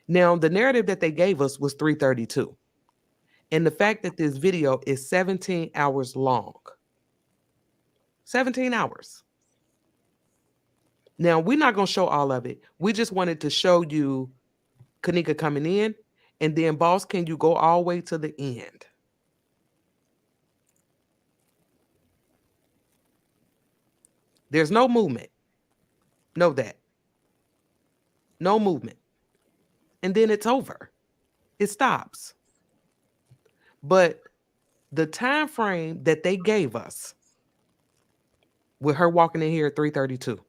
Now, the narrative that they gave us was 3:32. And the fact that this video is 17 hours long. 17 hours. Now, we're not going to show all of it. We just wanted to show you Kanika coming in. And then, Boss, can you go all the way to the end? There's no movement. Know that. No movement. And then it's over. It stops. But the time frame that they gave us with her walking in here at 3:32,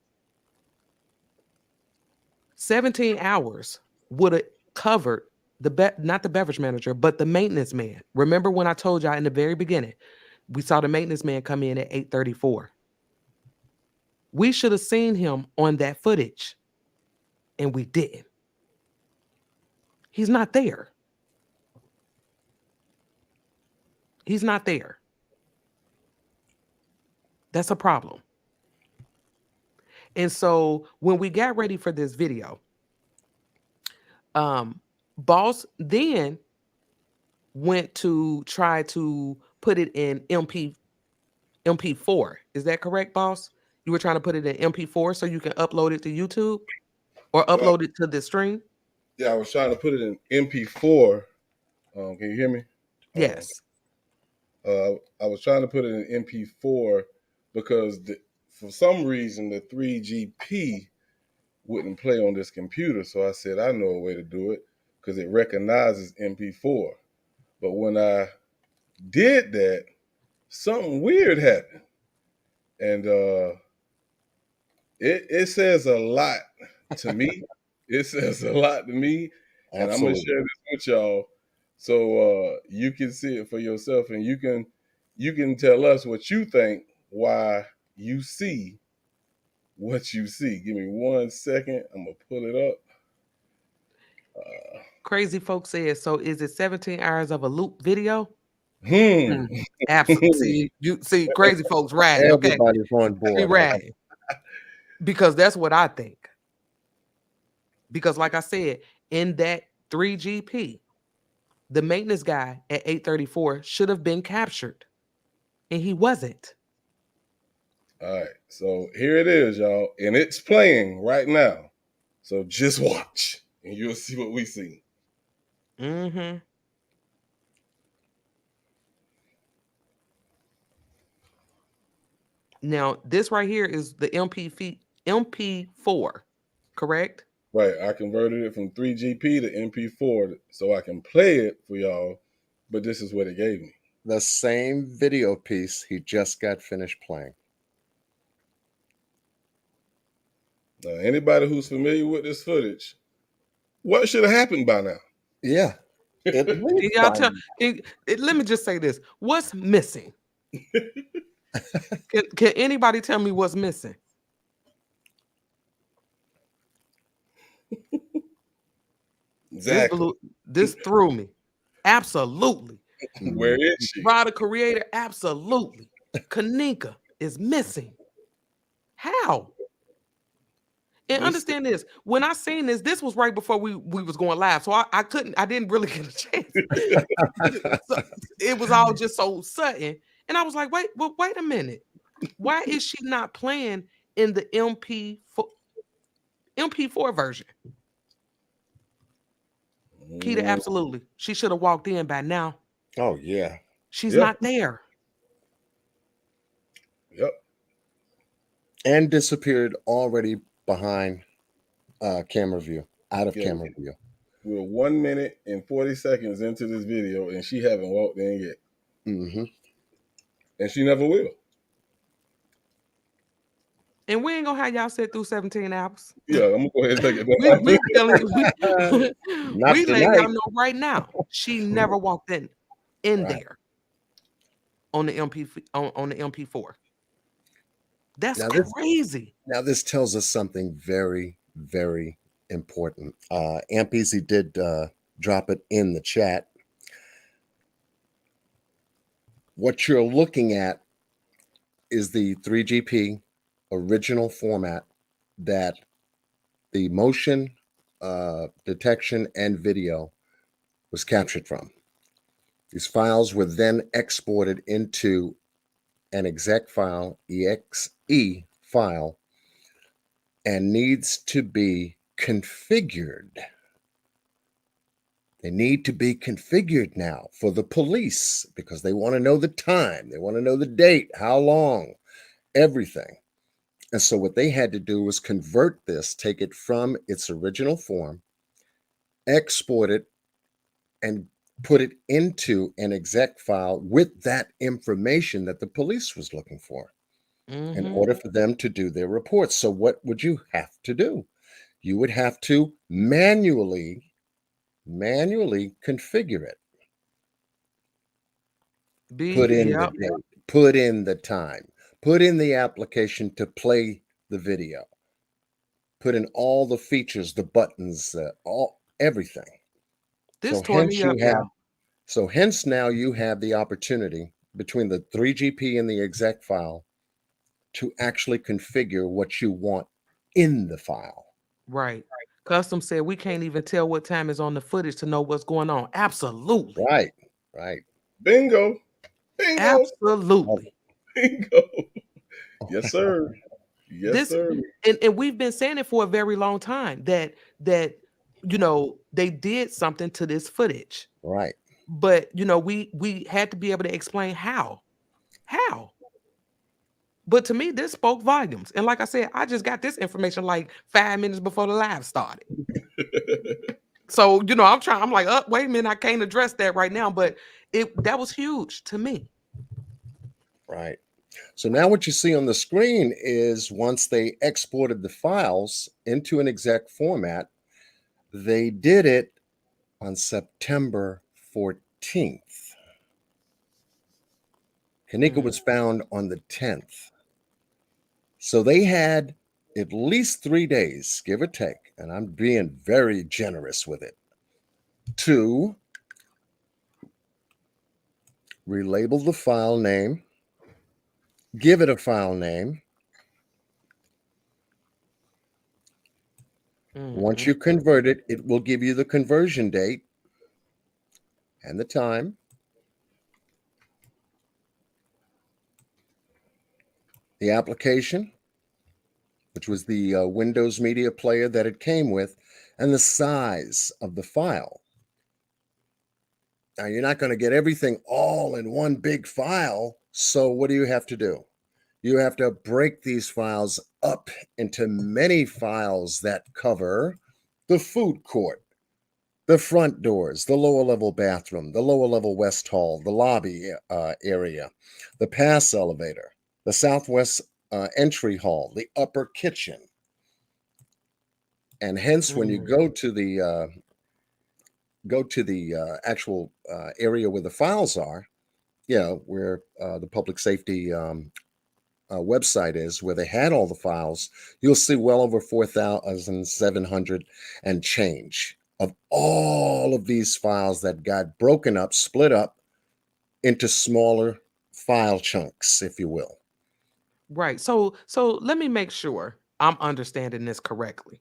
17 hours would have covered not the beverage manager, but the maintenance man. Remember when I told y'all in the very beginning, we saw the maintenance man come in at 8:34. We should have seen him on that footage, and we didn't. He's not there. He's not there. That's a problem. And so when we got ready for this video, Boss then went to try to put it in MP4. Is that correct, Boss? You were trying to put it in MP4 so you can upload it to YouTube or upload it to the stream? Yeah, I was trying to put it in MP4. Can you hear me? Yes. I was trying to put it in MP4 because for some reason the 3GP wouldn't play on this computer. So I said, I know a way to do it because it recognizes MP4. But when I did that, something weird happened. And it says a lot to me. It says a lot to me. And I'm going to share this with y'all so you can see it for yourself and you can tell us what you think, why you see what you see. Give me 1 second. I'm going to pull it up. Crazy folks said, so is it 17 hours of a loop video? Hmm. Absolutely. See, crazy folks riding. Okay. Everybody's on board. Riding. Because that's what I think. Because like I said, in that 3GP, the maintenance guy at 8:34 should have been captured. And he wasn't. All right. So here it is, y'all. And it's playing right now. So just watch and you'll see what we see. Mm-hmm. Now, this right here is the MP4, correct? Right. I converted it from 3GP to MP4 so I can play it for y'all, but this is what it gave me. The same video piece he just got finished playing. Now, anybody who's familiar with this footage, what should have happened by now? Yeah. Let me just say this. What's missing? Can anybody tell me what's missing? Exactly. This threw me. Absolutely. Where is she? Ryder Creator, absolutely. Kanika is missing. How? And understand this. When I seen this was right before we was going live. So I didn't really get a chance. So it was all just so sudden. And I was like, wait a minute. Why is she not playing in the MP4 version? Keita, absolutely. She should have walked in by now. Oh, yeah. She's not there. Yep. And disappeared already behind camera view, out of camera view. We're 1 minute and 40 seconds into this video, and she haven't walked in yet. Mm-hmm. And she never will. And we ain't gonna have y'all sit through 17 hours. Yeah, I'm gonna go ahead and take it. we let y'all know right now. She never walked in there on the on the MP4. That's crazy. Now this tells us something very, very important. Ampeasy did drop it in the chat. What you're looking at is the 3GP original format that the motion detection and video was captured from. These files were then exported into an exec file, exe file, and needs to be configured. They need to be configured now for the police because they want to know the time, they want to know the date, how long, everything. And so what they had to do was convert this, take it from its original form, export it, and put it into an exec file with that information that the police was looking for in order for them to do their reports. So what would you have to do? You would have to manually configure it. Put in the date, put in the time, put in the application to play the video, put in all the features, the buttons, everything. This tore me up, y'all. So hence now you have the opportunity between the 3GP and the exec file to actually configure what you want in the file. Right. Custom said we can't even tell what time is on the footage to know what's going on. Absolutely. Right. Bingo. Absolutely. Bingo. Yes, sir. Yes, sir. And we've been saying it for a very long time that they did something to this footage. Right. But we had to be able to explain how. But to me, this spoke volumes. And like I said, I just got this information like 5 minutes before the live started. So, I'm like, oh, wait a minute, I can't address that right now. But that was huge to me. Right. So now what you see on the screen is once they exported the files into an exec format, they did it on September 14th. Kanika was found on the 10th. So they had at least 3 days, give or take, and I'm being very generous with it, to relabel the file name, give it a file name. Once you convert it, it will give you the conversion date and the time. The application, which was the Windows Media Player that it came with, and the size of the file. Now, you're not going to get everything all in one big file, so what do you have to do? You have to break these files up into many files that cover the food court, the front doors, the lower level bathroom, the lower level west hall, the lobby area, the pass elevator, the southwest entry hall, the upper kitchen. And hence, when you go to the actual area where the files are, where the public safety website is, where they had all the files, you'll see well over 4,700 and change of all of these files that got broken up, split up into smaller file chunks, if you will. Right. So let me make sure I'm understanding this correctly.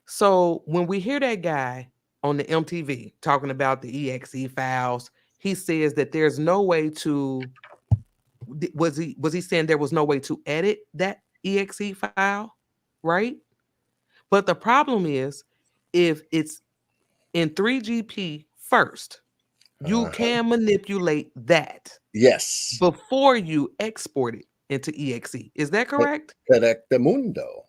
So when we hear that guy on the MTV talking about the EXE files, he says that there's no way to, was he saying there was no way to edit that EXE file, right? But the problem is, if it's in 3GP first, you can manipulate that. Yes. Before you export it into EXE. Is that correct? Correctamundo.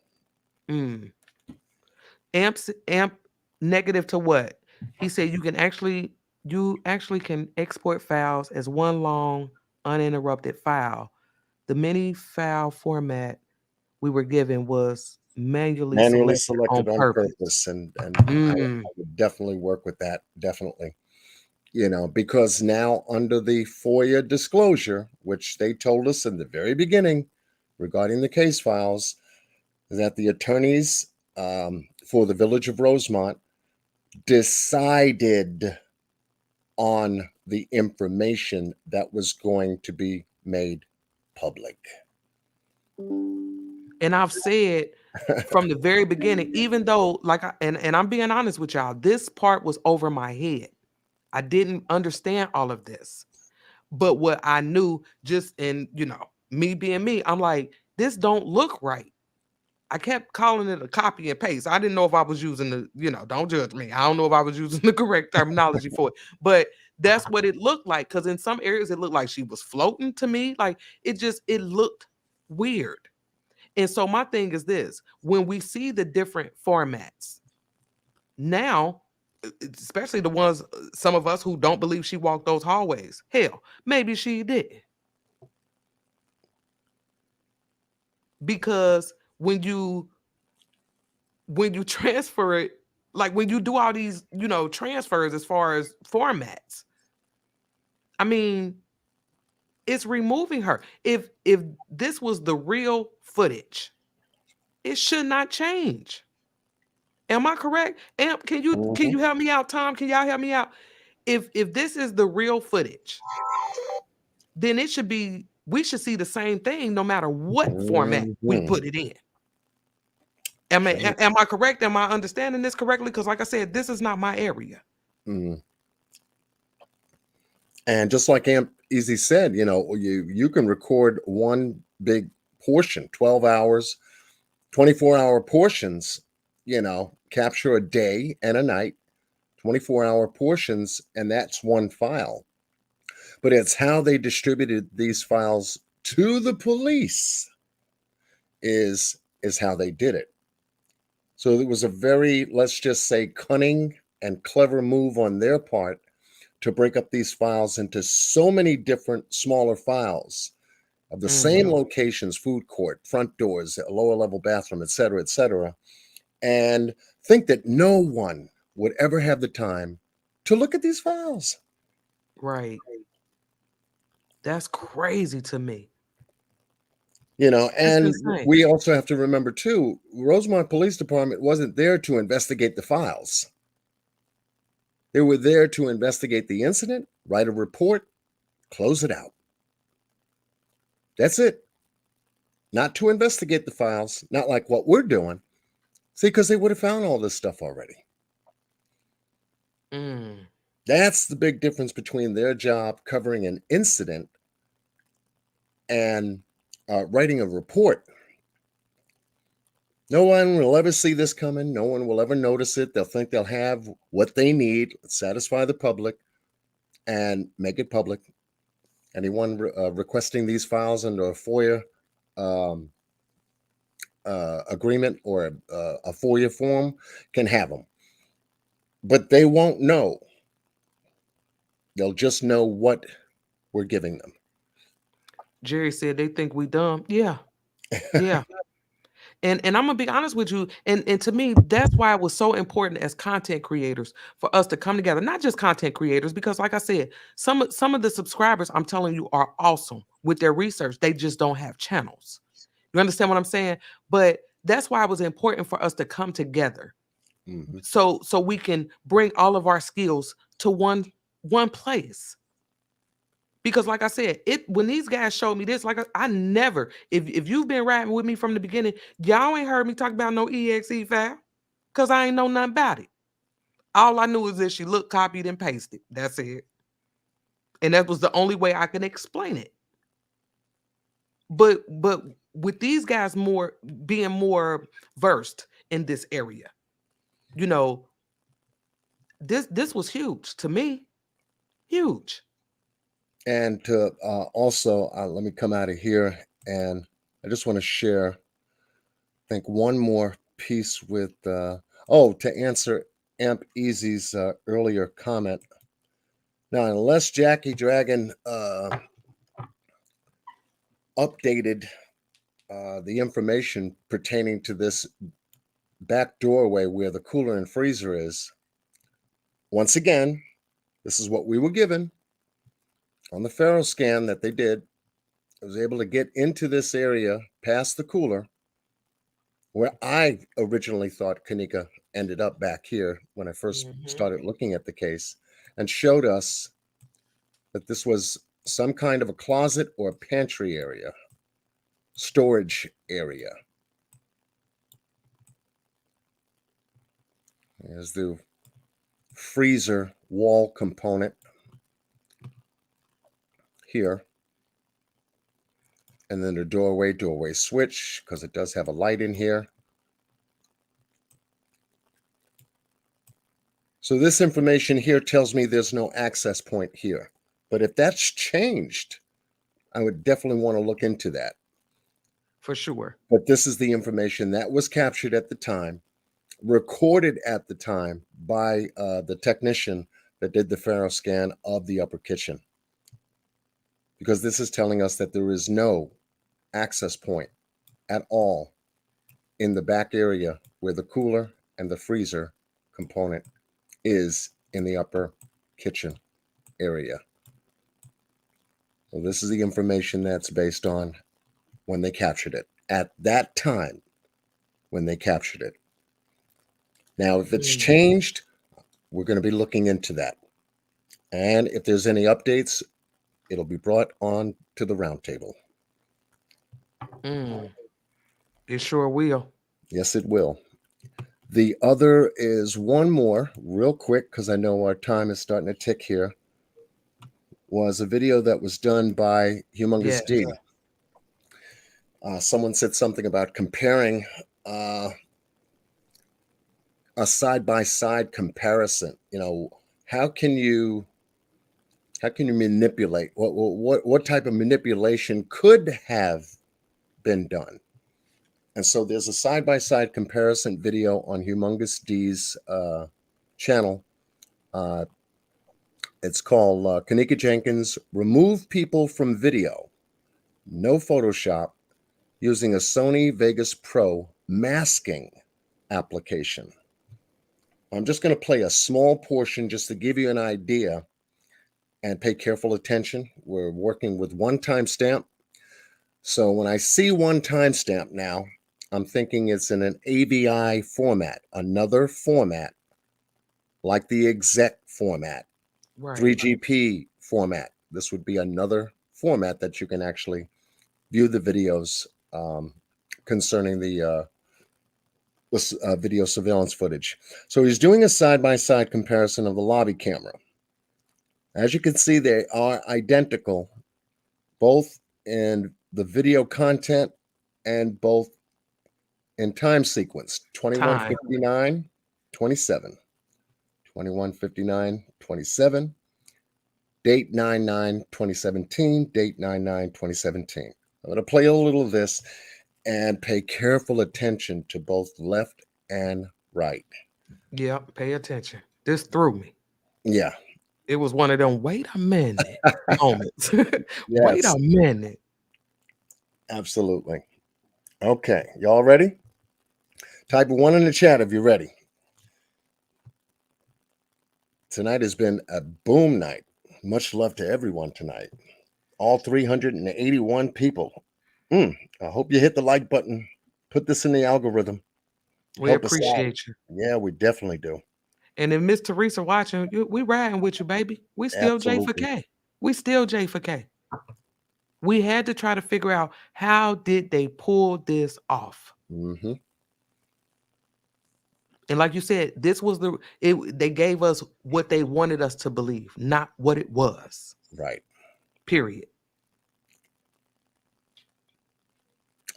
Amp negative to what? He said you actually can export files as one long uninterrupted file. The mini file format we were given was manually selected on purpose. And I would definitely work with that. Definitely. Because now under the FOIA disclosure, which they told us in the very beginning regarding the case files, that the attorneys for the Village of Rosemont decided on the information that was going to be made public. And I've said from the very beginning, even though, and I'm being honest with y'all, this part was over my head. I didn't understand all of this. But what I knew, just in, me being me, I'm like, this don't look right. I kept calling it a copy and paste. I didn't know if I was using don't judge me. I don't know if I was using the correct terminology for it, but that's what it looked like. Because in some areas, it looked like she was floating to me. Like it looked weird. And so my thing is this, when we see the different formats, now especially the ones, some of us who don't believe she walked those hallways. Hell, maybe she did. Because when you transfer it, like when you do all these, transfers as far as formats, I mean, it's removing her. If this was the real footage, it should not change. Am I correct? Amp, can you help me out? Tom, can y'all help me out? If this is the real footage, then we should see the same thing no matter what format we put it in. Am I correct? Am I understanding this correctly? Because like I said, this is not my area. Mm. And just like Amp Easy said, you can record one big portion, 12 hours, 24-hour portions, capture a day and a night, 24-hour portions, and that's one file. But it's how they distributed these files to the police is how they did it. So it was a very, let's just say, cunning and clever move on their part to break up these files into so many different smaller files of the same locations, food court, front doors, lower level bathroom, et cetera, and think that no one would ever have the time to look at these files. Right. That's crazy to me. And we also have to remember too, Rosemont Police Department wasn't there to investigate the files. They were there to investigate the incident, write a report, close it out. That's it. Not to investigate the files, not like what we're doing. See, because they would have found all this stuff already. That's the big difference between their job covering an incident and writing a report. No one will ever see this coming. No one will ever notice it. They'll think they'll have what they need, satisfy the public, and make it public. Anyone requesting these files under a FOIA agreement or a FOIA form can have them. But they won't know. They'll just know what we're giving them. Jerry said they think we dumb. Yeah. Yeah. And I'm gonna be honest with you, and to me, that's why it was so important as content creators for us to come together. Not just content creators, because like I said, some of the subscribers, I'm telling you, are awesome with their research. They just don't have channels. You understand what I'm saying? But that's why it was important for us to come together, so we can bring all of our skills to one place. Because like I said, when these guys showed me this, like I never, if you've been riding with me from the beginning, y'all ain't heard me talk about no EXE file, because I ain't know nothing about it. All I knew is that she looked, copied, and pasted. That's it. And that was the only way I can explain it. But with these guys being more versed in this area, this was huge to me. Huge. And to also, let me come out of here, and I just want to share, I think, one more piece with, to answer Amp Easy's earlier comment. Now, unless Jackie Dragon updated the information pertaining to this back doorway where the cooler and freezer is, once again, this is what we were given. On the Faro scan that they did, I was able to get into this area past the cooler, where I originally thought Kanika ended up back here when I first started looking at the case, and showed us that this was some kind of a closet or pantry area, storage area. There's the freezer wall component here, and then the doorway switch, because it does have a light in here. So this information here tells me there's no access point here. But if that's changed, I would definitely want to look into that. For sure. But this is the information that was captured at the time. recorded at the time by the technician that did the Faro scan of the upper kitchen. Because this is telling us that there is no access point at all in the back area where the cooler and the freezer component is in the upper kitchen area. So this is the information that's based on when they captured it. At that time, when they captured it. Now, if it's changed, we're going to be looking into that. And if there's any updates, it'll be brought on to the roundtable. It sure will. Yes, it will. The other is one more, real quick, because I know our time is starting to tick here, was a video that was done by Humongous D. Someone said something about comparing a side-by-side comparison. You know, how can you manipulate? What type of manipulation could have been done? And so there's a side-by-side comparison video on Humongous D's channel. It's called Kenneka Jenkins, Remove People from Video, No Photoshop, using a Sony Vegas Pro masking application. I'm just going to play a small portion just to give you an idea and pay careful attention. We're working with one timestamp. So when I see one timestamp now, I'm thinking it's in an AVI format, another format like the exec format, 3GP format. This would be another format that you can actually view the videos concerning the video surveillance footage. So he's doing a side-by-side comparison of the lobby camera. As you can see, they are identical, both in the video content and both in time sequence, 21:59, 27, 21:59, 27, date 9/9/2017, date 9/9/2017. I'm going to play a little of this and pay careful attention to both left and right. Yeah, pay attention. This threw me. Yeah. It was one of them, wait a minute moments. Yes. Wait a minute. Absolutely. Okay. Y'all ready? Type 1 in the chat if you're ready. Tonight has been a boom night. Much love to everyone tonight. All 381 people. I hope you hit the like button. Put this in the algorithm. We Help us out. appreciate you. Yeah, we definitely do. And if Miss Teresa watching, we riding with you, baby. We still Absolutely. J for K. We still J for K. We had to try to figure out how did they pull this off. Mm-hmm. And like you said, this was they gave us what they wanted us to believe, not what it was. Right. Period.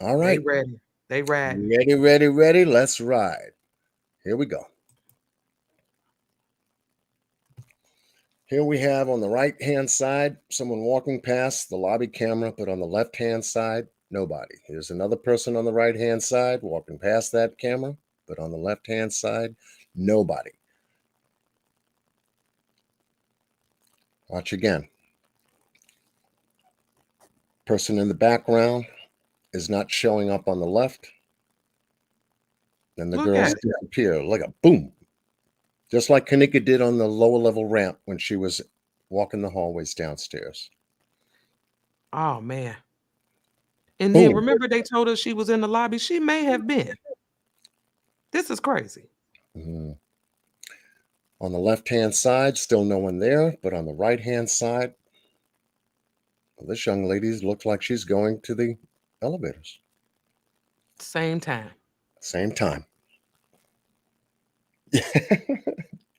All right. They ready. They ride. Ready, ready, ready. Let's ride. Here we go. Here we have on the right-hand side, someone walking past the lobby camera, but on the left-hand side, nobody. Here's another person on the right-hand side walking past that camera, but on the left-hand side, nobody. Watch again. Person in the background is not showing up on the left. Then the girls disappear like a boom. Just like Kanika did on the lower level ramp when she was walking the hallways downstairs. Oh, man. And then remember they told us she was in the lobby. She may have been. This is crazy. Mm-hmm. On the left-hand side, still no one there. But on the right-hand side, well, this young lady looks like she's going to the elevators. Same time. Same time.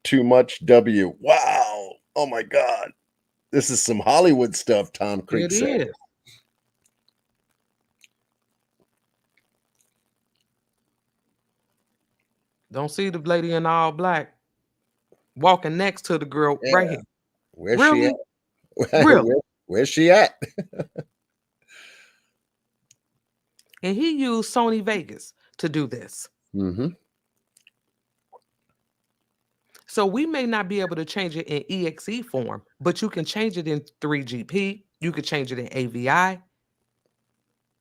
Too much W. Wow. Oh, my God. This is some Hollywood stuff, Tom Creek said. It is. Don't see the lady in all black walking next to the girl right here. Where's really? she at? Really? Where's she at? And he used Sony Vegas to do this. Mm-hmm. So we may not be able to change it in EXE form, but you can change it in 3GP. You could change it in AVI.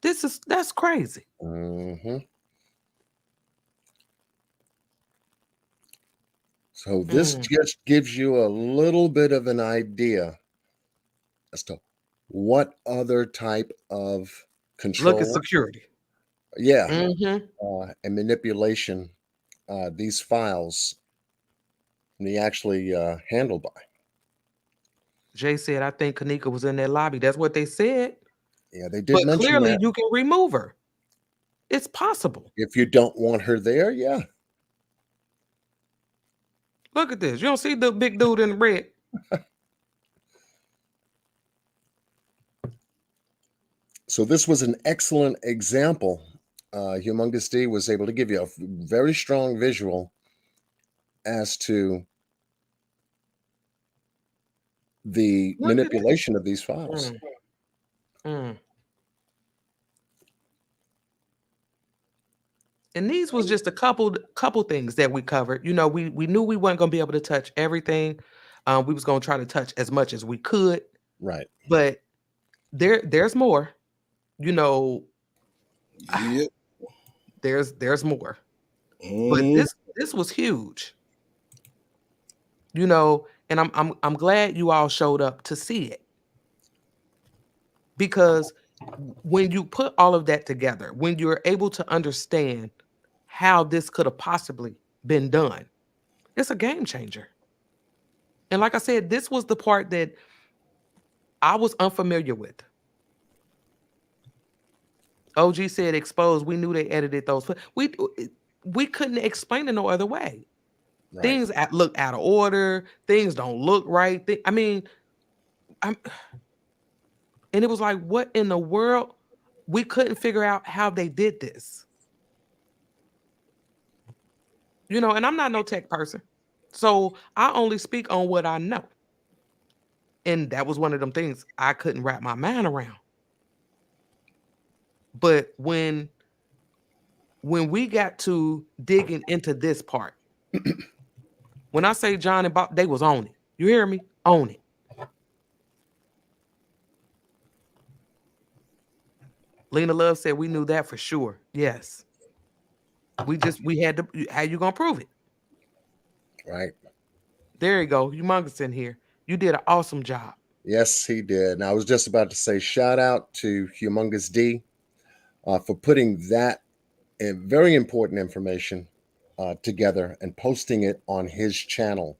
That's crazy. So this just gives you a little bit of an idea as to what other type of control. Look at security. Yeah. Mm-hmm. And manipulation these files they actually handled by. Jay said, I think Kanika was in that lobby. That's what they said. Yeah, they did But mention clearly that. you can remove her. It's possible. If you don't want her there, yeah. Look at this. You don't see the big dude in the red. So this was an excellent example. Humongous D was able to give you a very strong visual as to the manipulation of these files. And these was just a couple things that we covered. You know, we knew we weren't going to be able to touch everything. We was going to try to touch as much as we could. Right. But there's more. You know, there's more. But this was huge. You know, and I'm glad you all showed up to see it. Because when you put all of that together, when you're able to understand how this could have possibly been done, it's a game changer. And like I said, this was the part that I was unfamiliar with. OG said exposed. We knew they edited those. We couldn't explain it no other way. Right. Things look out of order. Things don't look right. And it was like, what in the world? We couldn't figure out how they did this. You know, and I'm not no tech person. So I only speak on what I know. And that was one of them things I couldn't wrap my mind around. But when we got to digging into this part, when I say John and Bob, they was on it. You hear me? On it. Lena Love said we knew that for sure. Yes. We had to. How you gonna prove it? Right. There you go. Humongous in here. You did an awesome job. Yes, he did. And I was just about to say shout out to Humongous D for putting that very important information together and posting it on his channel.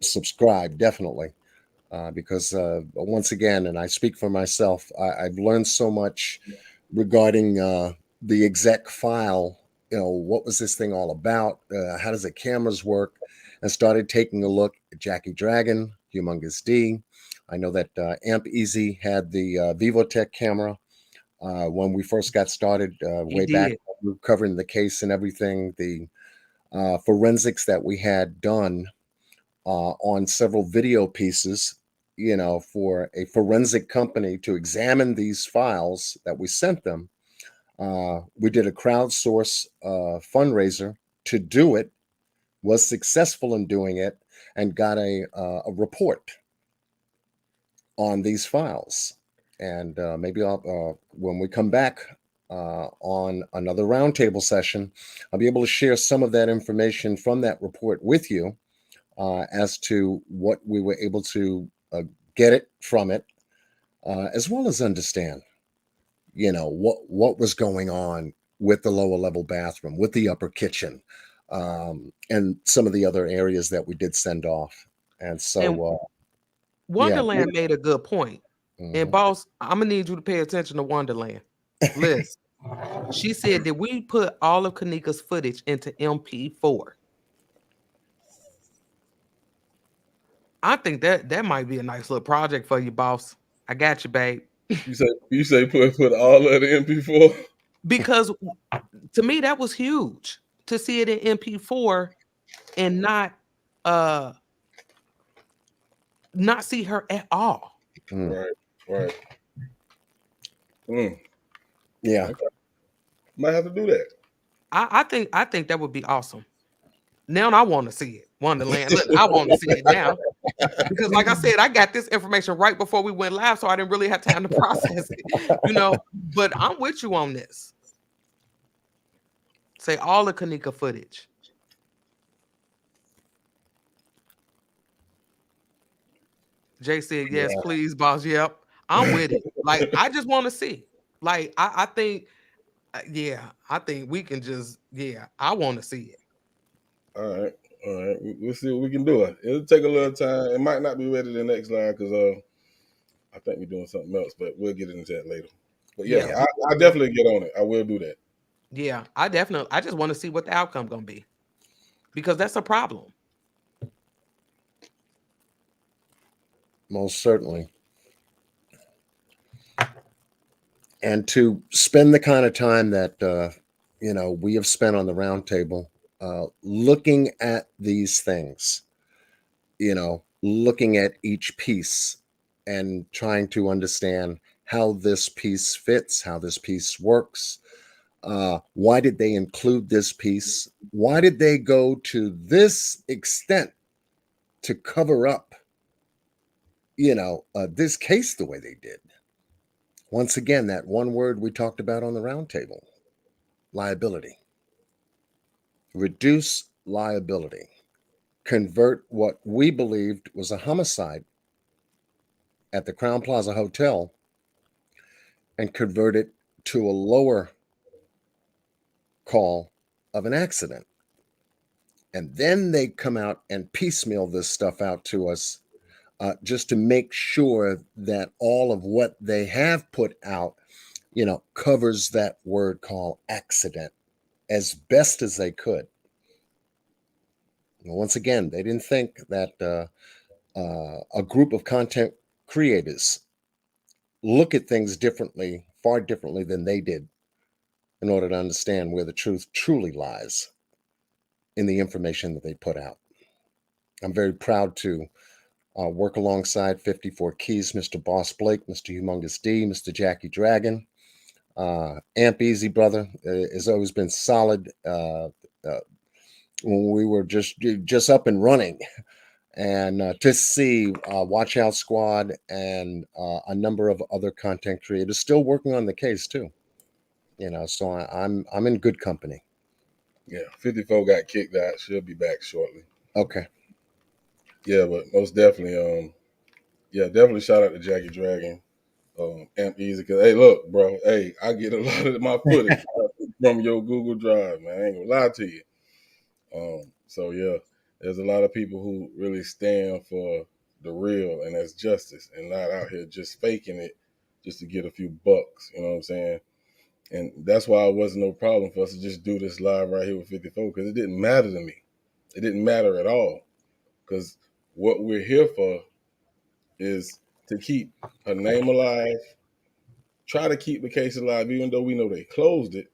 Subscribe, definitely. Because once again, and I speak for myself, I've learned so much regarding the exec file. You know, what was this thing all about? How does the cameras work? And started taking a look at Jackie Dragon, Humongous D. I know that Amp Easy had the Vivotech camera when we first got started way back, covering the case and everything. The forensics that we had done on several video pieces, you know, for a forensic company to examine these files that we sent them. We did a crowdsource fundraiser to do it, was successful in doing it, and got a report on these files. And maybe I'll, when we come back on another roundtable session, I'll be able to share some of that information from that report with you as to what we were able to get it from it, as well as understand, you know, what was going on with the lower level bathroom, with the upper kitchen, and some of the other areas that we did send off. And so Wonderland made a good point. And boss, I'm gonna need you to pay attention to Wonderland. Liz, she said that we put all of Kanika's footage into MP4. I think that might be a nice little project for you, boss. I got you, babe. You say put all of the MP4? Because to me that was huge to see it in MP4 and not see her at all. Right. Yeah. Okay. Might have to do that. I think that would be awesome. Now I want to see it. Wonderland. Look, I want to see it now. Because like I said, I got this information right before we went live, so I didn't really have time to process it, but I'm with you on this. Say all the Kanika footage. Jay said, yes, Yeah. please, boss. Yep. I'm with it. Like, I just want to see. Like, I think, I think we can just, I want to see it. All right. We'll see what we can do. It'll take a little time. It might not be ready the next line because I think we're doing something else, but we'll get into that later. But yeah, I definitely get on it. I will do that. Yeah, I just want to see what the outcome gonna be, because that's a problem. Most certainly. And to spend the kind of time that we have spent on the roundtable, looking at these things, looking at each piece and trying to understand how this piece fits, how this piece works. Why did they include this piece? Why did they go to this extent to cover up, this case the way they did? Once again, that one word we talked about on the roundtable: liability. Reduce liability. Convert what we believed was a homicide at the Crown Plaza Hotel and convert it to a lower call of an accident. And then they come out and piecemeal this stuff out to us, just to make sure that all of what they have put out, covers that word called accident as best as they could. Once again, they didn't think that a group of content creators look at things differently, far differently than they did, in order to understand where the truth truly lies in the information that they put out. I'm very proud to work alongside 54 Keys, Mr. Boss Blake, Mr. Humongous D, Mr. Jackie Dragon. Amp Easy, brother, has always been solid when we were just up and running. And to see Watch Out Squad and a number of other content creators still working on the case too, so I'm in good company. Yeah, 54 got kicked out. She'll be back shortly. Okay. Yeah, but most definitely, definitely shout out to Jackie Dragon, Amp Easy. Cause hey, look, bro, I get a lot of my footage from your Google Drive, man. I ain't gonna lie to you. So yeah, there's a lot of people who really stand for the real, and that's justice, and not out here just faking it just to get a few bucks. You know what I'm saying? And that's why it wasn't no problem for us to just do this live right here with 54, because it didn't matter to me. It didn't matter at all, because what we're here for is to keep her name alive, try to keep the case alive, even though we know they closed it.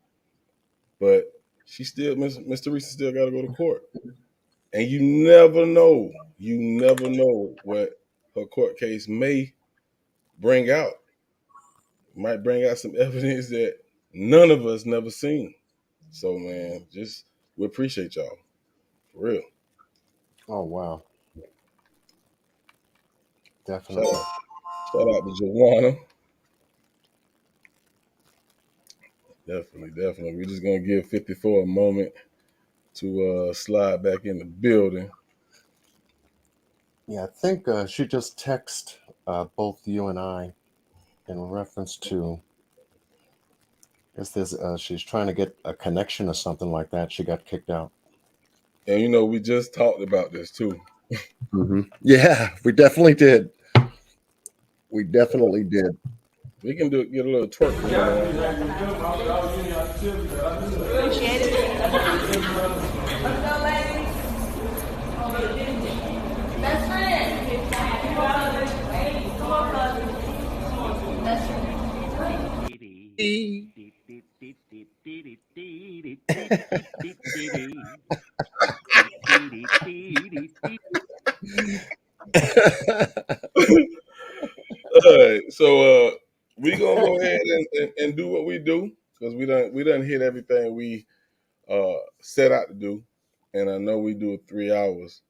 But she still, Mr. Reese still got to go to court. And you never know what her court case may bring out. Might bring out some evidence that none of us never seen. So, man, we appreciate y'all. For real. Oh, wow. Definitely. Shout out to Joanna. Definitely. We're just going to give 54 a moment to slide back in the building. Yeah, I think she just texted both you and I in reference to, I guess she's trying to get a connection or something like that. She got kicked out. And we just talked about this too. Mm-hmm. Yeah, we definitely did. We definitely did. We can get a little twerk. Appreciate it. Best friend. Come on, cousin. Best friend. All right, so we gonna go ahead and do what we do, because we done hit everything we set out to do. and I know we do it 3 hours.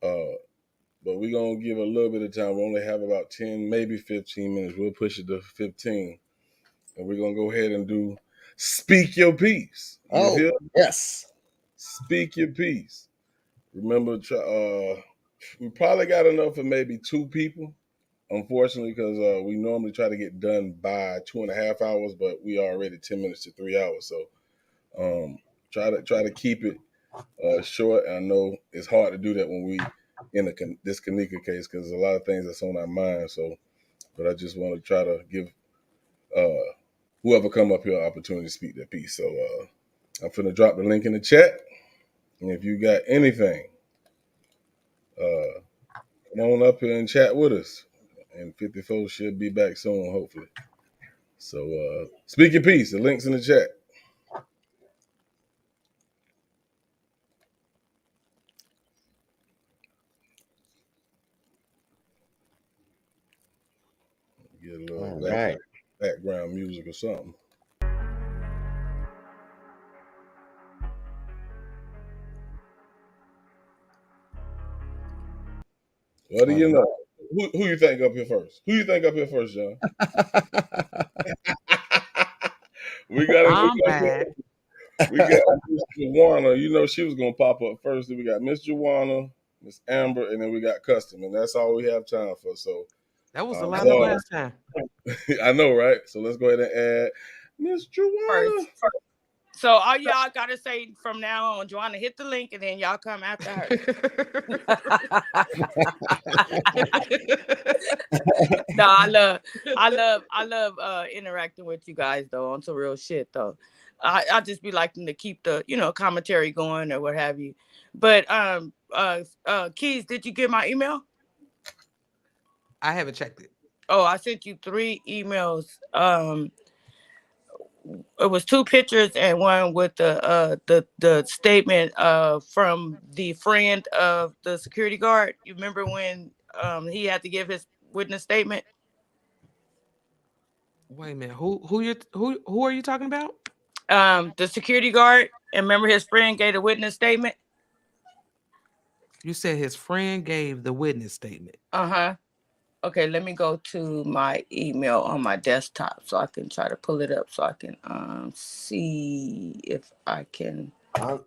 But we're going to give a little bit of time. We only have about 10, maybe 15 minutes. We'll push it to 15. And we're going to go ahead and do Speak Your Piece. You feel? Yes. Speak Your Piece. Remember, we probably got enough for maybe 2 people, unfortunately, because we normally try to get done by 2.5 hours, but we are already 10 minutes to 3 hours. So try to keep it short. I know it's hard to do that when we in this Kanika case because there's a lot of things that's on our mind. So, but I just want to try to give whoever come up here an opportunity to speak their piece. So I'm finna drop the link in the chat, and if you got anything, come on up here and chat with us. And 54 should be back soon, hopefully. So speak your piece. The link's in the chat. Get a little background music or something. What do you know? Who you think up here first? Who you think up here first, John? We got Miss Joanna. You know she was gonna pop up first. Then we got Miss Joanna, Miss Amber, and then we got Custom, and that's all we have time for. So that was the last time. I know, right? So let's go ahead and add Miss Joanna. So all y'all gotta say from now on, Joanna, hit the link, and then y'all come after her. No, I love interacting with you guys though on some real shit though. I just be liking to keep the commentary going or what have you. But Keys, did you get my email? I haven't checked it. Oh, I sent you 3 emails. It was 2 pictures and one with the statement from the friend of the security guard. You remember when he had to give his witness statement? Wait a minute. Who are you talking about? The security guard. And remember his friend gave a witness statement? You said his friend gave the witness statement. Uh-huh. Okay, let me go to my email on my desktop so I can try to pull it up so I can see if I can.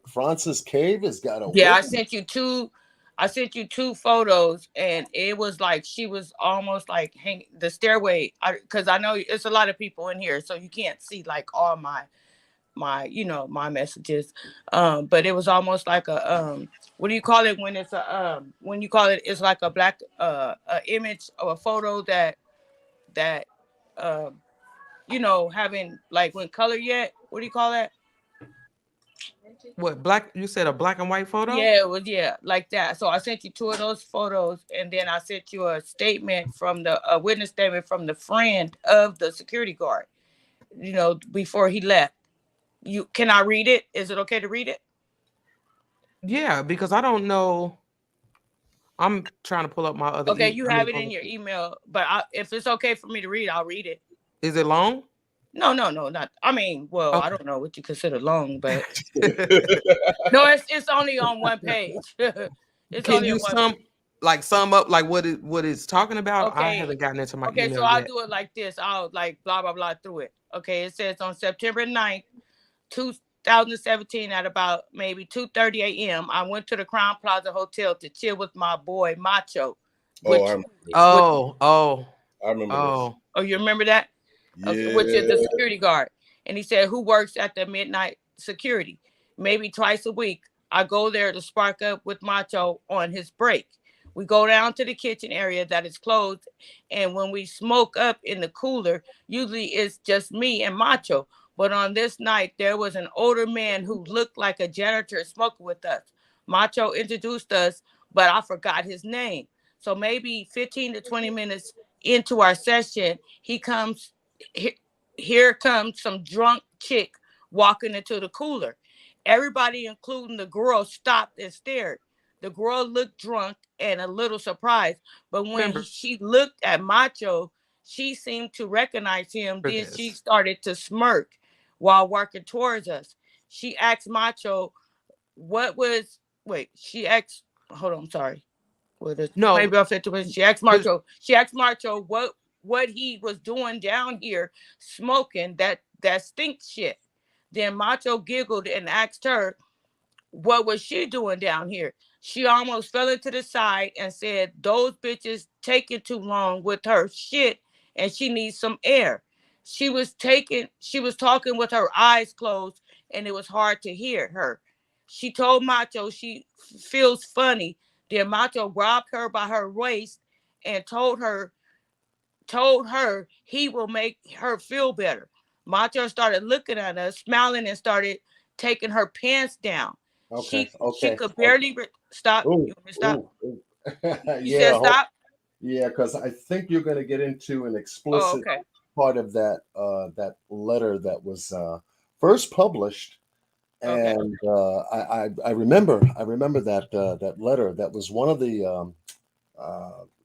Francis Cave has got a Yeah, witness. I sent you 2 photos, and it was like she was almost like hanging the stairway. Because I know it's a lot of people in here, so you can't see like all my my messages. But it was almost like a what do you call it when it's a when you call it's like a black a image or a photo that having like when color yet. What do you call that? What, black? You said a black and white photo? Yeah, it was like that. So I sent you 2 of those photos, and then I sent you a statement from a witness statement from the friend of the security guard. Before he left. Can I read it? Is it okay to read it? Yeah, because I don't know. I'm trying to pull up my other. Okay, you have it in your email, but if it's okay for me to read, I'll read it. Is it long? No, not. I mean, well, okay. I don't know what you consider long, but no, it's only on one page. Can you sum up like what it's talking about? Okay. I haven't gotten into my email so I'll do it like this. I'll like blah blah blah through it. Okay, it says on September 9th, 2017 at about maybe 2:30 a.m. I went to the Crown Plaza Hotel to chill with my boy Macho. I remember this. Oh, you remember that? Yeah. Which is the security guard. And he said, who works at the midnight security? Maybe twice a week. I go there to spark up with Macho on his break. We go down to the kitchen area that is closed. And when we smoke up in the cooler, usually it's just me and Macho. But on this night, there was an older man who looked like a janitor smoking with us. Macho introduced us, but I forgot his name. So maybe 15 to 20 minutes into our session, here comes some drunk chick walking into the cooler. Everybody, including the girl, stopped and stared. The girl looked drunk and a little surprised, but when she looked at Macho, she seemed to recognize him. Then she started to smirk while walking towards us. She asked Macho, what was wait, she asked, hold on, I'm sorry. No, maybe I'll fit to it. She asked Marcho what he was doing down here smoking that stink shit. Then Macho giggled and asked her, what was she doing down here? She almost fell into the side and said, those bitches taking too long with her shit and she needs some air. She was talking with her eyes closed and it was hard to hear her. She told Macho she feels funny. Then Macho grabbed her by her waist and told her he will make her feel better. Macho started looking at us, smiling, and started taking her pants down. Okay. She could barely stop. Ooh, You want me to stop? ooh. You said stop? Yeah, because I think you're going to get into an Oh, explicit okay. part of that that letter that was first published, Okay. and I remember that letter. That was one of the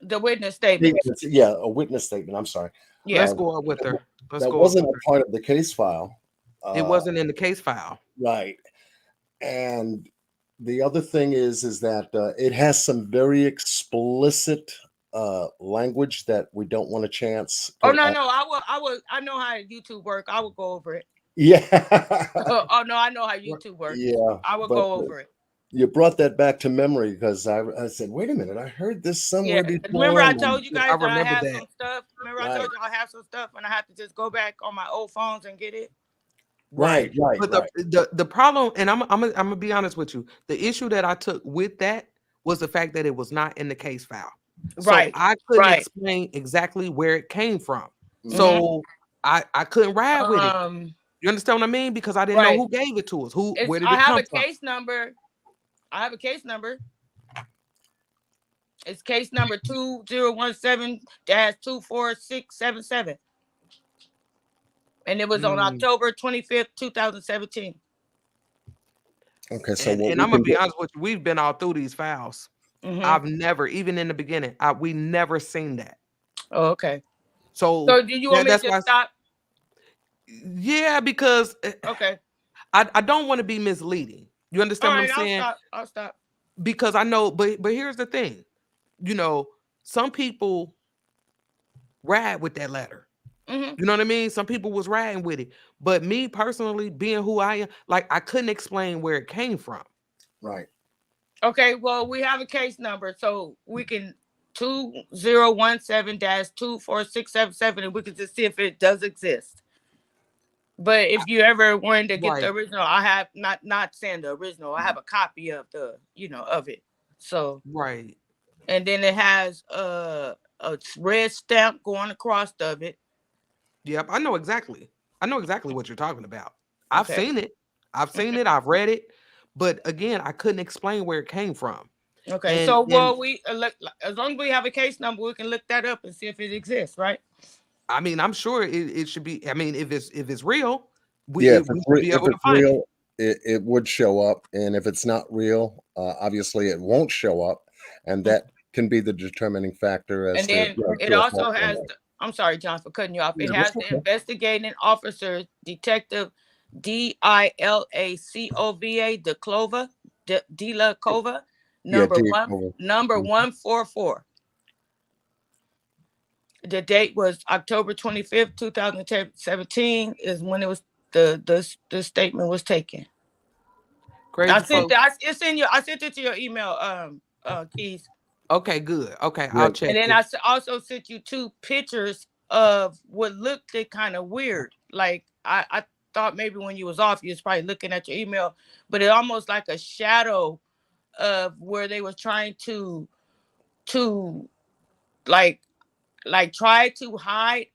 The witness statement. statements. Yeah, a witness statement. I'm sorry. Yeah. let's go up with her. That wasn't a part of the case file. It wasn't in the case file. Right. And the other thing is that it has some very explicit language that we don't want to chance. Oh no, I know how YouTube work. I will go over it. Yeah. Oh no, I know how YouTube works. Yeah. I will go over it. You brought that back to memory because I said, wait a minute, I heard this somewhere before. Remember I told you guys that I have that. some stuff? Remember I told you I have some stuff and I have to just go back on my old phones and get it? Right. But the problem, and I'm gonna be honest with you, the issue that I took with that was the fact that it was not in the case file. Right. So I couldn't explain exactly where it came from. So I couldn't ride with it. You understand what I mean? Because I didn't know who gave it to us. Where did it come from? I have a case number. I have a case number. It's case number 2017-24677. And it was on October 25th, 2017. Okay, so and I'm gonna be honest with you, we've been all through these files. I've never, even in the beginning, we never seen that. Oh, okay. So do you want me to just stop? Yeah, because okay, I don't want to be misleading. You understand what I'm saying? I'll stop. Because I know, but here's the thing, some people ride with that letter. You know what I mean? Some people was riding with it, but me personally, being who I am, like I couldn't explain where it came from. Right. Okay. Well, we have a case number, so we can 2017-24677, and we can just see if it does exist. But if you ever wanted to get the original, I have not saying the original. I have a copy of the of it. So and then it has a red stamp going across of it. Yep, I know exactly what you're talking about. I've seen it. I've read it, but again, I couldn't explain where it came from. Okay, we as long as we have a case number, we can look that up and see if it exists, right? I mean, I'm sure it should be. I mean, if it's real, if it's real, it would show up, and if it's not real, obviously it won't show up, and that can be the determining factor. And then it also has. I'm sorry, John, for cutting you off. It has the investigating officer, Detective Dilacova, Dilacova, number 144. The date was October 25th, 2017 is when it was the statement was taken. Crazy. I sent it to your email, Keys. Okay, good. Okay, I'll check. And then I also sent you 2 pictures of what looked kind of weird. Like I thought maybe when you was off, you was probably looking at your email, but it almost like a shadow of where they was trying to like try to hide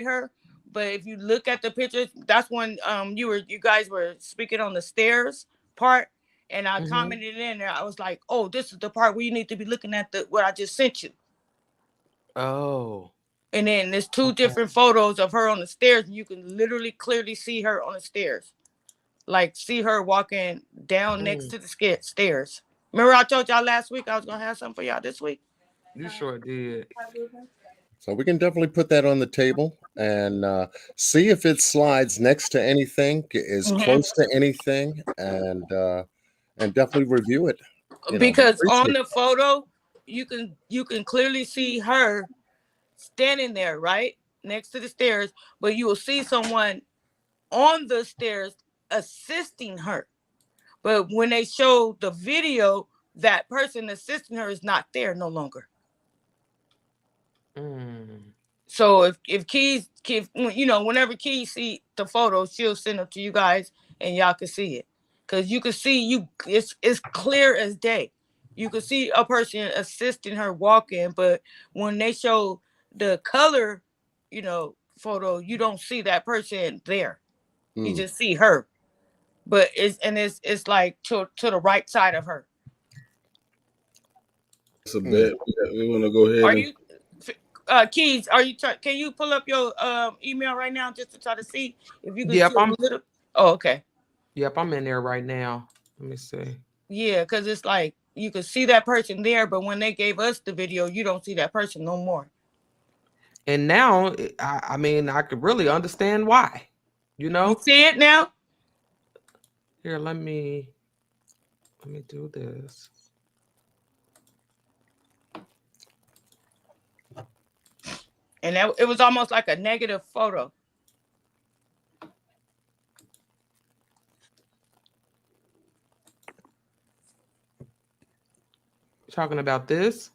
her. But if you look at the pictures, that's when you guys were speaking on the stairs part. And I commented in there. I was like, "Oh, this is the part where you need to be looking at what I just sent you." Oh. And then there's 2 different photos of her on the stairs, and you can literally clearly see her on the stairs, like see her walking down next to the stairs. Remember, I told y'all last week I was gonna have something for y'all this week. You sure did. So we can definitely put that on the table and see if it slides next to anything, is close to anything, and and definitely review it. Because on Appreciate the photo, you can clearly see her standing there, right next to the stairs, but you will see someone on the stairs assisting her. But when they show the video, that person assisting her is not there no longer. So if Keys, whenever Keys see the photo, she'll send it to you guys and y'all can see it. Because you can see it's clear as day. You can see a person assisting her walking, but when they show the color, photo, you don't see that person there. You just see her. But it's like to the right side of her. It's a bet. We want to go ahead. Are you Keys? Can you pull up your email right now just to try to see if you can see a little? Oh, okay. Yep, I'm in there right now. Let me see. Yeah, because it's like you can see that person there, but when they gave us the video, you don't see that person no more. And now, I mean, I could really understand why. You see it now? Here, let me do this. And it was almost like a negative photo. Talking about this?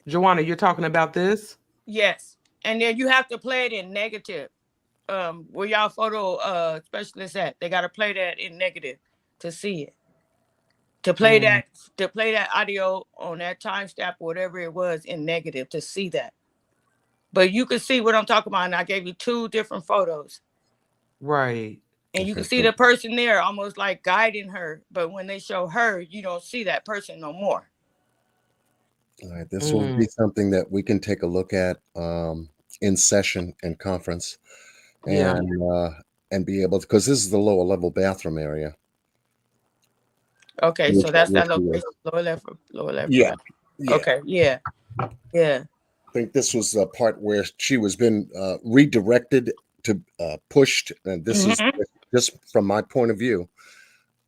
Joanna, you're talking about this? Yes. And then you have to play it in negative. Where y'all photo specialists at, they got to play that in negative to see it. To play that audio on that timestamp or whatever it was in negative to see that. But you can see what I'm talking about. And I gave you 2 different photos. Right. And you can see the person there almost like guiding her. But when they show her, you don't see that person no more. All right. This will be something that we can take a look at in session and conference. And be able to, because this is the lower level bathroom area. Okay, so that's that location, lower left. Yeah. Okay, yeah. I think this was the part where she was been redirected to pushed, and this is just from my point of view,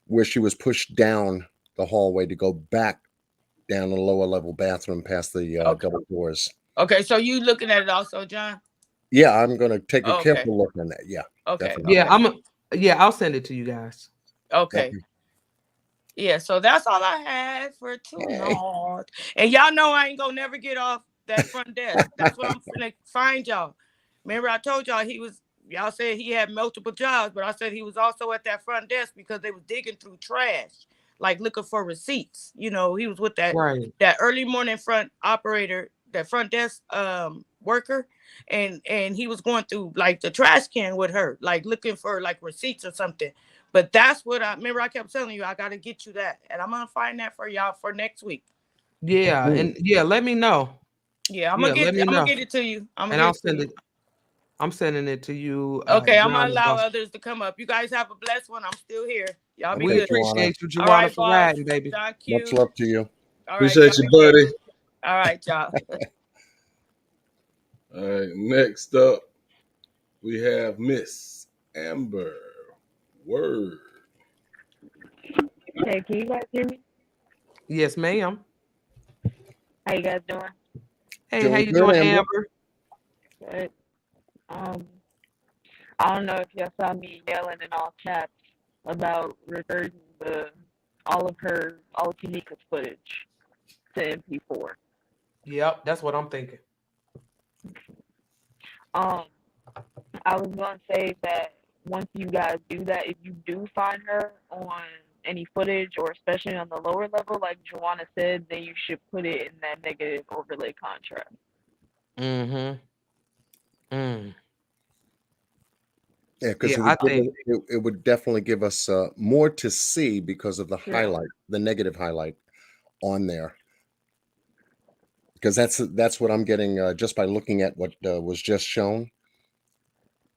where she was pushed down the hallway to go back down the lower level bathroom past the double doors. Okay, so you looking at it also, John? Yeah, I'm going to take a careful look on that. Yeah. Okay. Definitely. Yeah, I'll send it to you guys. Okay. Yeah, so that's all I had for tonight. And y'all know I ain't gonna never get off that front desk. That's what I'm gonna find y'all. Remember, I told y'all y'all said he had multiple jobs, but I said he was also at that front desk because they was digging through trash, like looking for receipts. He was with that early morning front operator, that front desk worker, and he was going through like the trash can with her, like looking for like receipts or something. But that's what I remember. I kept telling you, I got to get you that. And I'm going to find that for y'all for next week. Yeah. And let me know. Yeah, I'm going to get it to you. I'll send it. I'm sending it to you. Okay, I'm going to allow others to come up. You guys have a blessed one. I'm still here. Y'all be good. We appreciate you, Joanna, for riding, baby. Much love to you. All right, appreciate you, buddy. All right, y'all. All right, next up, we have Miss Amber. Word. Hey, can you guys hear me? Yes, ma'am. How you guys doing? Hey, how you doing, Amber? Good. I don't know if y'all saw me yelling in all caps about reverting all of Kanika's footage to MP4. Yep, that's what I'm thinking. I was gonna say that once you guys do that, if you do find her on any footage or especially on the lower level, like Joanna said, then you should put it in that negative overlay contrast. Yeah, because it would definitely give us more to see because of the highlight, the negative highlight on there. Because that's what I'm getting just by looking at what was just shown.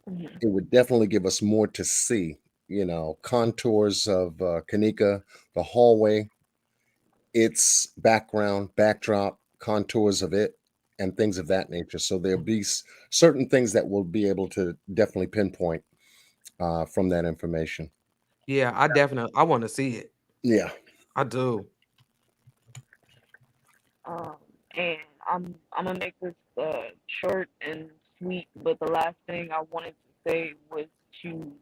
It would definitely give us more to see, contours of Kanika, the hallway, its backdrop, contours of it, and things of that nature. So there'll be certain things that we'll be able to definitely pinpoint from that information. Yeah, I want to see it. Yeah. I do. And I'm gonna make this short and sweet. But the last thing I wanted to say was to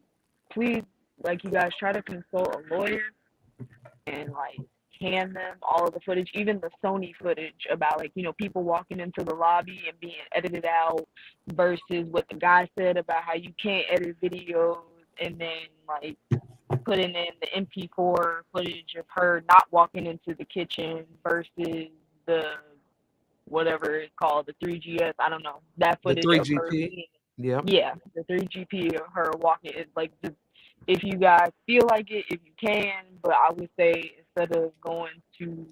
please, like, you guys try to consult a lawyer and like hand them all of the footage, even the Sony footage about, like, you know, people walking into the lobby and being edited out versus what the guy said about how you can't edit videos, and then like putting in the MP4 footage of her not walking into the kitchen versus the whatever it's called, the 3GS, I don't know, that The footage of her 3GP. being, Yep. yeah, the 3GP of her walking is like, if you guys feel like it, if you can, but I would say instead of going to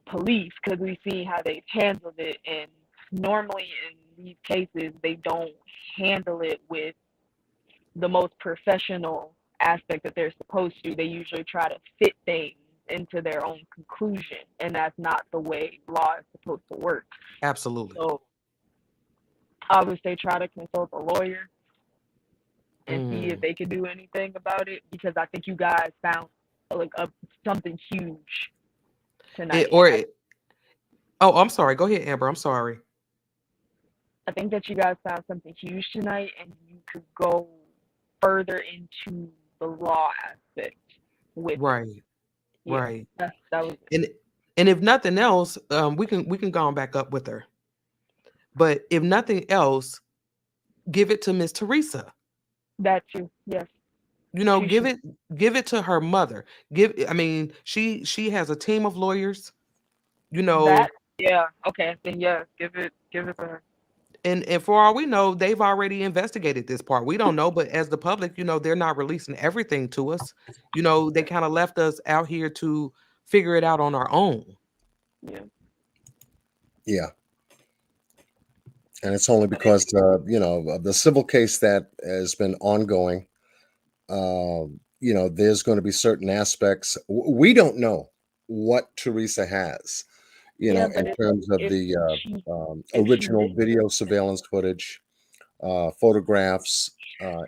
police, because we've seen how they've handled it, and normally in these cases they don't handle it with the most professional aspect that they're supposed to. They usually try to fit things into their own conclusion, and that's not the way law is supposed to work. Absolutely. So I would say try to consult a lawyer and see if they can do anything about it, because I think you guys found like something huge tonight. Oh, I'm sorry. Go ahead, Amber. I'm sorry. I think that you guys found something huge tonight, and you could go further into the law aspect with Right. it. Yeah, Right. that was it. And if nothing else, we can go on back up with her. But if nothing else, give it to Miss Teresa. That too, yes. You know, She give should. it to her mother. I mean, she has a team of lawyers. You know, That, yeah, okay, then yeah, give it to her. and for all we know, they've already investigated this part. We don't know, but as the public, you know, they're not releasing everything to us. You know, they kind of left us out here to figure it out on our own. Yeah. Yeah. And it's only because, you know, of the civil case that has been ongoing. You know, there's going to be certain aspects. We don't know what Teresa has, you know, in terms of the original video surveillance footage, photographs,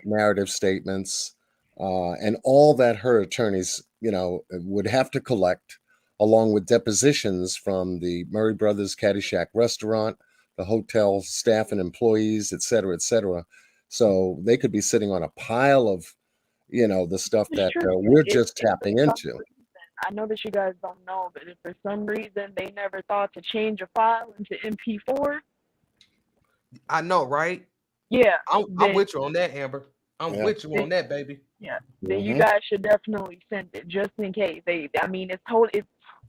narrative statements, and all that her attorneys, you know, would have to collect, along with depositions from the Murray Brothers Caddyshack restaurant, the hotel staff and employees, et cetera, et cetera. So they could be sitting on a pile of, you know, the stuff that we're just tapping into. I know that you guys don't know, but if for some reason they never thought to change a file into MP4, I know, right? yeah, I'm with you on that, Amber. I'm with you on that, baby. Yeah, then you guys should definitely send it just in case. I mean, it's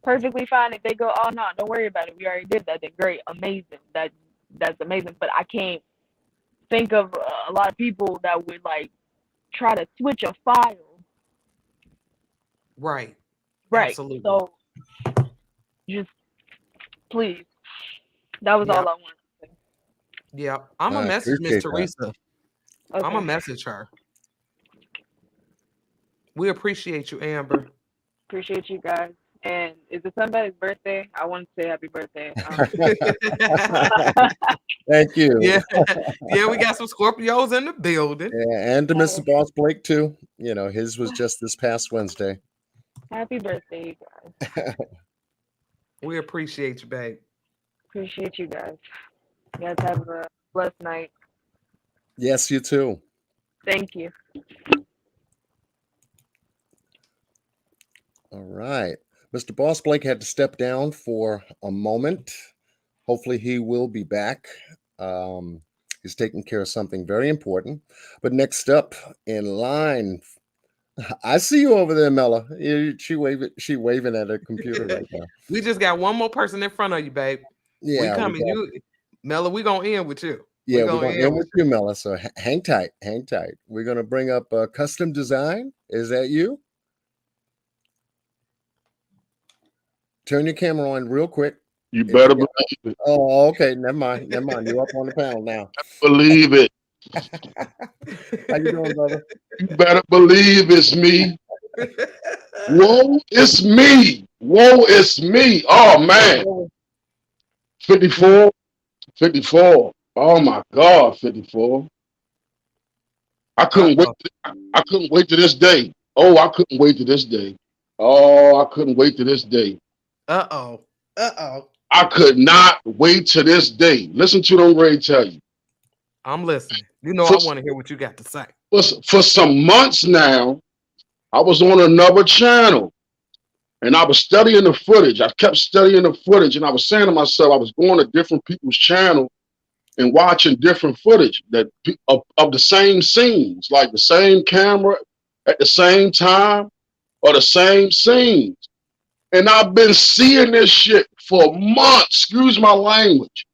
perfectly fine if they go, oh no, don't worry about it. We already did that. Then great, amazing. That's amazing. But I can't think of a lot of people that would like try to switch a file. Right. Right. Absolutely. So just please. That was all I wanted to say. Yeah. I'm gonna message Miss appreciate that. Teresa. I'm gonna message her. We appreciate you, Amber. Appreciate you guys. And is it somebody's birthday? I want to say happy birthday. Thank you. Yeah. Yeah, we got some Scorpios in the building. Yeah, and to Mr. Boss Blake too. You know, his was just this past Wednesday. Happy birthday, you guys. We appreciate you, babe. Appreciate you guys. You guys have a blessed night. Yes, you too. Thank you. All right. Mr. Boss Blake had to step down for a moment. Hopefully he will be back. He's taking care of something very important. But next up in line, I see you over there, Mella. She waving at her computer right now. We just got one more person in front of you, babe. Yeah, we coming. You, Mella, we gonna end with you. Yeah, we're gonna end with you, Mella. So hang tight, hang tight. We're gonna bring up custom design. Is that you? Turn your camera on real quick. You better believe it. Oh, okay. Never mind. Never mind. You're up on the panel now. Believe it. How you doing, brother? You better believe it's me. Whoa, it's me. Whoa, it's me. Oh, man. 54. 54. Oh, my God, 54. I couldn't wait. I couldn't wait to this day. Oh, I couldn't wait to this day. Oh, I couldn't wait to this day. Uh-oh. Uh-oh. I could not wait to this day. Listen to them Ray tell you. I'm listening. You know, For, I want to hear what you got to say. for some months now, I was on another channel and I was studying the footage. I kept studying the footage and I was saying to myself, I was going to different people's channel and watching different footage that of the same scenes, like the same camera at the same time or the same scenes. And I've been seeing this shit for months. Excuse my language.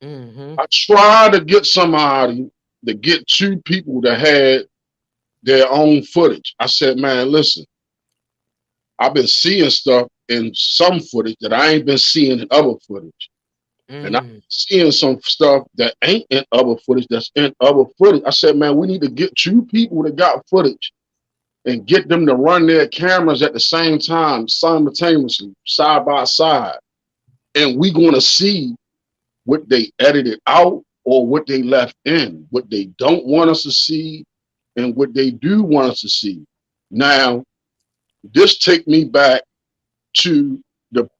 I tried to get somebody to get two people that had their own footage. I said, man, listen, I've been seeing stuff in some footage that I ain't been seeing in other footage. And I'm seeing some stuff that ain't in other footage that's in other footage. I said, man, we need to get two people that got footage and get them to run their cameras at the same time, simultaneously, side by side. And we're going to see what they edited out or what they left in, what they don't want us to see and what they do want us to see. Now, this take me back to the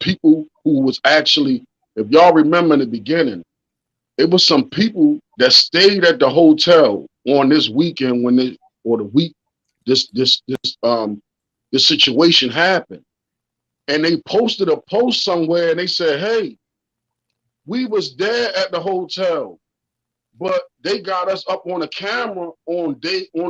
people who was actually, if y'all remember in the beginning, it was some people that stayed at the hotel on this weekend when they, or the week this situation happened. And they posted a post somewhere and they said, hey, we was there at the hotel, but they got us up on a camera on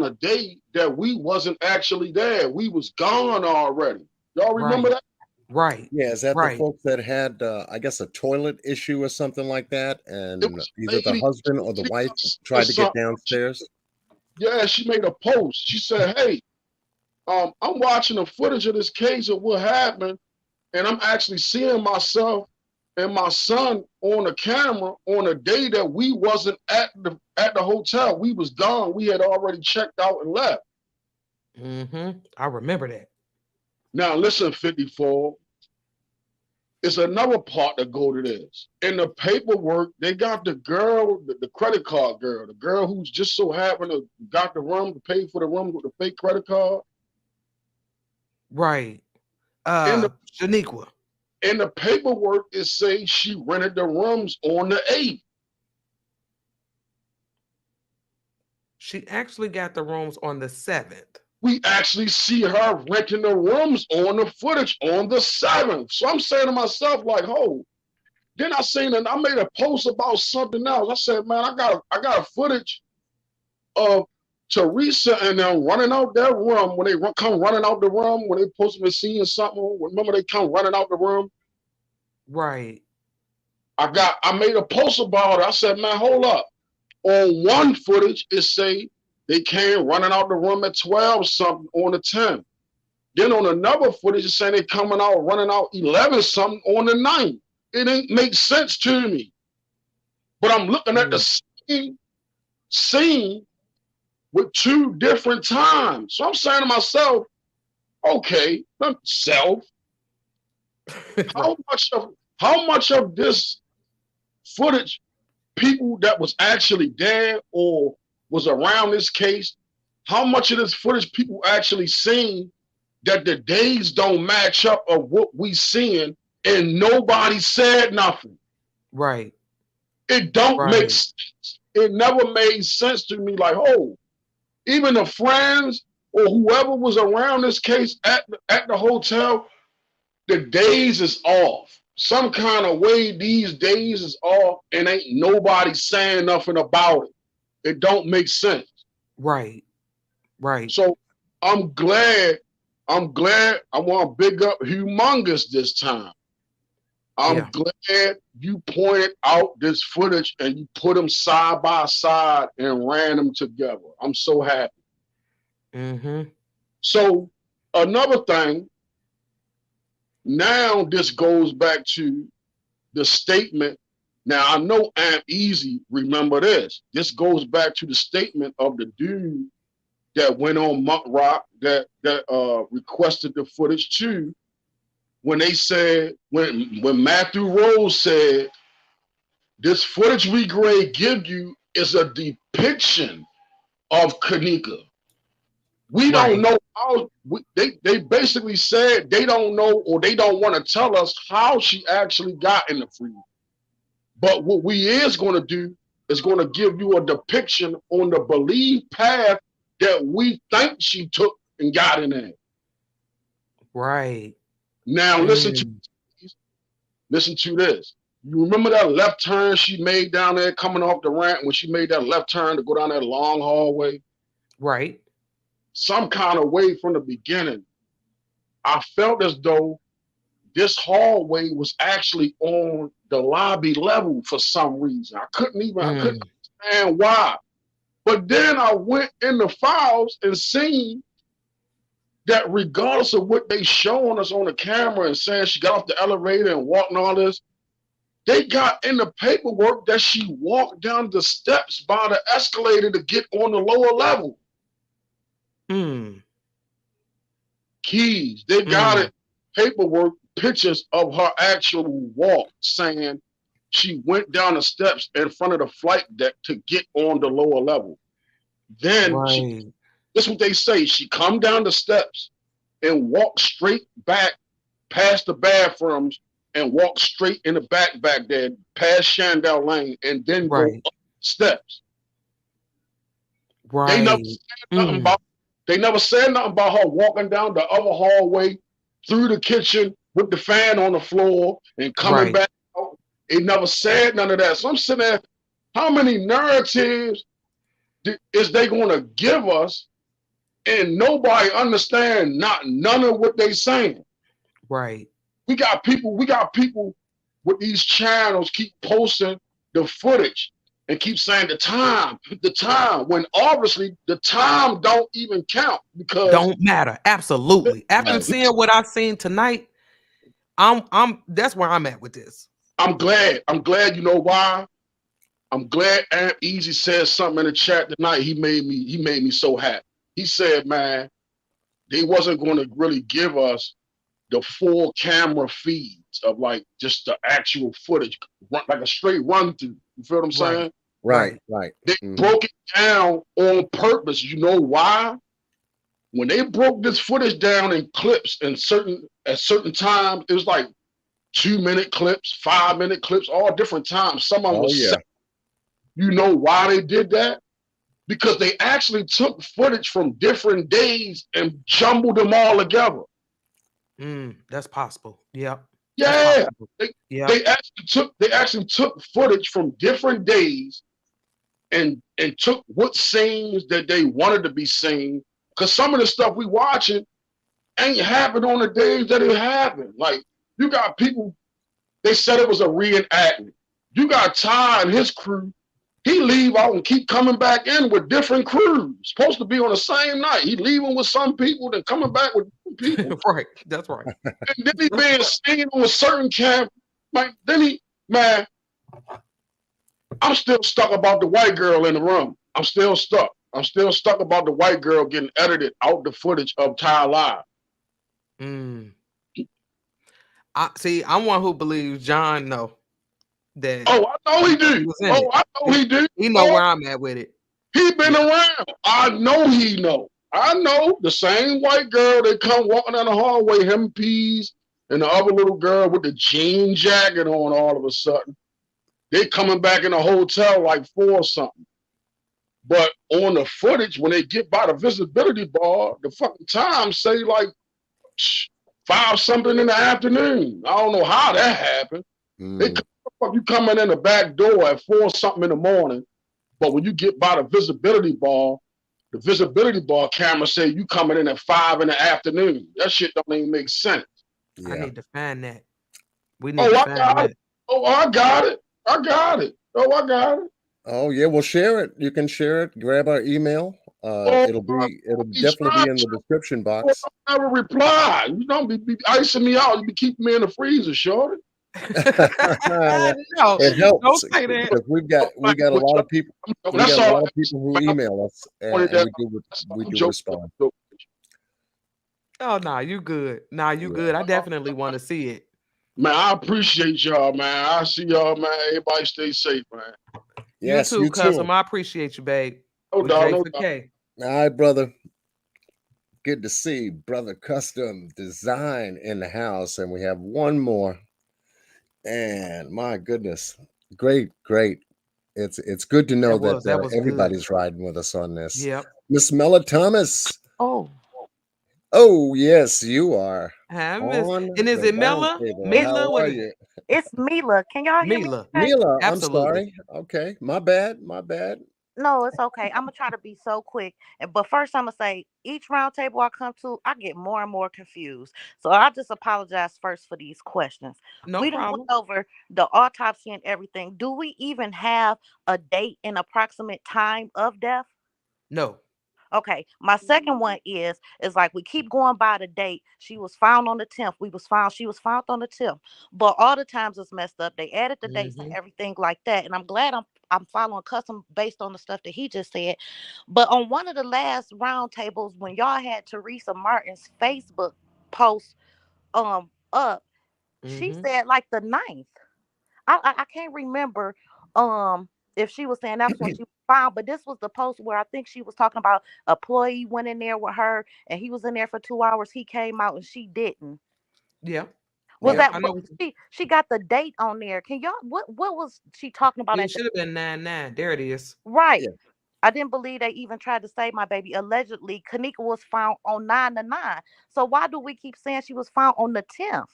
a day that we wasn't actually there. We was gone already. Y'all remember that? Right. Yeah, is that the folks that had, I guess, a toilet issue or something like that? And either the husband or the wife tried to get downstairs? Yeah, she made a post. She said, hey, I'm watching the footage of this case of what happened, and I'm actually seeing myself and my son on the camera on a day that we wasn't at the hotel. We was gone. We had already checked out and left. I remember that. Now listen, 54. It's another part that go to this. In the paperwork, they got the girl, the credit card girl, the girl who's just so happened to got the room to pay for the room with the fake credit card. Right. Shaniqua. In the paperwork, it says she rented the rooms on the 8th. She actually got the rooms on the 7th. We actually see her renting the rooms on the footage on the 7th. So I'm saying to myself, like, oh. Then I made a post about something else. I said, man, I got a footage of Teresa and them running out their room when they come running out the room when they supposed to be seeing something. Remember they come running out the room? Right. I made a post about it. I said, man, hold up. On one footage, it say they came running out the room at 12 something on the 10th. Then on another footage, it's saying they coming out running out 11 something on the 9th. It ain't make sense to me. But I'm looking at the same scene with two different times. So I'm saying to myself, okay, self, how much of this footage people that was actually there or was around this case, how much of this footage people actually seen that the days don't match up of what we seeing and nobody said nothing? Right. It don't make sense. It never made sense to me. Like, oh, even the friends or whoever was around this case at the hotel, the days is off. Some kind of way these days is off and ain't nobody saying nothing about it. It don't make sense. Right. Right. So I'm glad. I want to big up Humongous this time. I'm glad you pointed out this footage and you put them side by side and ran them together. I'm so happy. So another thing, now this goes back to the statement. Now I know Aunt Easy remember this. This goes back to the statement of the dude that went on Muck Rock that requested the footage too. When they said, when Matthew Rose said, this footage we grade give you is a depiction of Kanika. We don't know how. They basically said they don't know, or they don't want to tell us how she actually got in the freezer. But what we is going to do is going to give you a depiction on the believed path that we think she took and got in there. Right. Now listen to this. You remember that left turn she made down there coming off the ramp when she made that left turn to go down that long hallway? Right. Some kind of way from the beginning, I felt as though this hallway was actually on the lobby level for some reason. I couldn't understand why. But then I went in the files and seen that regardless of what they showing us on the camera and saying she got off the elevator and walked and all this, they got in the paperwork that she walked down the steps by the escalator to get on the lower level. Keys, they got it, paperwork, pictures of her actual walk saying she went down the steps in front of the flight deck to get on the lower level. Then this is what they say, she come down the steps and walked straight back past the bathrooms and walked straight in the back there past Shandell Lane and then go up steps. They never said nothing about They never said nothing about her walking down the other hallway through the kitchen with the fan on the floor and coming back out. It never said none of that. So I'm sitting there, how many narratives is they going to give us and nobody understand none of what they saying? Right. We got people with these channels keep posting the footage and keep saying the time, when obviously the time don't even count because don't matter. Absolutely. After seeing what I've seen tonight, that's where I'm at with this. I'm glad. You know why? I'm glad Aunt Easy said something in the chat tonight. He made me so happy. He said, man, they wasn't going to really give us the full camera feeds of like just the actual footage, like a straight run through. You feel what I'm saying? Right. They broke it down on purpose. You know why? When they broke this footage down in clips and at certain times, it was like 2-minute clips, 5-minute clips, all different times. Some of them was set. You know why they did that? Because they actually took footage from different days and jumbled them all together. That's possible. Yeah. Yeah. They actually took footage from different days and took what scenes that they wanted to be seen. Because some of the stuff we watching ain't happened on the days that it happened. Like, you got people, they said it was a reenactment. You got Ty and his crew. He leave out and keep coming back in with different crews. Supposed to be on the same night. He leaving with some people, then coming back with people. Right, that's right. And then he being seen on a certain camp. Like, I'm still stuck about the white girl in the room. I'm still stuck about the white girl getting edited out the footage of Ty Live. I'm one who believes John know that. Oh, I know he do. I know he do. He know where I'm at with it. He been around. I know he know. I know the same white girl that come walking down the hallway, him Peas, and the other little girl with the jean jacket on all of a sudden. They coming back in the hotel like 4 or something. But on the footage, when they get by the visibility bar, the fucking time say like 5 something in the afternoon. I don't know how that happened. You coming in the back door at 4 something in the morning, but when you get by the visibility bar camera say you coming in at 5 in the afternoon. That shit don't even make sense. I need to find that. We need to find that. I got it. Oh yeah, well share it. You can share it. Grab our email. It'll definitely be in the description box. I never reply. You don't be icing me out. You be keeping me in the freezer, shorty. No, it helps. Don't say that. Because we got a lot of people. We got a lot of people who email us, and we do respond. Oh no, you good. Good. I definitely want to see it. Man, I appreciate y'all, man. I see y'all, man. Everybody stay safe, man. You too, cousin. I appreciate you, babe. No With doubt, J no for doubt. K. All right, brother. Good to see Brother Custom Design in the house. And we have one more. And my goodness, great. It's good to know that That was good. everybody's riding with us on this. Yep. Miss Mella Thomas. Oh, Oh, yes, you are Hi, Miss. on And is the it round Mela? table. Mila? How What are is you? It's Mila. Can y'all hear me Mila? okay? Mila, I'm Absolutely. sorry. Okay, my bad. No, it's okay. I'm gonna try to be so quick. But first, I'm gonna say each round table I come to, I get more and more confused. So I just apologize first for these questions. No We done went problem. over the autopsy and everything. Do we even have a date and approximate time of death? No. Okay, my second one is like we keep going by the date. She was found on the 10th. She was found on the 10th. But all the times it's messed up. They added the dates and everything like that. And I'm glad I'm following custom based on the stuff that he just said. But on one of the last round tables, when y'all had Teresa Martin's Facebook post up, she said like the 9th. I can't remember if she was saying that's when she was found, but this was the post where I think she was talking about a employee went in there with her and he was in there for 2 hours. He came out and she didn't. Yeah. Was Yeah. that I what know. she got the date on there? Can y'all what was she talking about It at the should have been 9-9. There it is. right? I didn't believe they even tried to save my baby. Allegedly, Kanika was found on 9/9. So why do we keep saying she was found on the 10th?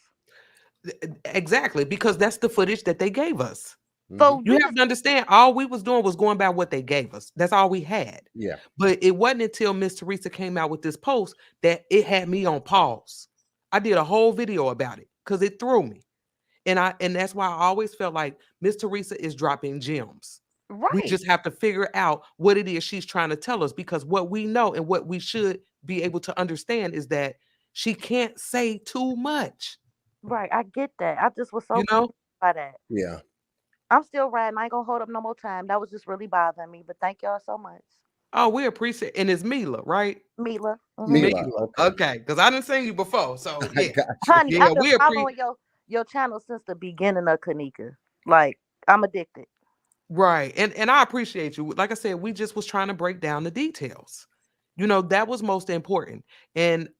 Exactly, because that's the footage that they gave us. So You have to understand, all we was doing was going by what they gave us. That's all we had. Yeah. But it wasn't until Miss Teresa came out with this post that it had me on pause. I did a whole video about it because it threw me. And that's why I always felt like Miss Teresa is dropping gems. We right. just have to figure out what it is she's trying to tell us, because what we know and what we should be able to understand is that she can't say too much. Right, I get that. I just was so You know? confused by that. Yeah. I'm still riding. I ain't gonna hold up no more time. That was just really bothering me. But thank y'all so much. Oh, we appreciate, and it's Mila, right? Mila. Mila, Mila. okay. Okay, because I didn't sing you before. So I yeah. got you. Honey, Yeah, I've been we appreciate. following your channel since the beginning of Kanika. Like, I'm addicted. Right. And I appreciate you. Like I said, we just was trying to break down the details. You know, that was most important. And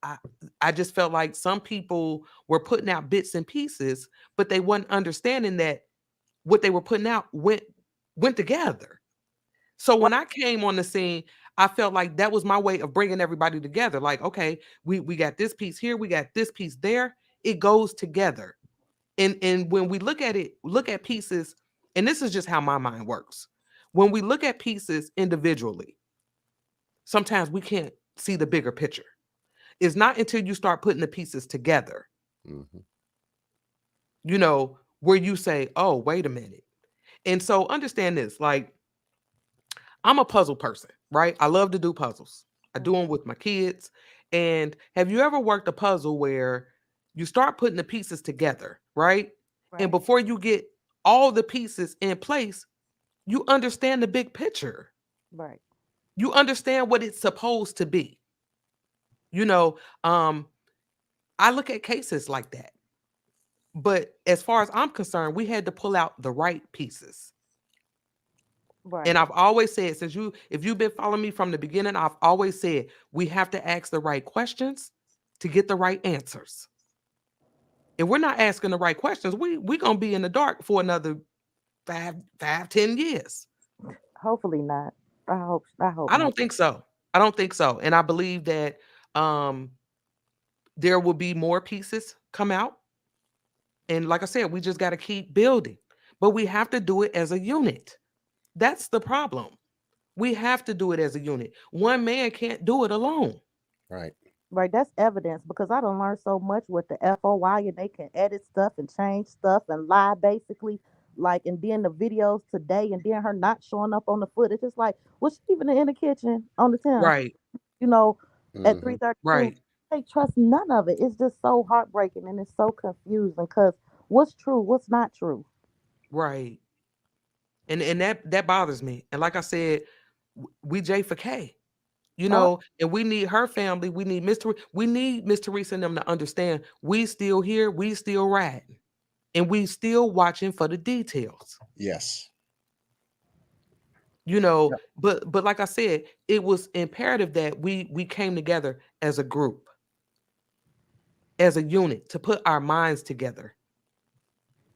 I just felt like some people were putting out bits and pieces, but they weren't understanding that what they were putting out went together. So when I came on the scene, I felt like that was my way of bringing everybody together. Like, okay, we got this piece here, we got this piece there. It goes together. And when we look at pieces, and this is just how my mind works. When we look at pieces individually, sometimes we can't see the bigger picture. It's not until you start putting the pieces together, you know, where you say, oh, wait a minute. And so understand this, like, I'm a puzzle person, right? I love to do puzzles. I do them with my kids. And have you ever worked a puzzle where you start putting the pieces together, right? And before you get all the pieces in place, you understand the big picture. Right. You understand what it's supposed to be. You know, I look at cases like that. But as far as I'm concerned, we had to pull out the right pieces. Right. And I've always said, if you've been following me from the beginning, I've always said we have to ask the right questions to get the right answers. If we're not asking the right questions, we're gonna be in the dark for another 10 years. Hopefully not. I hope I not. don't think so. I don't think so. And I believe that there will be more pieces come out. And like I said, we just got to keep building. But we have to do it as a unit. That's the problem. We have to do it as a unit. One man can't do it alone. Right. Right, that's evidence because I don't learn so much with the FOI and they can edit stuff and change stuff and lie basically. Like, and then the videos today and then her not showing up on the footage. It's like, was she even in the kitchen on the 10th? Right. You know, at 3:32. Right. They trust none of it. It's just so heartbreaking and it's so confusing because what's true, what's not true. Right. And that bothers me. And like I said, we J for K. You know, and we need her family. We need Miss Teresa and them to understand we still here, we still riding, and we still watching for the details. Yes. You know, but like I said, it was imperative that we came together as a group, as a unit, to put our minds together.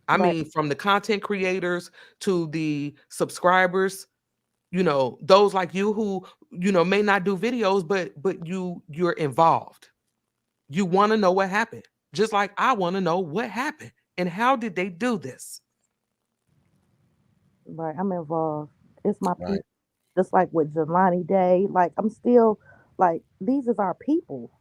I Right. mean, from the content creators to the subscribers, you know, those like you who, you know, may not do videos, but you're involved. You want to know what happened. Just like I want to know what happened and how did they do this? Right. I'm involved. It's my Right. people. Just like with Jelani Day. Like I'm still like these is our people.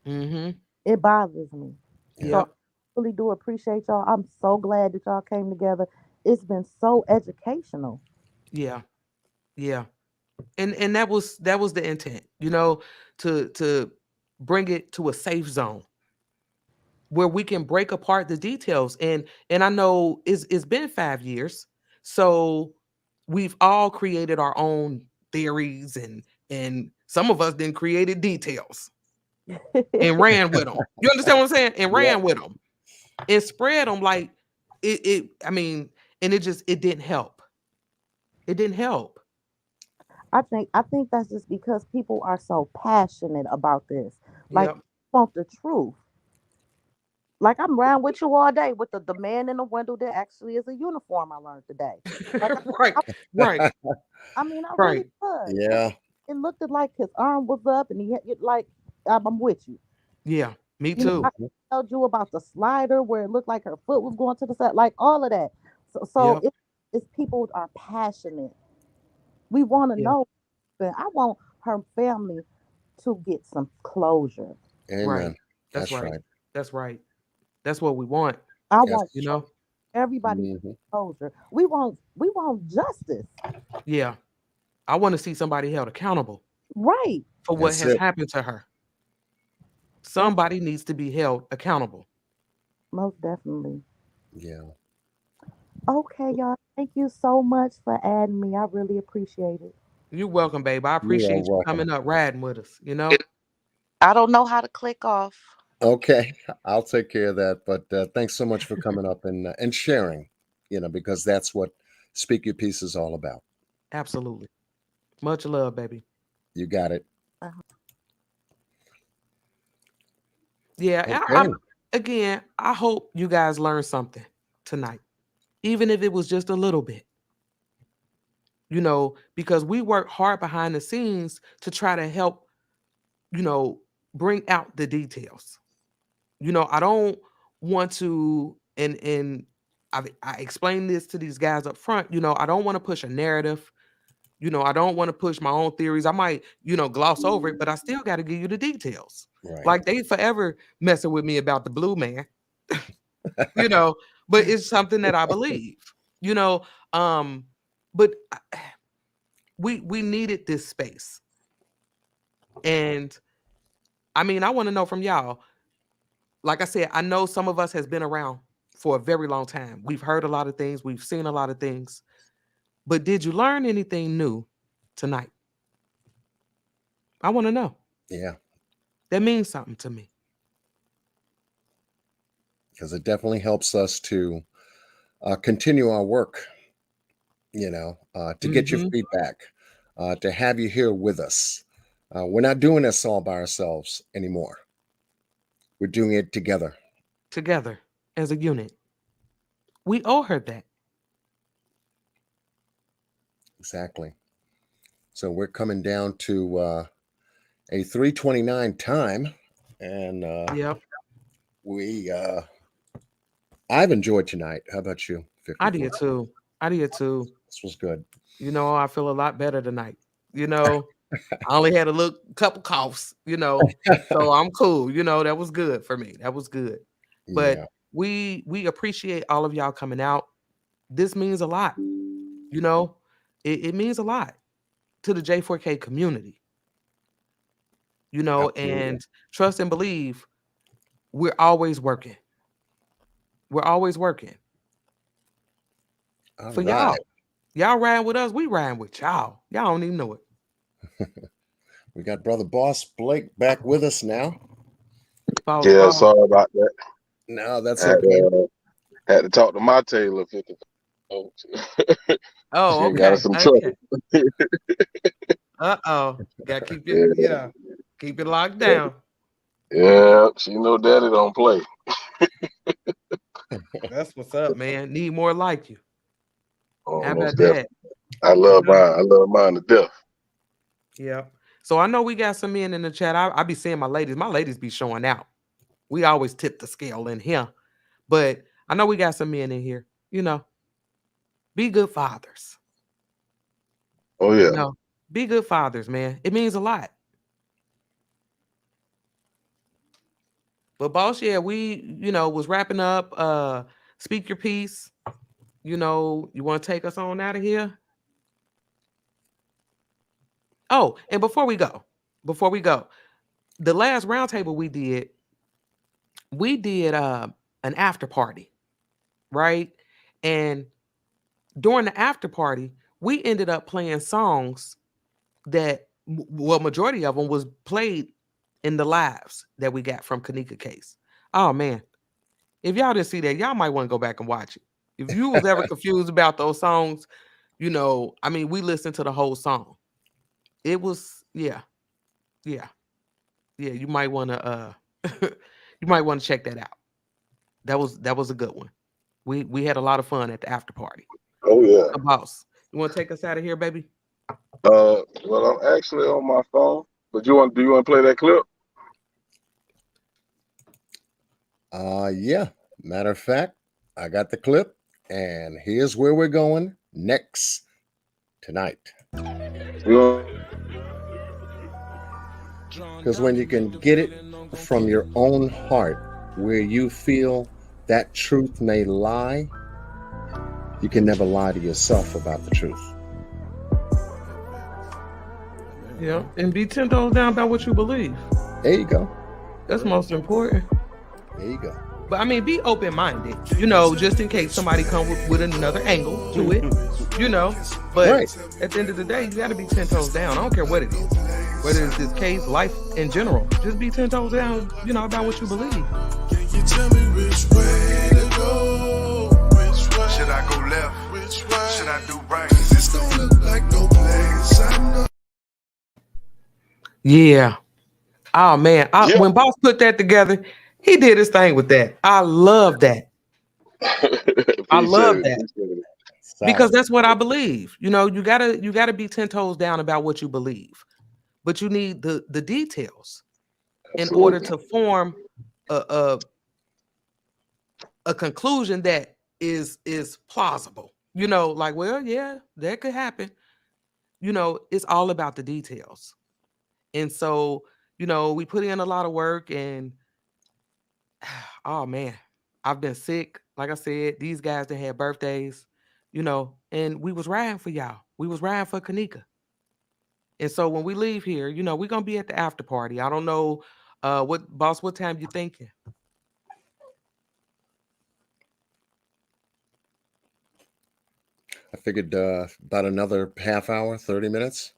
Mm-hmm. It bothers me. So I Yep. really do appreciate y'all. I'm so glad that y'all came together. It's been so educational. Yeah. Yeah. And that was the intent, you know, to bring it to a safe zone where we can break apart the details. And I know it's been 5 years, so we've all created our own theories, and some of us then created details and ran with them. You understand what I'm saying? And Yeah. ran with them and spread them like it. I mean, and it didn't help. It didn't help. I think that's just because people are so passionate about this. Like Yep. want the truth. Like I'm around with you all day with the man in the window that actually is a uniform I learned today. Like Right. I, Right. I mean I really Right. was. Yeah. It looked like his arm was up and he had like I'm with you. Yeah. Me You know, I too. told you about the slider where it looked like her foot was going to the side, like all of that. So Yep. it's people are passionate. We want to Yeah. know. But I want her family to get some closure. Right. Amen. That's That's right. right. That's right. That's what we want. I Yes. want You know? everybody hmm closure. We want justice. Yeah. I want to see somebody held accountable Right. for what That's has it. happened to her. Oh, Somebody needs to be held accountable. most definitely. Yeah. Okay, y'all. Thank you so much for adding me. I really appreciate it. You're welcome, babe. I You are appreciate you welcome. coming up riding with us, you know? I don't know how to click off. Okay, I'll take care of that. But thanks so much for coming up and sharing. You know, because that's what Speak Your Piece is all about. Absolutely. Much love, baby. You got it. Uh-huh. Yeah. Okay. Again, I hope you guys learned something tonight, even if it was just a little bit, you know, because we work hard behind the scenes to try to help, you know, bring out the details. You know, I don't want to, and I explained this to these guys up front, you know, I don't want to push a narrative. You know, I don't want to push my own theories. I might, you know, gloss over it, but I still got to give you the details. Right. Like they forever messing with me about the blue man, you know, but it's something that I believe, you know. But we needed this space. And I mean, I want to know from y'all. Like I said, I know some of us has been around for a very long time. We've heard a lot of things, we've seen a lot of things. But did you learn anything new tonight? I want to know. Yeah, That means something to me. because it definitely helps us to continue our work. You know, to get your Mm-hmm. feedback, to have you here with us. We're not doing this all by ourselves anymore. We're doing it together. Together as a unit. We owe her that. Exactly. So we're coming down to a 3:29 time, and Yep. we I've enjoyed tonight. How about you, I 54? did too. I did too. This was good. You know, I feel a lot better tonight. You know, I only had a little couple coughs, you know, so I'm cool. You know, that was good for me. That was good. But Yeah. we appreciate all of y'all coming out. This means a lot. You know, it means a lot to the J4K community. You know, Absolutely. and trust and believe we're always working. We're always working All for right. y'all. Y'all riding with us, we riding with y'all. Y'all don't even know it. We got brother Boss Blake back with us now. Boss, Yeah, boss. sorry about that. No, that's Had, okay. had to talk to my tailor 50. Oh, Oh, she got okay. us some trouble. Okay. Gotta keep Yeah. it, keep it locked down. Yeah, she know daddy don't play. That's what's up, man. Need more like you. Oh, How most about that? definitely. I love mine. I love mine to death. Yeah. So I know we got some men in the chat. I be seeing my ladies. My ladies be showing out. We always tip the scale in here. But I know we got some men in here. Be good fathers. Oh yeah. Be good fathers, man. It means a lot. But boss, yeah, we, was wrapping up. Speak your piece. You want to take us on out of here? Oh, and before we go, the last roundtable we did an after party, right? And during the after party, we ended up playing songs that, majority of them was played in the lives that we got from Kenneka case. Oh man, if y'all didn't see that, y'all might want to go back and watch it. If you was ever confused about those songs, we listened to the whole song. It was, yeah. You might want to check that out. That was a good one. We had a lot of fun at the after party. Oh yeah. So, boss, you want to take us out of here, baby? Well, I'm actually on my phone, but do you want to play that clip? Yeah. Matter of fact, I got the clip, and here's where we're going next tonight. Because when you can get it from your own heart, where you feel that truth may lie, you can never lie to yourself about the truth. Yeah, and be 10 toes down about what you believe. There you go. That's most important. There you go. But I mean, be open-minded, just in case somebody come with another angle to it, But right. At the end of the day, you got to be 10 toes down. I don't care what it is. Whether it's this case, life in general. Just be 10 toes down, about what you believe. Can you tell me which way to go? Which way? Should I go left? Which way? Should I do right? 'Cause this don't look like no place I know. Yeah. Oh, man. When Boss put that together, he did his thing with that. I love that. I love that. Because that's what I believe. You gotta be 10 toes down about what you believe. But you need the details in order to form a conclusion that is plausible. Well, yeah, that could happen. It's all about the details. And so, we put in a lot of work, and oh man, I've been sick. Like I said, these guys that had birthdays, and we was riding for y'all. We was riding for Kanika. And so when we leave here, we're gonna be at the after party. I don't know what time you thinking? I figured about another half hour, 30 minutes.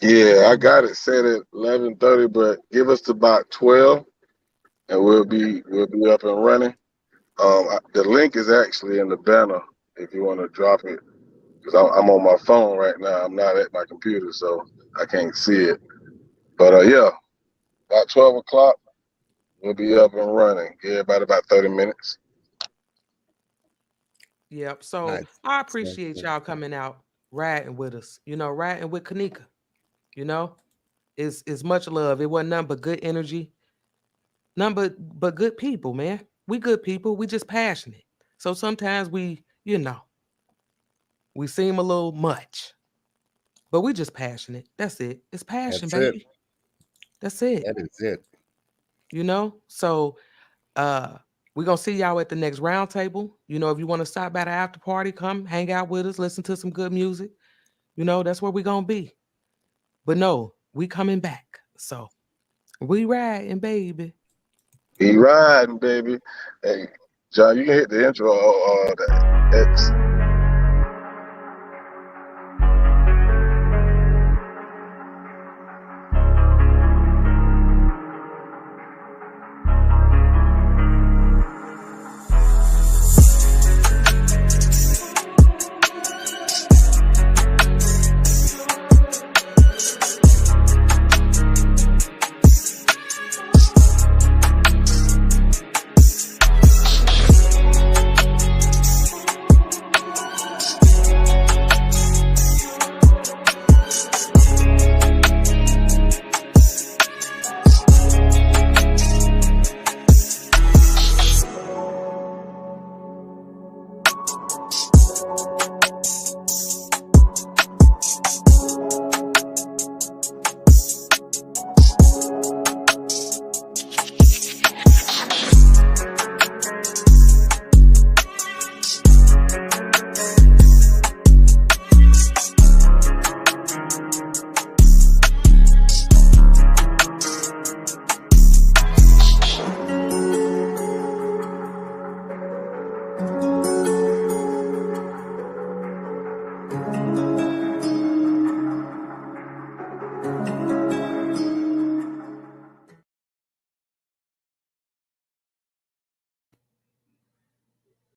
Yeah, I got it set at 11:30, but give us about 12, and we'll be up and running. The link is actually in the banner if you want to drop it, because I'm on my phone right now. I'm not at my computer, so I can't see it. But yeah, about 12 o'clock, we'll be up and running. Yeah, about 30 minutes. Yep. So Nice. I appreciate y'all coming out, riding with us. Riding with Kanika. It's much love. It wasn't nothing but good energy. Nothing but good people, man. We good people. We just passionate. So sometimes we seem a little much, but we just passionate. That's it. It's passion, That's baby. it. That's it. That is it. So we're gonna see y'all at the next roundtable. If you want to stop by the after party, come hang out with us, listen to some good music. That's where we're gonna be. But no, we coming back. So we riding, baby. He riding, baby. Hey, John, you can hit the intro or the X.